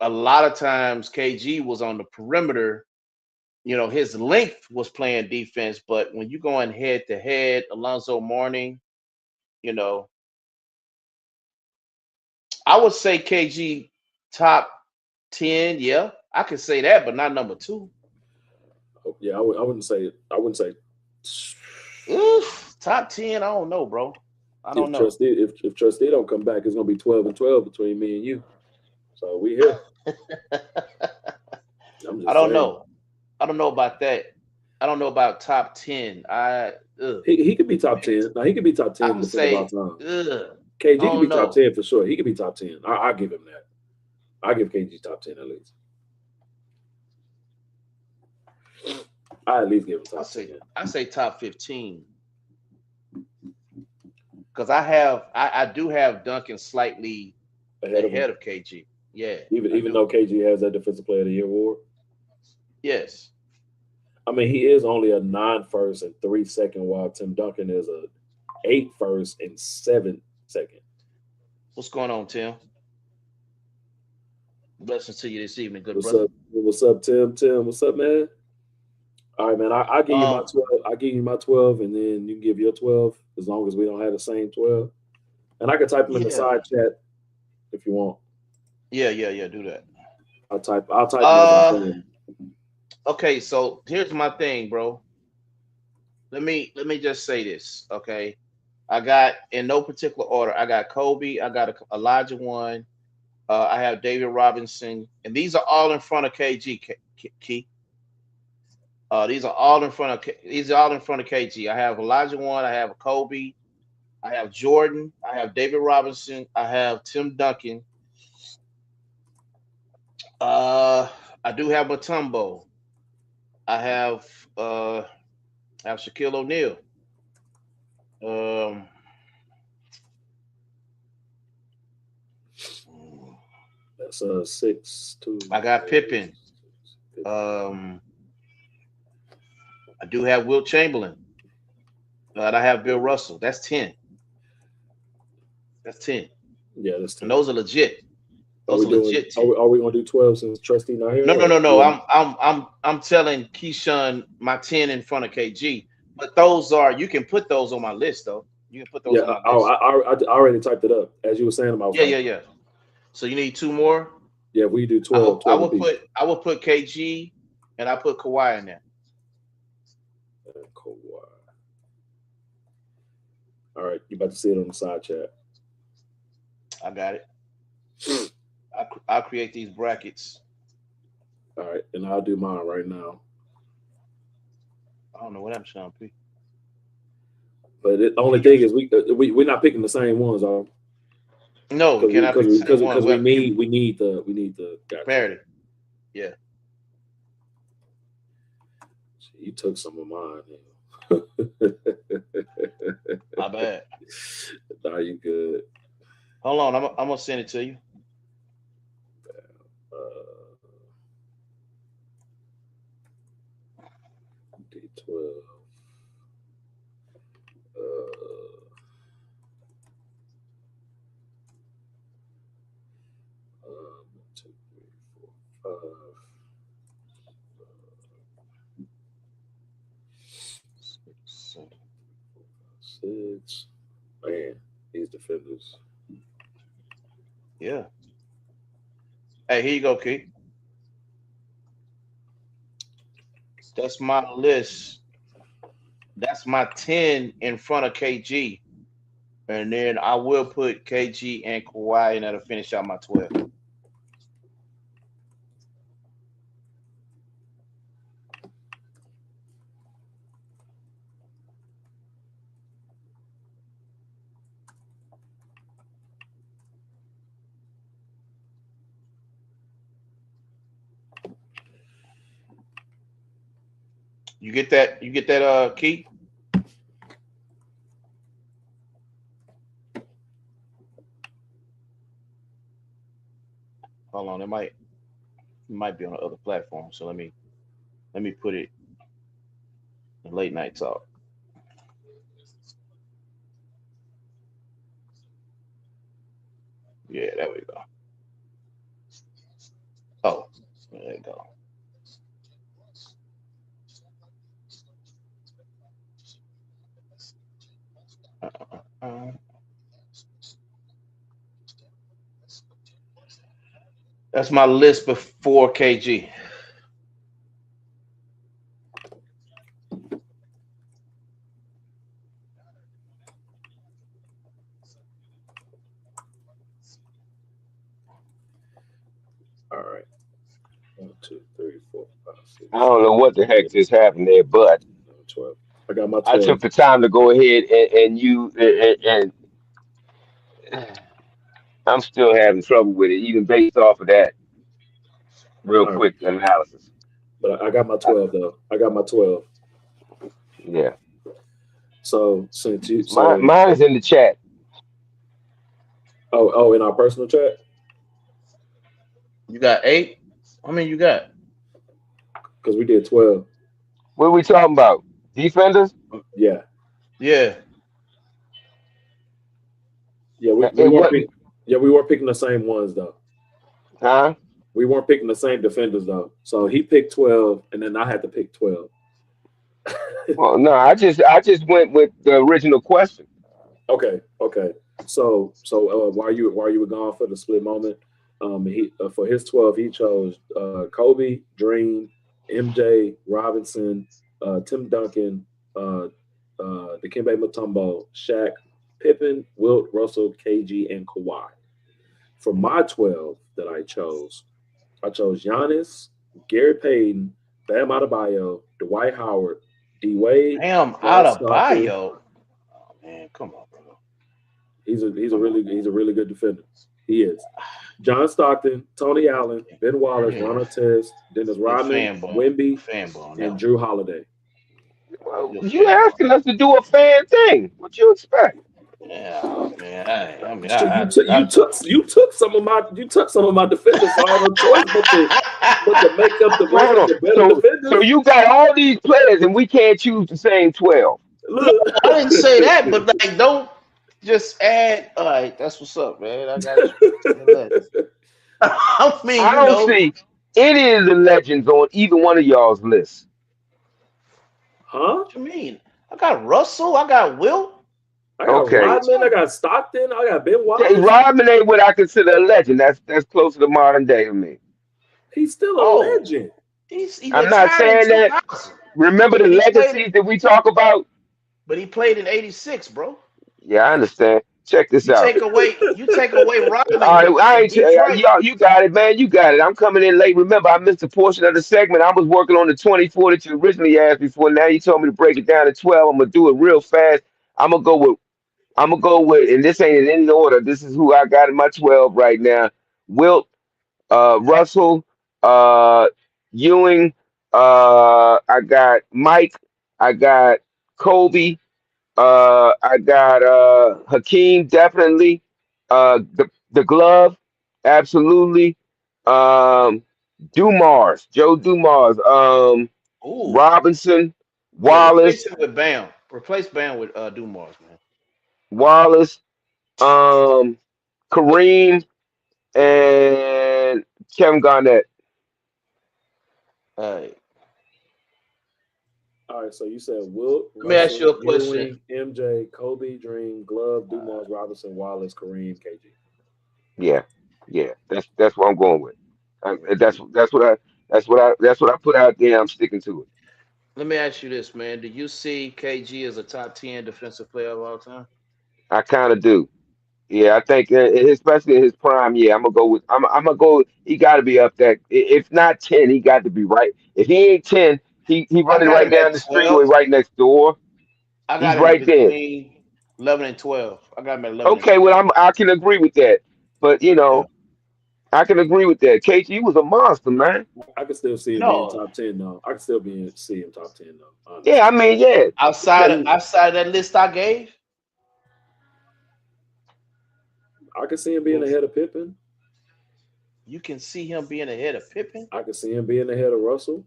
A lot of times, KG was on the perimeter. His length was playing defense, but when you going head to head, Alonzo Mourning, I would say KG top 10. Yeah, I could say that, but not number 2. Yeah, I wouldn't say. Oof, top 10. I don't know, bro. I don't know. If Trustee don't come back, it's gonna be 12 and 12 between me and you. So we here. I don't know. I don't know about that. I don't know about top 10. He could be top 10. Now he could be top 10. I would say, KG could be top 10 for sure. He could be top 10. I give him that. I give KG top 10 at least. I at least give him top 10. I say top 15. Because I do have Duncan slightly ahead of KG. Yeah. Even though KG has that Defensive Player of the Year award? Yes. I mean, he is only a 9 first and 3 second, while Tim Duncan is a 8 first and 7 second. What's going on, Tim? Blessings to you this evening, good brother. What's up, Tim? Tim, what's up, man? All right, man. I give you my 12. I give you my 12, and then you can give your 12 as long as we don't have the same 12. And I can type them in the side chat if you want. Yeah. Do that. I'll type. Okay, so here's my thing, bro. Let me just say this, okay? I got, in no particular order, I got Kobe, I got Olajuwon, I have David Robinson, and these are all in front of KG. Key. These are all in front of KG. I have Olajuwon, I have Kobe, I have Jordan, I have David Robinson, I have Tim Duncan. I do have Mutombo. I have Shaquille O'Neal. That's 6-2. I got Pippen. I do have Will Chamberlain. And I have Bill Russell. That's 10. That's 10. Yeah, that's 10. And those are legit. Are Those we are doing? legit 10. Are we gonna do 12 since Trustee not here? No. I'm telling Keyshawn my 10 in front of KG. But those are, you can put those on my list though. You can put those on my list. I already typed it up as you were saying. Yeah. So you need 2 more. Yeah, we do 12. I would put KG and I put Kawhi in there. Kawhi. All right, you about to see it on the side chat. I got it. I'll create these brackets. All right, and I'll do mine right now. I don't know what I'm Sean P. But the only thing is we're not picking the same ones, are no, because we need the parity. Yeah. You took some of mine. My bad. Nah, you good. Hold on, I'm gonna send it to you. D12. 2, 3, 4, 5. 6. Man, these defenders. Yeah. Hey, here you go, Keith. That's my list. That's my 10 in front of KG. And then I will put KG and Kawhi, and that'll finish out my 12. You get that? You get that, Keith? Hold on, it might be on the other platform. So let me put it in late night talk. Yeah, there we go. Oh, there you go. That's my list before KG. All right. 1, 2, 3, 4, 5, 6. I don't know what the heck just happened there, but 12. I got my 12. I took the time to go ahead and I'm still having trouble with it, even based off of that real quick analysis. But I got my 12 though. I got my 12. Yeah. So since you mine is in the chat. Oh, in our personal chat? You got 8? How many you got? Because we did 12. What are we talking about? Defenders? Yeah. Yeah. Yeah, we weren't picking the same ones though. Huh? We weren't picking the same defenders though. So he picked 12, and then I had to pick 12. Well, no, I just went with the original question. Okay. So while you were gone for the split moment, he for his 12 he chose Kobe, Dream, MJ, Robinson, Tim Duncan, Dikembe Mutombo, Shaq, Pippen, Wilt, Russell, KG, and Kawhi. For my 12 that I chose Giannis, Gary Payton, Bam Adebayo, Dwight Howard, D Wade. Bam Adebayo. Oh man, come on, bro. He's a really good defender. He is. John Stockton, Tony Allen, Ben Wallace, Ron Artest, Dennis Rodman, Wemby, and Drew Holiday. Well, you asking us to do a fan thing. What you expect? Yeah, man. I mean, Shoot, you took some of my defenders. So I have no choice but to make up the Hold rest of on. the better So defenders. you got all these players, and we can't choose the same 12. no, Look, I didn't say that, but like, don't just add. All right, that's what's up, man. I got you. I mean, I you don't know, see any of the legends on either one of y'all's lists. huh? what you mean? I got Russell. I got Wilt. I got Okay. Rodman. I got Stockton. I got Ben Wallace. Rodman ain't what I consider a legend. That's closer to modern day to me. He's still a Oh, legend. he I'm not retired in saying that. 2000, Remember the but he played legacies it. that we talk about? But he played in '86, bro. Yeah, I understand. Check this out. You take away All Rodman right, I in ain't Detroit. y'all. You got it, man. You got it. I'm coming in late. Remember, I missed a portion of the segment. I was working on the 24 that you originally asked me for. Now you told me to break it down to 12. I'm gonna do it real fast. I'm gonna go with. I'm gonna go with, and this ain't in any order. This is who I got in my 12 right now. Wilt, Russell, uh, Ewing. I got Mike. I got Kobe. I got Hakeem definitely. The glove, absolutely. Um, Dumars, Joe Dumars. Ooh, Robinson, yeah. Wallace, Replace him with Bam. Replace Bam with Dumars, man. Wallace. Um, Kareem and Kevin Garnett. Uh, All right, so you said Wilt, Let me ask Russell, you a question. Ewing, MJ, Kobe, Dream, Glove, Dumars, Robinson, Wallace, Kareem, KG. Yeah, yeah. That's what I'm going with. Okay. That's what I put out there. I'm sticking to it. Let me ask you this, man. Do you see KG as a top 10 defensive player of all time? I kind of do. Yeah, I think especially in his prime. Yeah, I'm gonna go with. I'm gonna go. He got to be up there. If not 10, he got to be right. If he ain't 10, he I running got right him down at the street or 12. right next door. I He's got him right there. between 11 and 12. I got him at 11 and Okay, 12. well I can agree with that. But Yeah. I can agree with that. KG was a monster, man. I can still see him being No, top 10 though. I can still see him top 10 though, Yeah, honestly. I mean, yeah. outside of that list I gave, I can see him being you ahead of Pippen. can see him being ahead of Pippen. I can see him being ahead of Russell.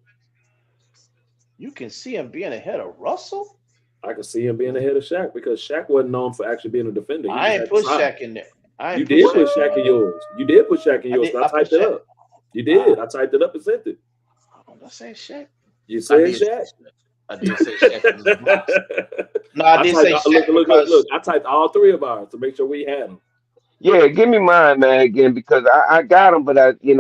You can see him being ahead of Russell. I can see him being ahead of Shaq because Shaq wasn't known for actually being a defender. He I just ain't had the put size. Shaq in there. I You ain't put did put Shaq. Shaq in yours. You did put Shaq in I yours. did. 'Cause I I put typed it Shaq. up. You did. I typed it up and sent it. Did I say Shaq? You I said did say Shaq. Shaq. I did say Shaq. Was a monster. No, I I did typed say look, Shaq look, look, because look. I typed all three of ours to make sure we had them. Yeah, give me mine, man, again, because I got him, but I kind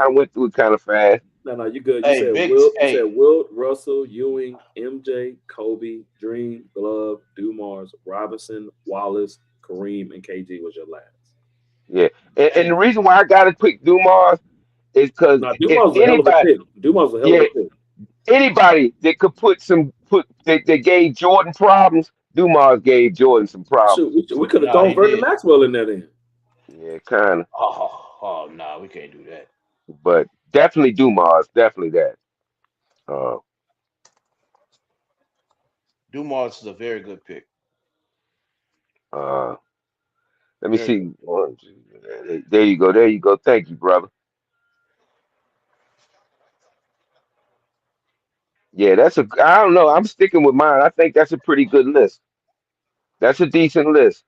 of went through it kind of fast. No, you good. hey, big You said hey, Wilt, Russell, Ewing, MJ, Kobe, Dream, Glove, Dumars, Robinson, Wallace, Kareem, and KG was your last. Yeah, and the hey, reason why I got to pick Dumars is because Now if Dumars was a hell of a anybody, pick. Dumars was a hell of yeah, a pick. anybody that could put that gave Jordan problems, Dumars gave Jordan some Shoot, problems. we could have no, thrown he Vernon did. Maxwell in there then. Yeah, kind of, Oh, no, we can't do that. but definitely Dumars, definitely that. Uh, Dumars is a very good pick. uh, let me Very good. see. There you go, there you go. Thank you, brother. Yeah, that's a. I don't know. I'm sticking with mine. I think that's a pretty good list. That's a decent list.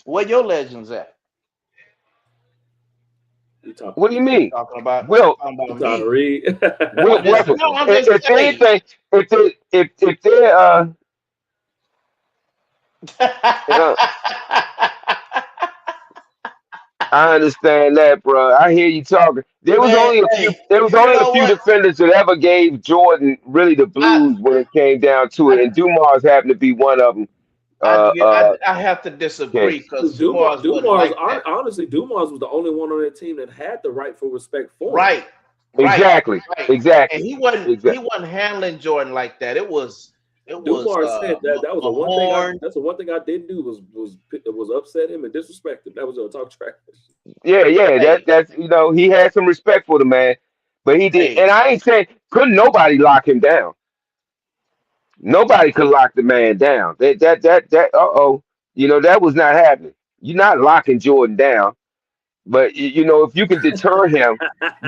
Where your legends at? You talk, What do you mean? I'm Well, talking you about talking to me. Reed? I'm just Russell, no, I'm just if saying. anything, if they uh, I understand that, bro. I hear you talking. There was Man, only a few. hey, There was you only a know few what? defenders that ever gave Jordan really the I blues when it came down to it, I and Dumars happened to be one of them. Uh, uh, I have to disagree okay. because Dumars wasn't like that. Honestly, Dumars was the only one on that team that had the rightful respect for him. Right, right, Exactly. right. And Exactly. he Exactly. wasn't handling Jordan like that. It was Dumars said that was the one thing Mahorn. that's the one thing I didn't do was upset him and disrespect him. That was a talk trash. Yeah, yeah. Hey, That's he had some respect for the man, but he did. hey, And I ain't saying couldn't nobody lock him down. Nobody could lock the man down. That. Uh oh. You know, that was not happening. You're not locking Jordan down, but you know, if you can deter him,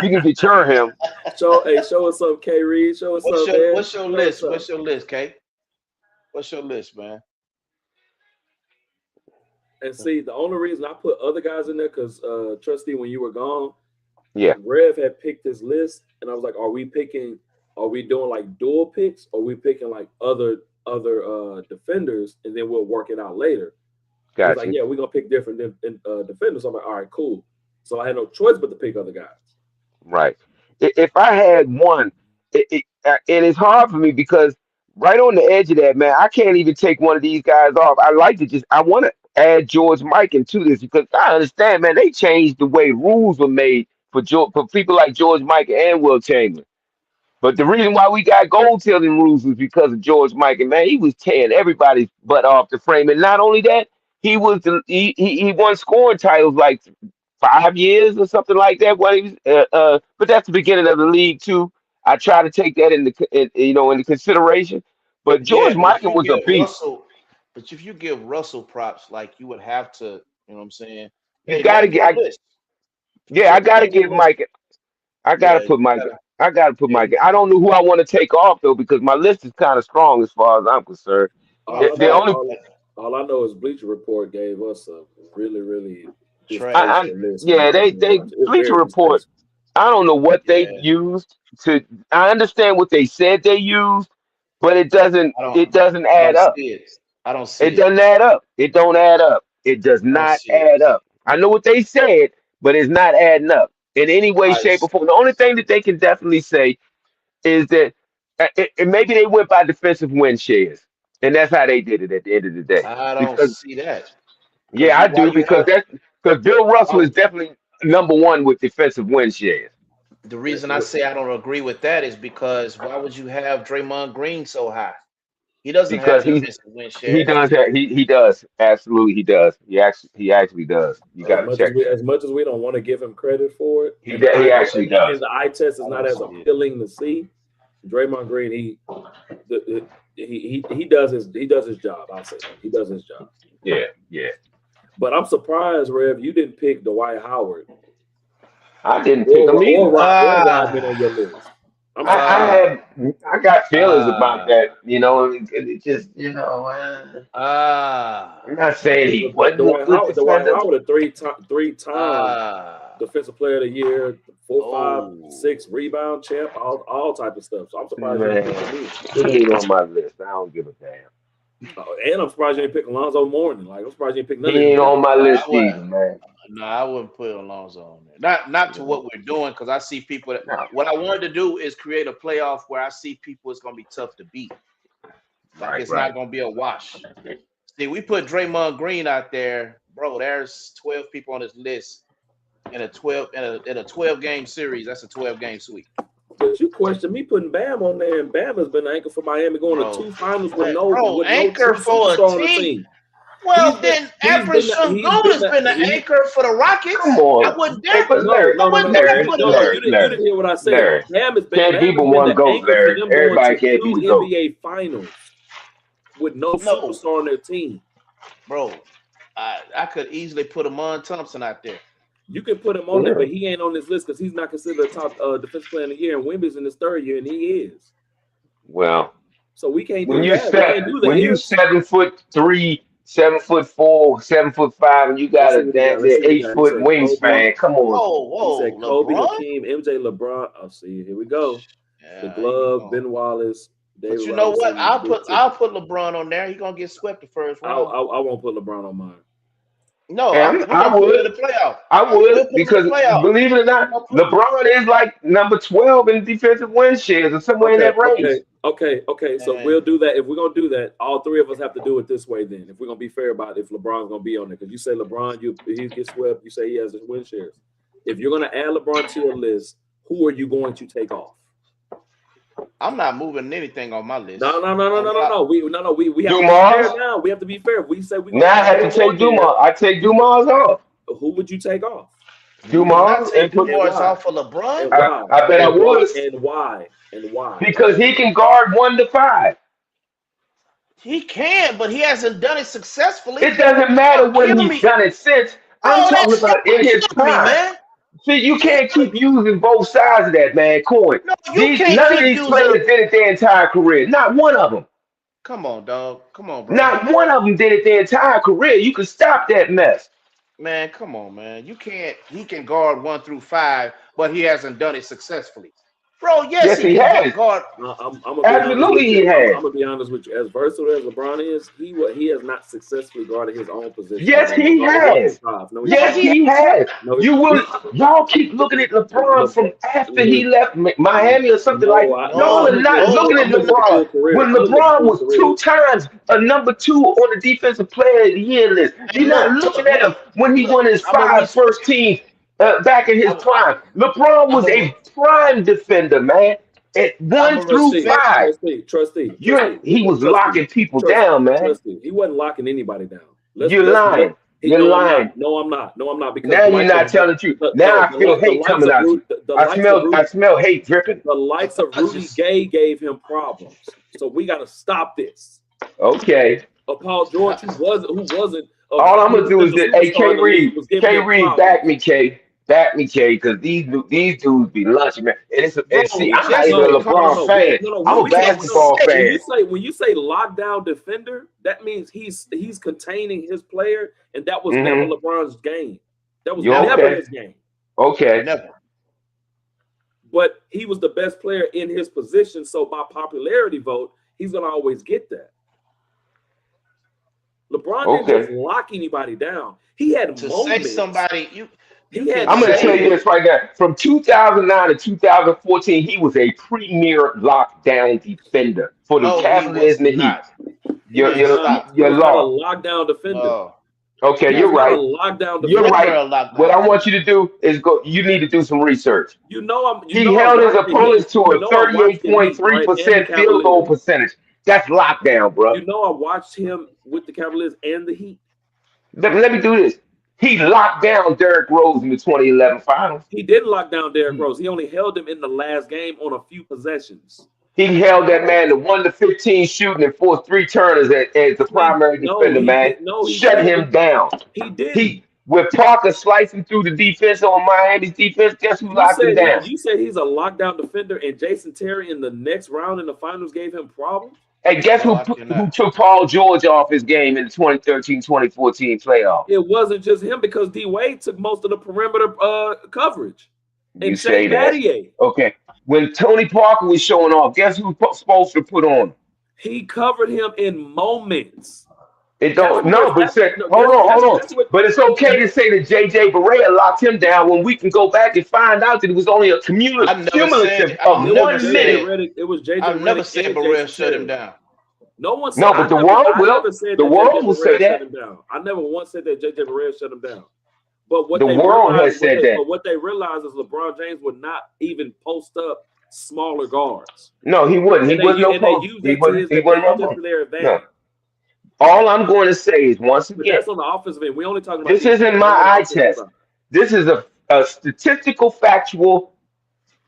you can deter him. Show us up, K. Reed. Show us up, man. What's your list? What's your list, K? What's your list, man? And see, the only reason I put other guys in there because Trustee, when you were gone, Yeah, Rev had picked this list, and I was like, are we doing like dual picks, or are we picking like other defenders, and then we'll work it out later? He's gotcha. like, yeah, we're gonna pick different defenders. I'm like, all right, cool. So I had no choice but to pick other guys. Right. If I had one, and it's hard for me because right on the edge of that, man, I can't even take one of these guys off. I want to add George Mike into this because I understand, man, they changed the way rules were made for people like George Mike and Will Chamberlain. But the reason why we got goaltending rules was because of George Mikan. Man, he was tearing everybody's butt off the frame, and not only that, he won scoring titles like 5 years or something like that. When he was, but that's the beginning of the league too. I try to take that into consideration. But George Mikan was a beast. But if you give Russell props, like you would have to, you know what I'm saying? You gotta get. I gotta give Mike. I gotta put Mike. I gotta put Mike. I don't know who I want to take off though because my list is kind of strong as far as I'm concerned. All I know is Bleacher Report gave us a really list. They Bleacher Report. I don't know what they used to. I understand what they said they used, but it doesn't add up. I don't see it. It doesn't add up. It don't add up. It does not add up. I know what they said, but it's not adding up in any way, shape, or form. The only thing that they can definitely say is that maybe they went by defensive win shares, and that's how they did it at the end of the day. I don't see that. Yeah, I do because Bill Russell is definitely number one with defensive win shares. The reason I say I don't agree with that is because why would you have Draymond Green so high? He doesn't have defensive win shares. He does. He does. Absolutely, he does. He actually does. You got to check. As much as we don't want to give him credit for it, he actually does. And the eye test is not as appealing to see. Draymond Green, he does his job. I'll say that. He does his job. Yeah. But I'm surprised, Rev, you didn't pick Dwight Howard. I didn't pick him either. Or Rodman on your list. I got feelings about that, it just, I'm not saying he wasn't Dwight Howard, a three-time defensive player of the year, 4, 5, 6 rebound champ, all type of stuff. So I'm surprised he ain't on my list. I don't give a damn. And I'm surprised you didn't pick Alonzo Mourning. Like I'm surprised you didn't pick none of them. He ain't on my list either, man. No, I wouldn't put Alonzo on there. Not to what we're doing, because I see people what I wanted to do is create a playoff where I see people it's gonna be tough to beat. It's not gonna be a wash. See, we put Draymond Green out there, bro. There's 12 people on this list in a 12 game series. That's a 12-game sweep. But you question me putting Bam on there, and Bam has been an anchor for Miami going to 2 finals with no anchor for a team. Well, then Alfred Sengun has been an anchor for the Rockets. Come on. I wouldn't dare put You didn't hear what I said. Bam has been the anchor for them going to 2 NBA finals with no superstar on their team. Bro, I could easily put Amon Thompson out there. You can put him on there, but he ain't on this list because he's not considered a top defensive player of the year, and Wemby's in his 3rd year, and he is. Well, so we can't do that. When you 7'3", 7'4", 7'5", and you got a damn 8-foot wingspan. Come on. Whoa. He said Kobe, Hakeem, MJ, LeBron. I'll see. Here we go. The glove, Ben Wallace. David but you know what? I'll put LeBron on there. He's gonna get swept the first round. I won't put LeBron on mine. No, I would. The playoff. I would because believe it or not, LeBron is like number 12 in defensive win shares or somewhere in that range. Okay. So we'll do that. If we're gonna do that, all 3 of us have to do it this way. Then, if we're gonna be fair about it, if LeBron's gonna be on there, because you say LeBron, he gets swept. You say he has his win shares. If you're gonna add LeBron to your list, who are you going to take off? I'm not moving anything on my list. No. We have to be fair now. We have to be fair. We say we. Now I have to take Dumas. I take Dumas off. Who would you take off? Dumas and put Dumas off for LeBron. I bet I would. And why? Because he can guard 1 to 5. He can, but he hasn't done it successfully. It doesn't matter when he's done it since. I'm talking about in his prime. Man. See, you can't keep using both sides of that, man, coin. No, you can't None keep of these using players did it their entire career. Not one of them. Come on, dog. Come on, bro. Not one of them did it their entire career. You can stop that mess. Man, come on, man. You can't. He can guard 1 through 5, but he hasn't done it successfully. Bro, yes he has. Guard. Absolutely, he has. I'm gonna be honest with you. As versatile as LeBron is, he has not successfully guarded his own position. Yes, he has. No, yes, he has. Y'all keep looking at LeBron from after he left Miami or something y'all are not looking at LeBron. When LeBron was 2 times a number 2 on the defensive player of the year list, you're not looking at him when he won his 5 first teams. Back in his prime, LeBron was a prime defender, man. At 1 through 5, trustee. He was locking people down, man. Trustee. He wasn't locking anybody down. You're lying. You're lying. No, I'm not. Because now you're not telling the truth. Now I feel hate coming out. I smell hate dripping. The likes of Rudy Gay gave him problems, so we got to stop this. Okay. Paul George, who wasn't. All I'm gonna do is that. Hey, K Reed, back me, K. Because these dudes be lunching, man. And see, I'm not even a LeBron fan. I'm a basketball fan. When you say lockdown defender, that means he's containing his player, and that was never LeBron's game. That was never his game. Okay. Never. But he was the best player in his position, so by popularity vote, he's gonna always get that. LeBron didn't just lock anybody down. He had to moments. Say somebody I'm going to tell you this right now. From 2009 to 2014, he was a premier lockdown defender for the Cavaliers and the Heat. You're not a lockdown defender. Oh. Okay, you're right. You're right. What I want you to do is go. You need to do some research. He held his opponents to a 38.3% field goal percentage. That's lockdown, bro. You know, I watched him with the Cavaliers and the Heat. Let me do this. He locked down Derrick Rose in the 2011 finals. He didn't lock down Derrick Rose. He only held him in the last game on a few possessions. He held that man to 1 to 15 shooting and forced 3 turners as the primary defender, man. Shut him down. He did. With Parker slicing through the defense on Miami's defense, guess who locked him down? You said he's a lockdown defender, and Jason Terry in the next round in the finals gave him problems? Hey, guess who took Paul George off his game in the 2013-2014 playoff? It wasn't just him because D. Wade took most of the perimeter coverage. You say that? Okay. When Tony Parker was showing off, guess who supposed to put on? He covered him in moments. It don't. Hold on. But it's okay to say that J.J. Barea locked him down when we can go back and find out that it was only a cumulative of 1 minute. It was J.J. I've never said Barea shut him down. No one said. No, but the world will. The world will say that. I never once said that J.J. Barea shut him down. But what the world has said that. But what they realized is LeBron James would not even post up smaller guards. No, he wouldn't. He wasn't no post. He wasn't no post. All I'm going to say is once again, that's on the offensive end. We only talking about this isn't my eye test. This is a statistical, factual,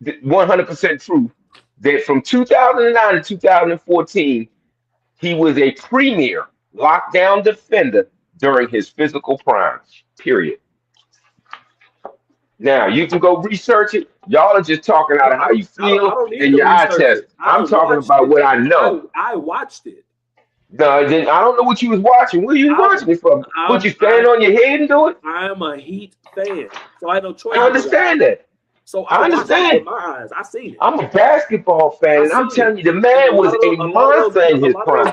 100% truth that from 2009 to 2014, he was a premier lockdown defender during his physical prime. Period. Now you can go research it. Y'all are just talking out of how you feel and your eye test. I'm talking about what I know. I watched it. No, I don't know what you was watching. Where you watching it from? Would you stand on your head and do it? I am a Heat fan, so I had no choice. I understand that. So I understand. With my eyes, I seen it. I'm a basketball fan, and I'm telling you, the man was a monster in his prime.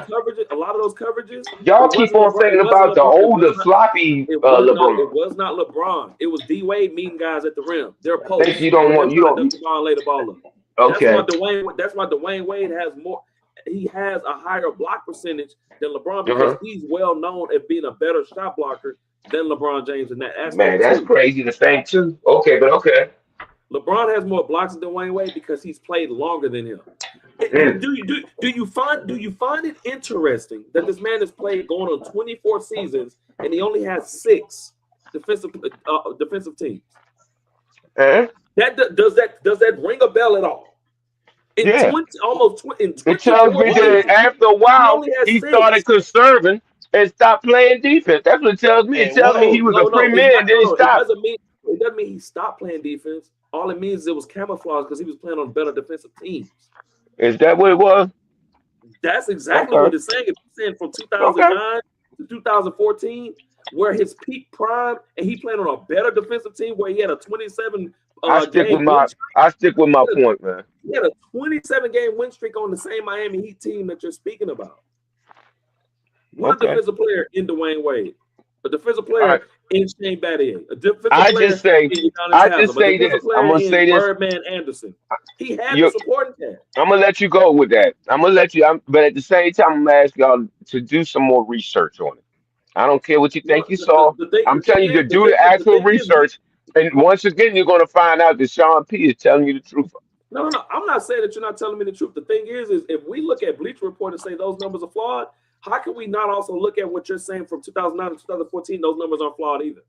A lot of those coverages. Y'all keep on thinking about the older floppy LeBron. It was not LeBron. It was D Wade meeting guys at the rim. They're posts. You don't want. Lay the ball up. Okay. That's why Dwayne Wade has more. He has a higher block percentage than LeBron because he's well known as being a better shot blocker than LeBron James in that aspect. Man, that's crazy to think too. Okay, but okay. LeBron has more blocks than Dwayne Wade because he's played longer than him. Do you find it interesting that this man has played going on 24 seasons and he only has 6 defensive teams? Does that ring a bell at all? In 20, almost 20, in 20 It tells me that after a while he started conserving and stopped playing defense. That's what it tells me. It tells me he was a free man, then he stopped. It doesn't mean he stopped playing defense. All it means is it was camouflage because he was playing on better defensive teams. Is that what it was? That's exactly what it's saying. It's saying from 2009 to 2014, where his peak prime, and he played on a better defensive team where he had a 27 I stick with my point, man. He had a 27-game win streak on the same Miami Heat team that you're speaking about. One defensive player in Dwayne Wade, a defensive player in Shane Battier, a defensive player in this. I'm gonna say this. Birdman Anderson. He had the supporting cast. I'm gonna let you go with that. I'm gonna let you. But at the same time, I'm gonna ask y'all to do some more research on it. I don't care what you think you saw. I'm telling you to do the actual research. And once again, you're going to find out that Sean P is telling you the truth. No. I'm not saying that you're not telling me the truth. The thing is if we look at Bleacher Report and say those numbers are flawed, how can we not also look at what you're saying from 2009 to 2014? Those numbers aren't flawed either.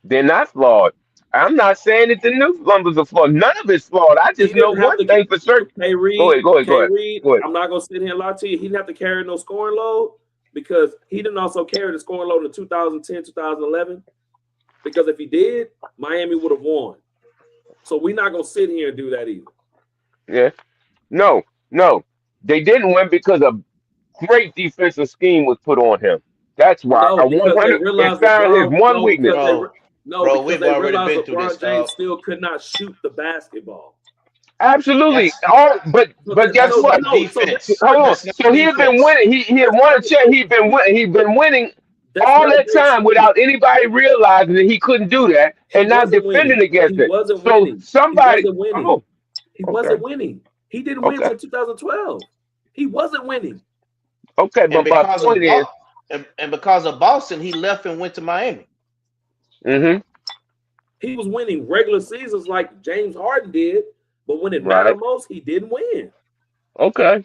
They're not flawed. I'm not saying that the new numbers are flawed. None of it's flawed. I just know one thing for certain. Go ahead. I'm not going to sit here and lie to you. He didn't have to carry no scoring load because he didn't also carry the scoring load in 2010, 2011. Because if he did, Miami would have won. So we're not going to sit here and do that either. Yeah. No. They didn't win because a great defensive scheme was put on him. That's why. No, it found his one weakness. Bro, we've already been through this. James still could not shoot the basketball. Absolutely. But guess what? Hold on. So he had been winning. He had won a check. He'd been winning all that time without anybody realizing that he couldn't do that and not defending against it. So somebody he wasn't winning. He didn't win until 2012. He wasn't winning. Okay, but my point is, and because of Boston, he left and went to Miami. Mm-hmm. He was winning regular seasons like James Harden did, but when it mattered most, he didn't win. Okay,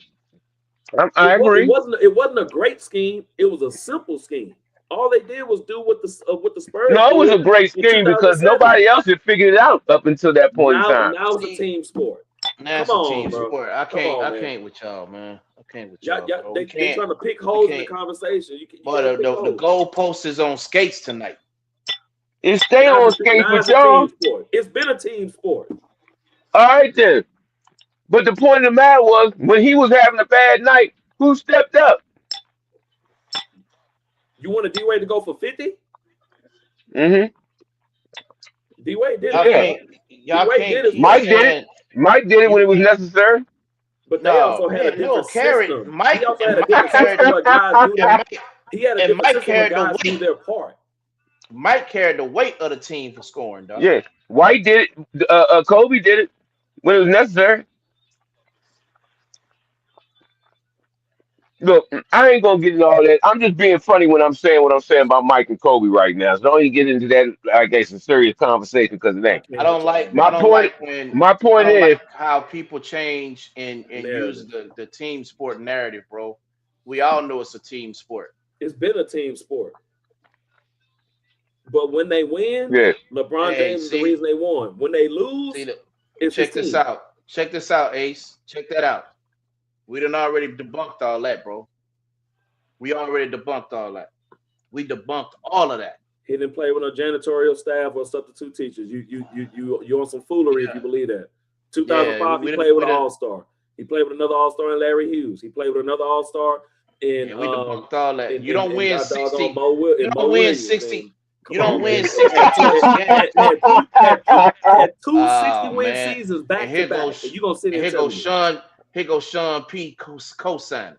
I agree. It wasn't a great scheme. It was a simple scheme. All they did was do what the Spurs. No, it was a great scheme because nobody else had figured it out up until that point in time. Now it's a team sport. Now it's a team sport. I can't with y'all, man. I can't with y'all. They're trying to pick holes in the conversation. But the goalpost is on skates tonight. It stay on skates with y'all. It's been a team sport. All right then. But the point of the matter was when he was having a bad night, who stepped up? You wanted D-Wade to go for 50? Mm-hmm. D-Wade did it. Mike did it when it was necessary. But they also had a different system. Mike also had a different system where guys do he had a different system where guys do their part. Mike carried the weight of the team for scoring, dog. Yeah. White did it. Kobe did it when it was necessary. Look, I ain't gonna get into all that. I'm just being funny when I'm saying what I'm saying about Mike and Kobe right now. So don't even get into that. I guess a serious conversation because it ain't. I don't like. My point is like how people change and use the team sport narrative, bro. We all know it's a team sport. It's been a team sport. But when they win, LeBron James is the reason they won. When they lose, check this out. Check this out, Ace. Check that out. We done already debunked all that, bro. We already debunked all that. We debunked all of that. He didn't play with a janitorial staff or substitute teachers. You on some foolery if you believe that. 2005, he played with an all-star. He played with another all-star in Larry Hughes. He played with another all-star in. We debunked all that. You don't win 60. You don't win 60. You don't win 60. Had two 60-win seasons back to back. You gonna sit here go Sean. Here goes Sean P. co-signing.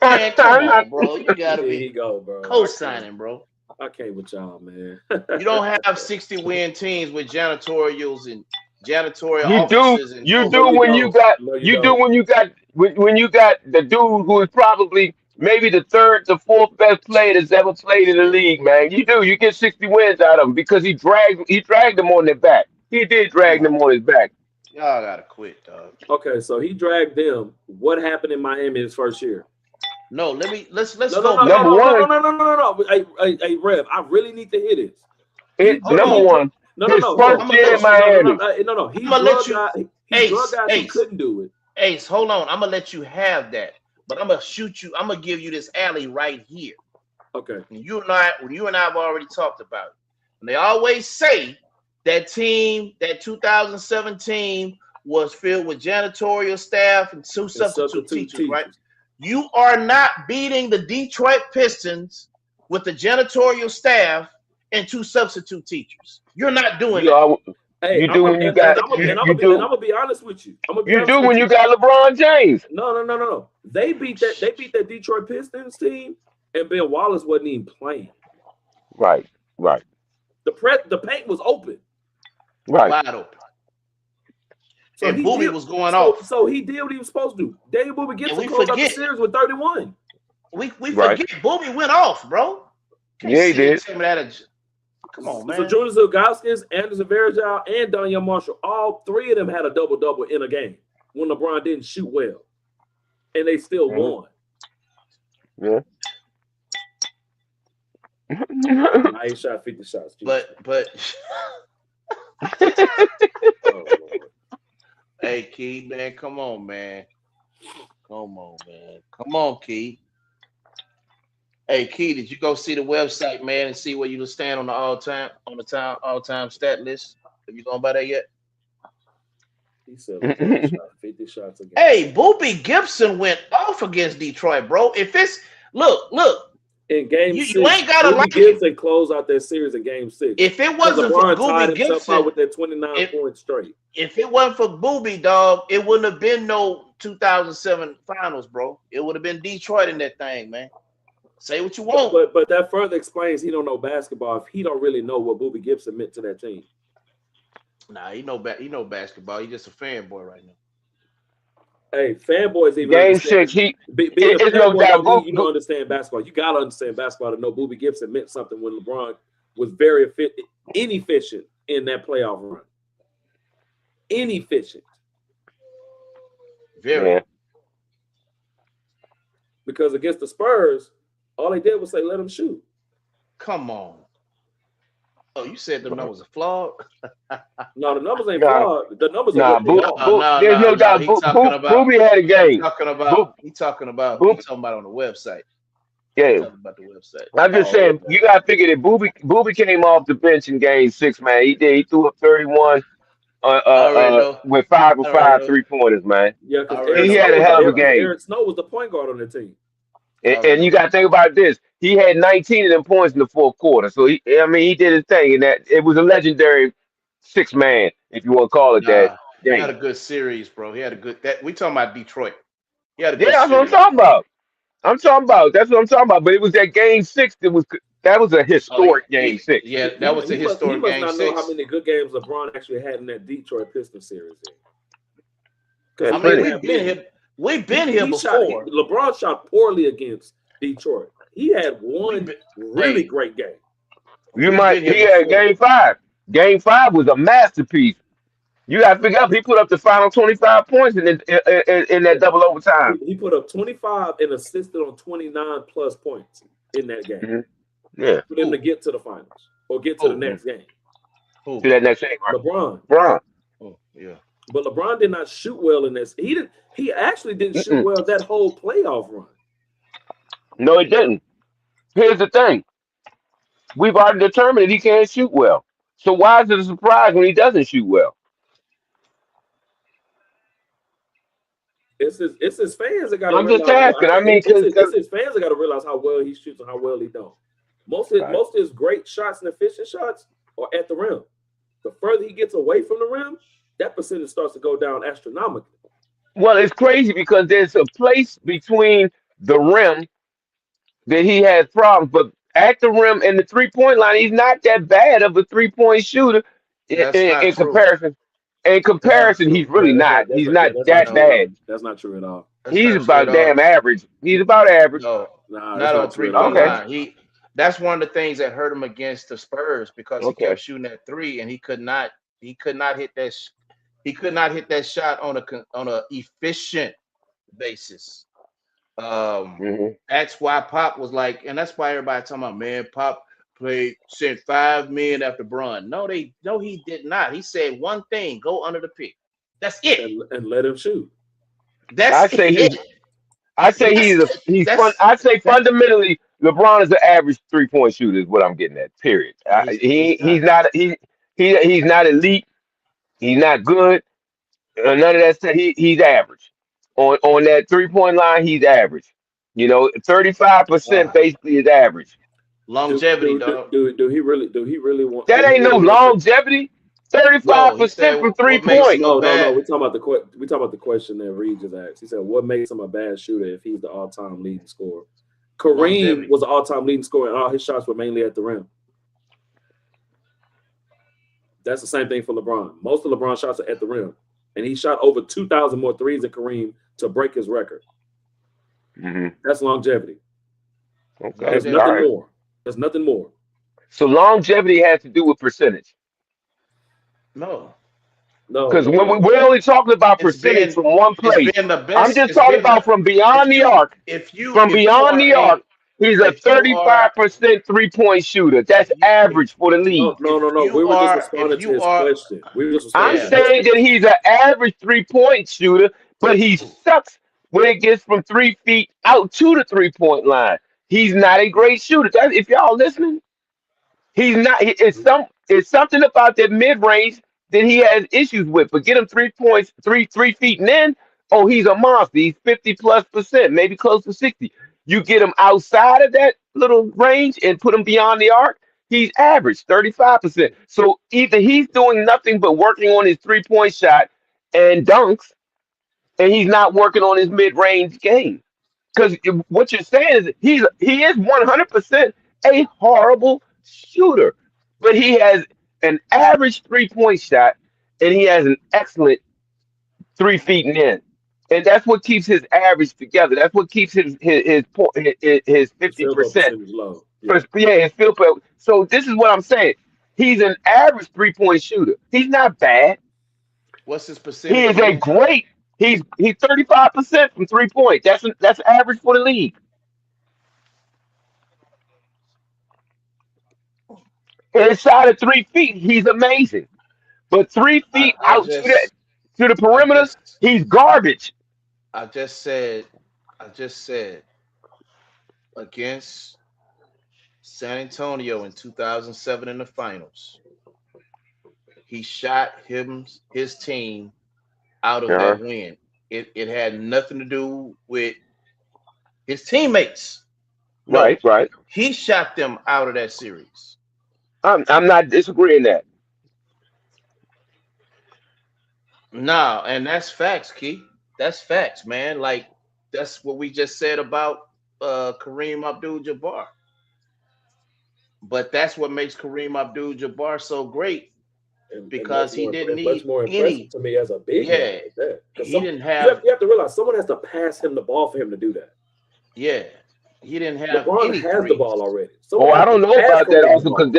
Man, come on, bro. You gotta be co-signing, bro. I can't with y'all, man. You don't have 60-win teams with janitorials and janitorial offices. You do when you got the dude who is probably maybe the third to fourth best player that's ever played in the league, man. You do. You get 60 wins out of him because he dragged them on their back. He did drag them on his back. Y'all gotta quit, dog. Okay, so he dragged them. What happened in Miami his first year? No, let's go. Number one. Hey, Rev, I really need to hear this. Number one. No. First year in Miami. No. He drug guys who couldn't do it. Ace, hold on. I'm gonna let you have that, but I'm gonna shoot you. I'm gonna give you this alley right here. Okay. And you and I have already talked about it. And they always say that team, that 2017 was filled with janitorial staff and two substitute teachers, right? You are not beating the Detroit Pistons with the janitorial staff and two substitute teachers. You're not doing that. Hey, you do when you got. I'm gonna be honest with you. You do when you got LeBron James. No. They beat that Detroit Pistons team, and Ben Wallace wasn't even playing. Right. The paint was open. Right. Wide open. So and Booby was going off. So he did what he was supposed to do. Daniel Booby Gibson closed out the series with 31. We forget Booby went off, bro. Yeah, he did. Come on, man. So Julius Ilgauskas, Anderson Varejao, and Daniel Marshall, all three of them had a double-double in a game when LeBron didn't shoot well. And they still won. Yeah. I shot 50 shots. But oh, hey, Key, man, come on, man. Come on, Key. Hey, Key, did you go see the website, man, and see where you stand on the all-time stat list? Have you gone by that yet? He said LeBron shot 50 shots a game. Hey, Booby Gibson went off against Detroit, bro. If it's look. In game you 6, ain't gotta Booby like Gibson closed out that series in game 6. If it wasn't for Booby Gibson out with that 29 points straight. If it wasn't for Booby, dog, it wouldn't have been no 2007 finals, bro. It would have been Detroit in that thing, man. Say what you want. But that further explains he don't know basketball if he don't really know what Booby Gibson meant to that team. Nah, he know basketball. He's just a fanboy right now. Hey, fanboys even game 6. being a fanboy, you don't understand basketball. You gotta understand basketball to know Booby Gibson meant something when LeBron was very inefficient in that playoff run. Inefficient. Very. Yeah. Because against the Spurs, all they did was say, let him shoot. Come on. Oh, you said the numbers are flawed? No, the numbers ain't flawed. The numbers are there's no doubt. Booby had a game. He's talking about on the website. Yeah. About the website. I'm just saying, you got to figure that Booby came off the bench in game 6, man. He did. He threw up 31 with 5 of 5 3-pointers, man. Yeah, because he had a hell of a game. Eric Snow was the point guard on the team. And you got to think about this. He had 19 of them points in the fourth quarter. So, he did his thing. And that it was a legendary 6-man, if you want to call it that. He had a good series, bro. He had a good – we talking about Detroit. He had a good that's what I'm talking about. That's what I'm talking about. But it was that game 6 that was a historic game 6. Yeah, that was a historic game 6. He must not know how many good games LeBron actually had in that Detroit Pistons series. I mean, we've been here before. LeBron shot poorly against Detroit. He had one really great game. He had game 5. Game 5 was a masterpiece. You got to figure out he put up the final 25 points in that double overtime. He put up 25 and assisted on 29 plus points in that game. Mm-hmm. Yeah. For them to get to the finals or get to the next game. To that next game. LeBron. Oh, yeah. But LeBron did not shoot well in this. He actually didn't shoot well that whole playoff run. No, he didn't. Here's the thing. We've already determined that he can't shoot well. So why is it a surprise when he doesn't shoot well? It's his fans that got to realize. I'm just asking. It's his fans that got to realize how well he shoots and how well he don't. Most of his great shots and efficient shots are at the rim. The further he gets away from the rim, that percentage starts to go down astronomically. Well, it's crazy because there's a place between the rim that he has problems, but at the rim and the 3-point line, he's not that bad of a 3-point shooter in comparison. In comparison, he's really not. He's not that bad. That's not true at all. He's about damn average. He's about average. No, not on 3-point line. That's one of the things that hurt him against the Spurs because he kept shooting at 3 and he could not hit that. He could not hit that shot on a efficient basis. That's why Pop was like, and that's why everybody talking about, man, Pop sent 5 men after Bron. No, he did not. He said one thing: go under the pick. That's it, and let him shoot. That's I say it. he's. I say That's I say that. fundamentally, LeBron is an average 3-point shooter. Is what I'm getting at. Period. He's He's not. not he's not elite. He's not good. None of that stuff. He's average. On that 3-point line, he's average. 35% Uh, basically is average. longevity, dog. Do he really want? That Do he ain't no really want the? longevity. No, he 35% said from three what makes him point. a No. bad We talking about the question that Reed just asked. He said, "What makes him a bad shooter if he's the all-time leading scorer?" Kareem longevity. was the all-time leading scorer, and all his shots were mainly at the rim. That's the same thing for LeBron. Most of LeBron's shots are at the rim, and he shot over 2,000 more threes than Kareem to break his record. Mm-hmm. That's longevity. Okay, There's Longevity. all nothing right. more. There's nothing more. So longevity has to do with percentage. No, Because No. we're only talking about it's percentage being from one it's place. being the I'm best. just It's talking being about the from beyond the arc. From if you beyond are the arc, a he's a if you are 35% 3-point shooter. if That's you if average for the league. No. We you were just are if responding to you his are question. We were just responding I'm to yeah. his saying question. that he's an average 3-point shooter, but he sucks when it gets from 3 feet out to the 3-point line. He's not a great shooter. If y'all listening, he's not. It's something about that mid range that he has issues with. But get him 3 points, 3 feet and in. Oh, he's a monster. He's 50+%, maybe close to 60. You get him outside of that little range and put him beyond the arc. He's average 35%. So either he's doing nothing but working on his 3-point shot and dunks, and he's not working on his mid range game. Because what you're saying is he is 100% a horrible shooter, but he has an average 3-point shot, and he has an excellent 3 feet and in, and that's what keeps his average together. That's what keeps his His field goal 50%. percentage low. Yeah. Yeah, his field goal. So this is what I'm saying. He's an average 3-point shooter. He's not bad. What's his He percentage is a again? great. He's 35% from 3 point. That's average for the league. Inside of 3 feet, he's amazing. But 3 feet I out just to the I perimeter, just he's garbage. I just said I just said against San Antonio in 2007 in the finals, he shot his team out of Uh-huh. that win. It had nothing to do with his teammates. No, Right. he shot them out of that series. I'm not disagreeing that. No, and that's facts, Key. That's facts, man. Like that's what we just said about Kareem Abdul-Jabbar. But that's what makes Kareem Abdul-Jabbar so great And because he didn't much need more impressive any. to me as a big man Yeah, like that. Because he didn't you have. have to realize someone has to pass him the ball for him to do that. Yeah, he didn't have LeBron any has the threes. ball already. Oh, Someone I has to don't know pass about that Kareem the also because ball.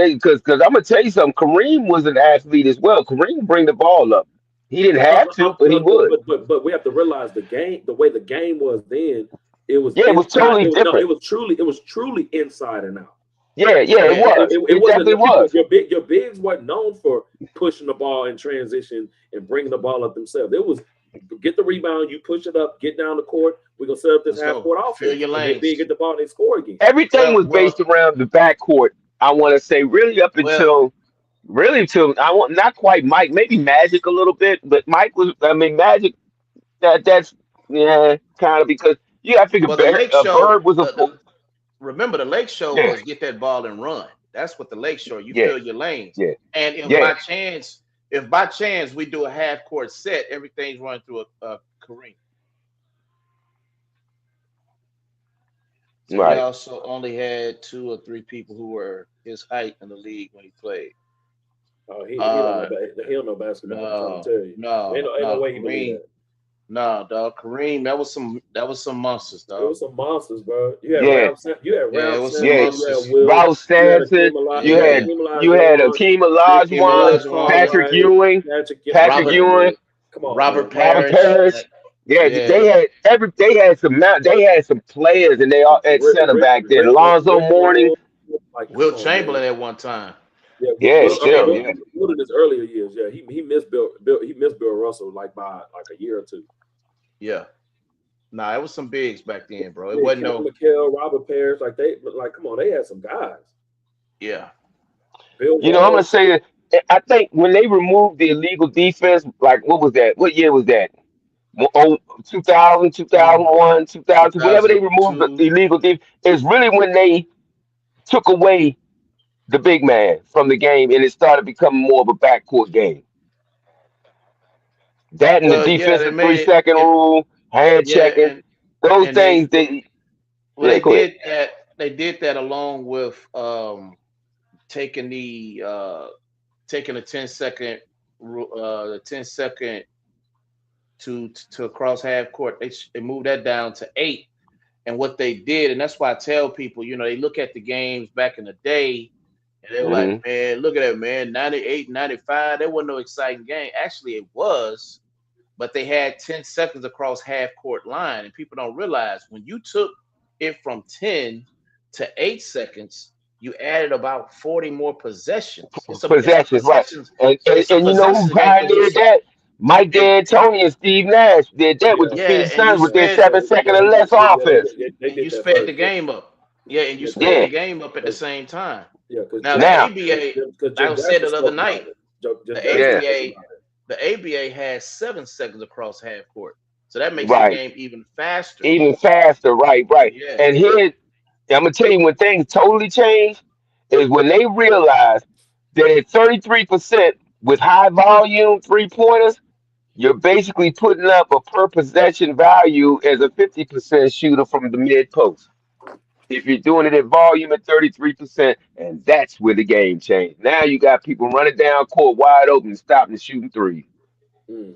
I'm gonna tell you something. Kareem was an athlete as well. Kareem bring the ball up. He didn't have to, but he would. But we have to realize the way the game was then. It was Yeah, it was inside. totally different. It was truly inside and out. Yeah, it Yeah, was. It It wasn't definitely was. your bigs weren't known for pushing the ball in transition and bringing the ball up themselves. It was get the rebound, you push it up, get down the court. We're gonna set up this let's half go. court Fill offense, your and then big lanes. get the ball and they score again. Everything was Well, based around the backcourt. I want to say well. really until I want not quite Mike, maybe Magic a little bit, but Mike was. I mean, Magic. That's yeah, kind of because you got to figure Well, the Lake Show. Bird was a Remember the Lake Show yeah, was get that ball and run. That's what the Lake Show. You yeah, fill your lanes, yeah, and yeah. if by chance we do a half court set, everything's running through a Kareem. So he Right. also only had 2 or 3 people who were his height in the league when he played. Oh, Uh, he don't know basketball. I'm trying to no, tell you, ain't no no, way he believe Kareem, that. no, dog, Kareem, that was some monsters, It dog. was some monsters, bro. You had Yeah, Yeah, it Ralph was some yeah. Sampson, you had monsters. Wilt, Ralph you had Sampson. You Yeah, Hakeem you had Olajuwon, Akeem Hakeem Dennis Olajuwon, Olajuwon, Patrick Cartwright, Ewing, Come Patrick Robert on, Ewing, man. Come on, Robert man. Robert Parrish. Parrish. Yeah, Yeah, they had some players, and they all at center back then. Alonzo Rick Mourning. Roll. Like, come Wilt on, man. Chamberlain at one time. Yeah, Yeah, still, yeah, Will in his earlier years. Yeah, he missed Bill. He missed Bill Russell like by like a year or two. Yeah, Nah, it was some bigs back then, bro. It Yeah, wasn't Kevin no. McHale, Robert Parrish, like come on, they had some guys. Yeah. Bill You know, I'm gonna Walsh. say that I think when they removed the illegal defense, like what was that? What year was that? Oh, 2000, Mm, 2002, whenever they removed the 2002. illegal defense, is really when they took away the big man from the game and it started becoming more of a backcourt game. That and the Well, yeah, they defensive made 3 second it. rule, hand Yeah, checking, those and they things. They well yeah, they go ahead. did that. They did that along with taking taking a 10-second the 10-second to across half court. They moved that down to 8. And what they did, and that's why I tell people, they look at the games back in the day and they were like, Hmm. man, look at that, man, 98, 95. There wasn't no exciting game. Actually, it was, but they had 10 seconds across half court line. And people don't realize when you took it from 10 to 8 seconds, you added about 40 more possessions. It's a Possessions, right? possessions, And, it's a and you know who possessions game because pioneered that? Mike it, D'Antoni and Steve Nash did that with Yeah, the yeah, Phoenix and you Suns with their sped seven second and less offense. they and did you that sped the first. game up. Yeah, and you Yeah, sped the Yeah. game up at the same time. yeah, because Now Jim, the Now, ABA, because I Jim said Jackson it the other spoke night, about it. Jim the Jackson yeah, spoke ABA, about it. the ABA has 7 seconds across half court, so that makes the right. game even faster. Even faster, right, right. Yeah, And here, I'm gonna tell you when things totally change is when they realize that at 33% with high volume 3 pointers, you're basically putting up a per possession value as a 50% shooter from the mid post. If you're doing it at volume at 33%, and that's where the game changed. Now you got people running down court wide open, stopping and shooting threes. Mm.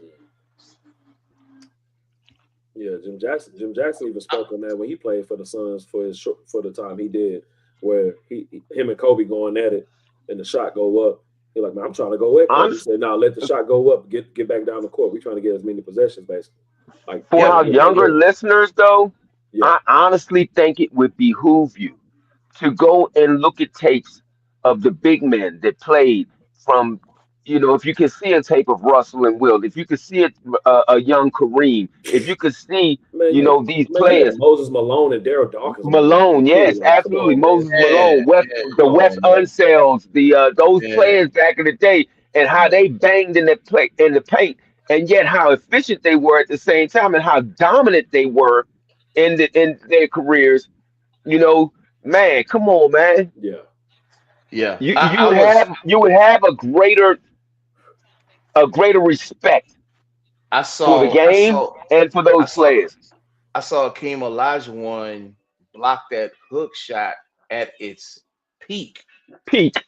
Yeah, Jim Jackson even spoke on that when he played for the Suns for the time he did, where him and Kobe going at it, and the shot go up. He's like, man, I'm trying to go at Kobe. He Honestly, said, no, let the shot go up, get back down the court. We're trying to get as many possessions, basically. Like, for yep, our younger yeah, listeners, though, yeah, I honestly think it would behoove you to go and look at tapes of the big men that played from, if you can see a tape of Russell and Will, if you could see a young Kareem, if you could see, man, these you had players. Moses Malone and Daryl Dawkins on that team Malone, too. yes, Like, come absolutely. on, man, Moses yeah, Malone, yeah. the come West on, man. Unsells, those Yeah, players back in the day, and how they banged in the paint, and yet how efficient they were at the same time, and how dominant they were in their careers. You know, man, come on, man. Yeah, yeah. You I, you I would was, have a greater respect I for the saw, I game saw, and for I those saw, players. I saw Akeem Olajuwon block that hook shot at its peak. Peak,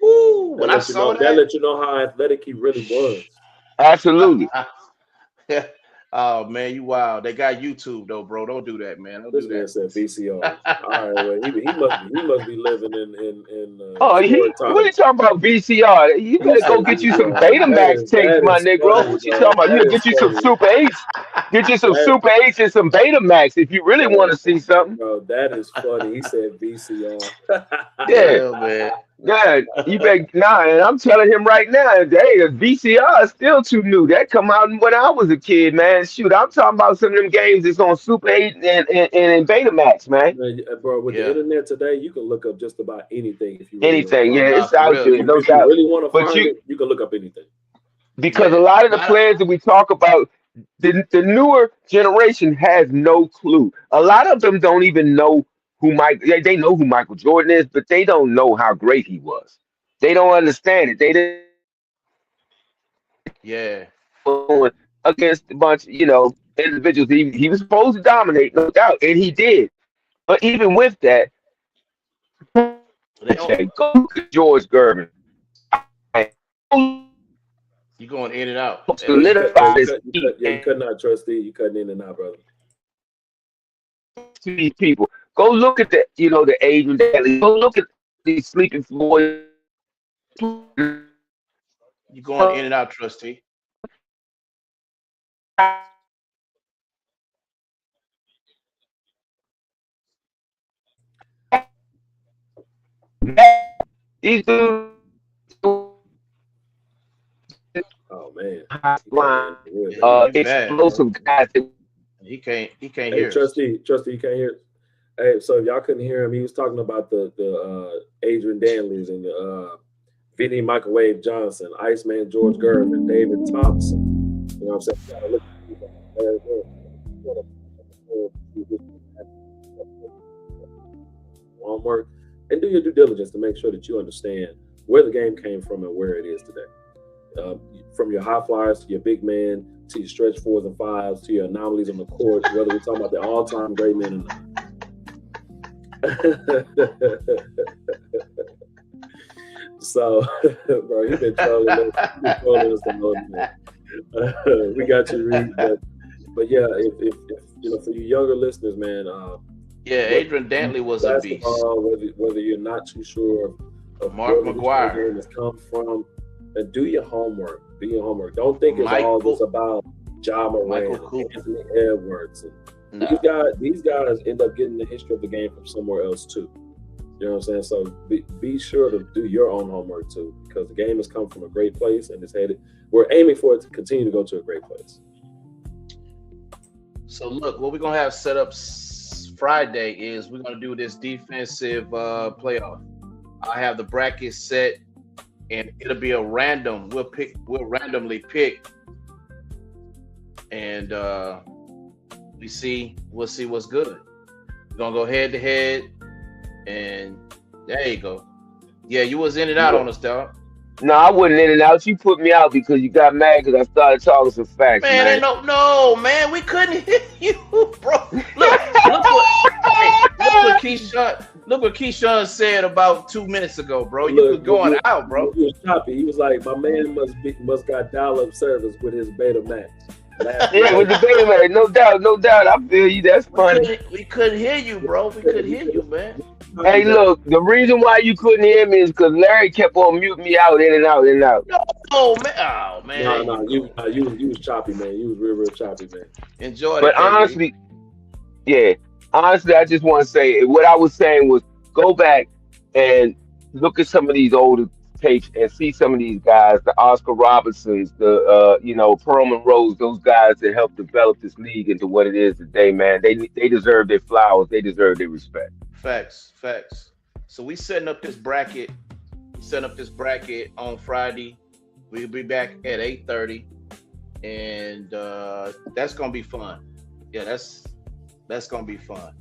Woo! that When I let you saw know. That that, let you know how athletic he really was. absolutely. oh man, you wild. They got YouTube though, bro. Don't do that, man. Don't This do man said VCRs. that. All right, well, he must be living in Oh, historic what are you times. talking about VCR? You He better said go get you some VCR. Betamax tapes, That my is nigga. funny, What you bro. talking about? You That know, is get you some funny. Super 8s. Get you some That Super 8s and some Betamax if you really want bro, to see something. bro, that is funny. He said VCR. Yeah, Yeah, man. yeah. You better nah, and I'm telling him right now, hey, the VCR is still too new. That come out when I was a kid, man. Shoot, I'm talking about some of them games that's on Super 8 and in Betamax, man. Man, bro, with the Yeah. internet today, you can look up just about anything if you really want to Anything, yeah, find it. Nah, it's for out real. there, no If you doubt. really want to But find it, you can look up anything. because a Yeah. lot of the But players that we talk about, the newer generation has no clue. A lot of them don't even know who Mike. They know who Michael Jordan is, but they don't know how great he was. They don't understand it. They didn't yeah. going against a bunch, individuals. He was supposed to dominate, no doubt, and he did. But even with that, They don't, go look at George Gervin. you going in and out. Yeah, you cut, yeah, Solidify you this cut, you cut, yeah, you cutting out, trustee. You cutting in and out, brother. to these people. Go look at the Adrian Daly. Go look at these sleeping boys. You going in and out, trustee. These dudes Oh man, he cut in line, real Yeah, bad. you bad, bro. explosive guys. He can't Hey, hear us. Trustee, you can't hear. Hey, so if y'all couldn't hear him, he was talking about the Adrian Danleys and the Vinny Microwave Johnson, Iceman George Gervin, David Thompson. You know what I'm saying? You gotta look at these homework and do your due diligence to make sure that you understand where the game came from and where it is today. From your high flyers to your big man to your stretch fours and fives to your anomalies on the court, whether we're talking about the all-time great men or not. So, bro, he's been trolling us a little bit. We got you, Reed. But yeah, if for you younger listeners, man, Adrian Dantley was a beast. Whether you're not too sure of Mark where McGuire the game has come from, and do your homework. Do your homework. Don't think it's all just about Ja Morant, Anthony Edwards. These guys end up getting the history of the game from somewhere else too. You know what I'm saying? So be sure to do your own homework too, because the game has come from a great place and it's headed. We're aiming for it to continue to go to a great place. So look, what we're gonna have set up Friday is we're gonna do this defensive playoff. I have the bracket set, and it'll be a random. We'll randomly pick, and we'll see what's good. We're gonna go head to head, and there you go. Yeah, you was in and out on us, dog. No, I wasn't in and out. You put me out because you got mad because I started talking some facts, man. No, man, we couldn't hear you, bro. Look what Keyshawn said about 2 minutes ago, bro. You was going out, bro. He was choppy. He was like, my man must got dial-up service with his Beta Max. Yeah, with the Beta Max, no doubt. I feel you. That's funny. We couldn't hear you, bro. We couldn't hear you, man. Hey, look, the reason why you couldn't hear me is because Larry kept on muting me out, in and out. No, man. Oh, man. No, you was choppy, man. You was real choppy, man. Enjoy it. But honestly, I just want to say what I was saying was go back and look at some of these older tapes and see some of these guys, the Oscar Robertsons, the Perlman Rose, those guys that helped develop this league into what it is today, man. They deserve their flowers. They deserve their respect. Facts. So we setting up this bracket. On Friday. We'll be back at 8:30, and that's gonna be fun. Yeah, that's gonna be fun.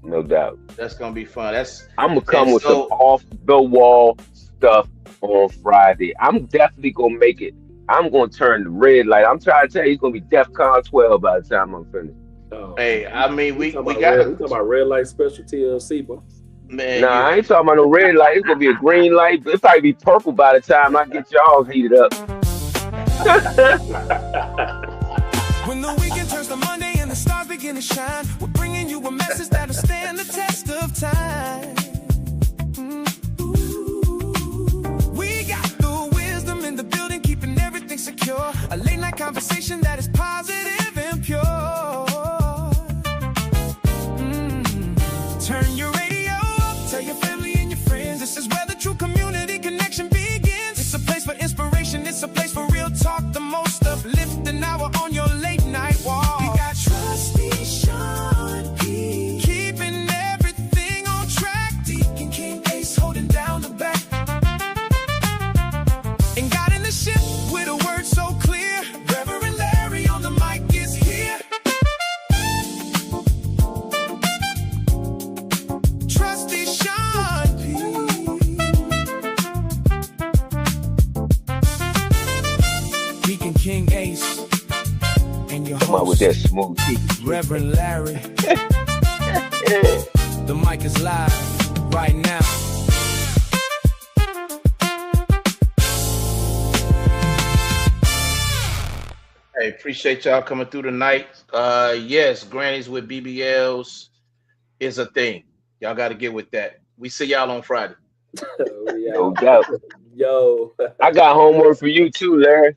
No doubt. That's gonna be fun. I'm gonna come with some off the wall stuff on Friday. I'm definitely gonna make it. I'm gonna turn the red light. I'm trying to tell you, it's gonna be DEFCON 12 by the time I'm finished. Oh, hey, I mean, we got. We talking about red light special TLC, bro. Man, I ain't talking about no red light. It's gonna be a green light. It'll probably be purple by the time I get y'all heated up. When the weekend turns to Monday and the stars begin to shine, we're bringing you a message that'll stand the test of time. We got the wisdom in the building, keeping everything secure. A late night conversation that is positive and pure. Turn your radio up, tell your family and your friends. This is where the true community connection begins. It's a place for inspiration, it's a place for real talk. The most uplifting hour on your late night walk. We got Trusty Sean P, keeping everything on track. Deacon King Ace holding down the back, and guiding the ship with a word so clear. Reverend Larry on the mic is here. Trusty Sean P, Deacon King Ace, and your Come on with host, that smooth tea. Reverend Larry. The mic is live right now. Hey, appreciate y'all coming through tonight. Yes, Grannies with BBLs is a thing. Y'all got to get with that. We see y'all on Friday. No doubt. Yo. I got homework for you too, Larry.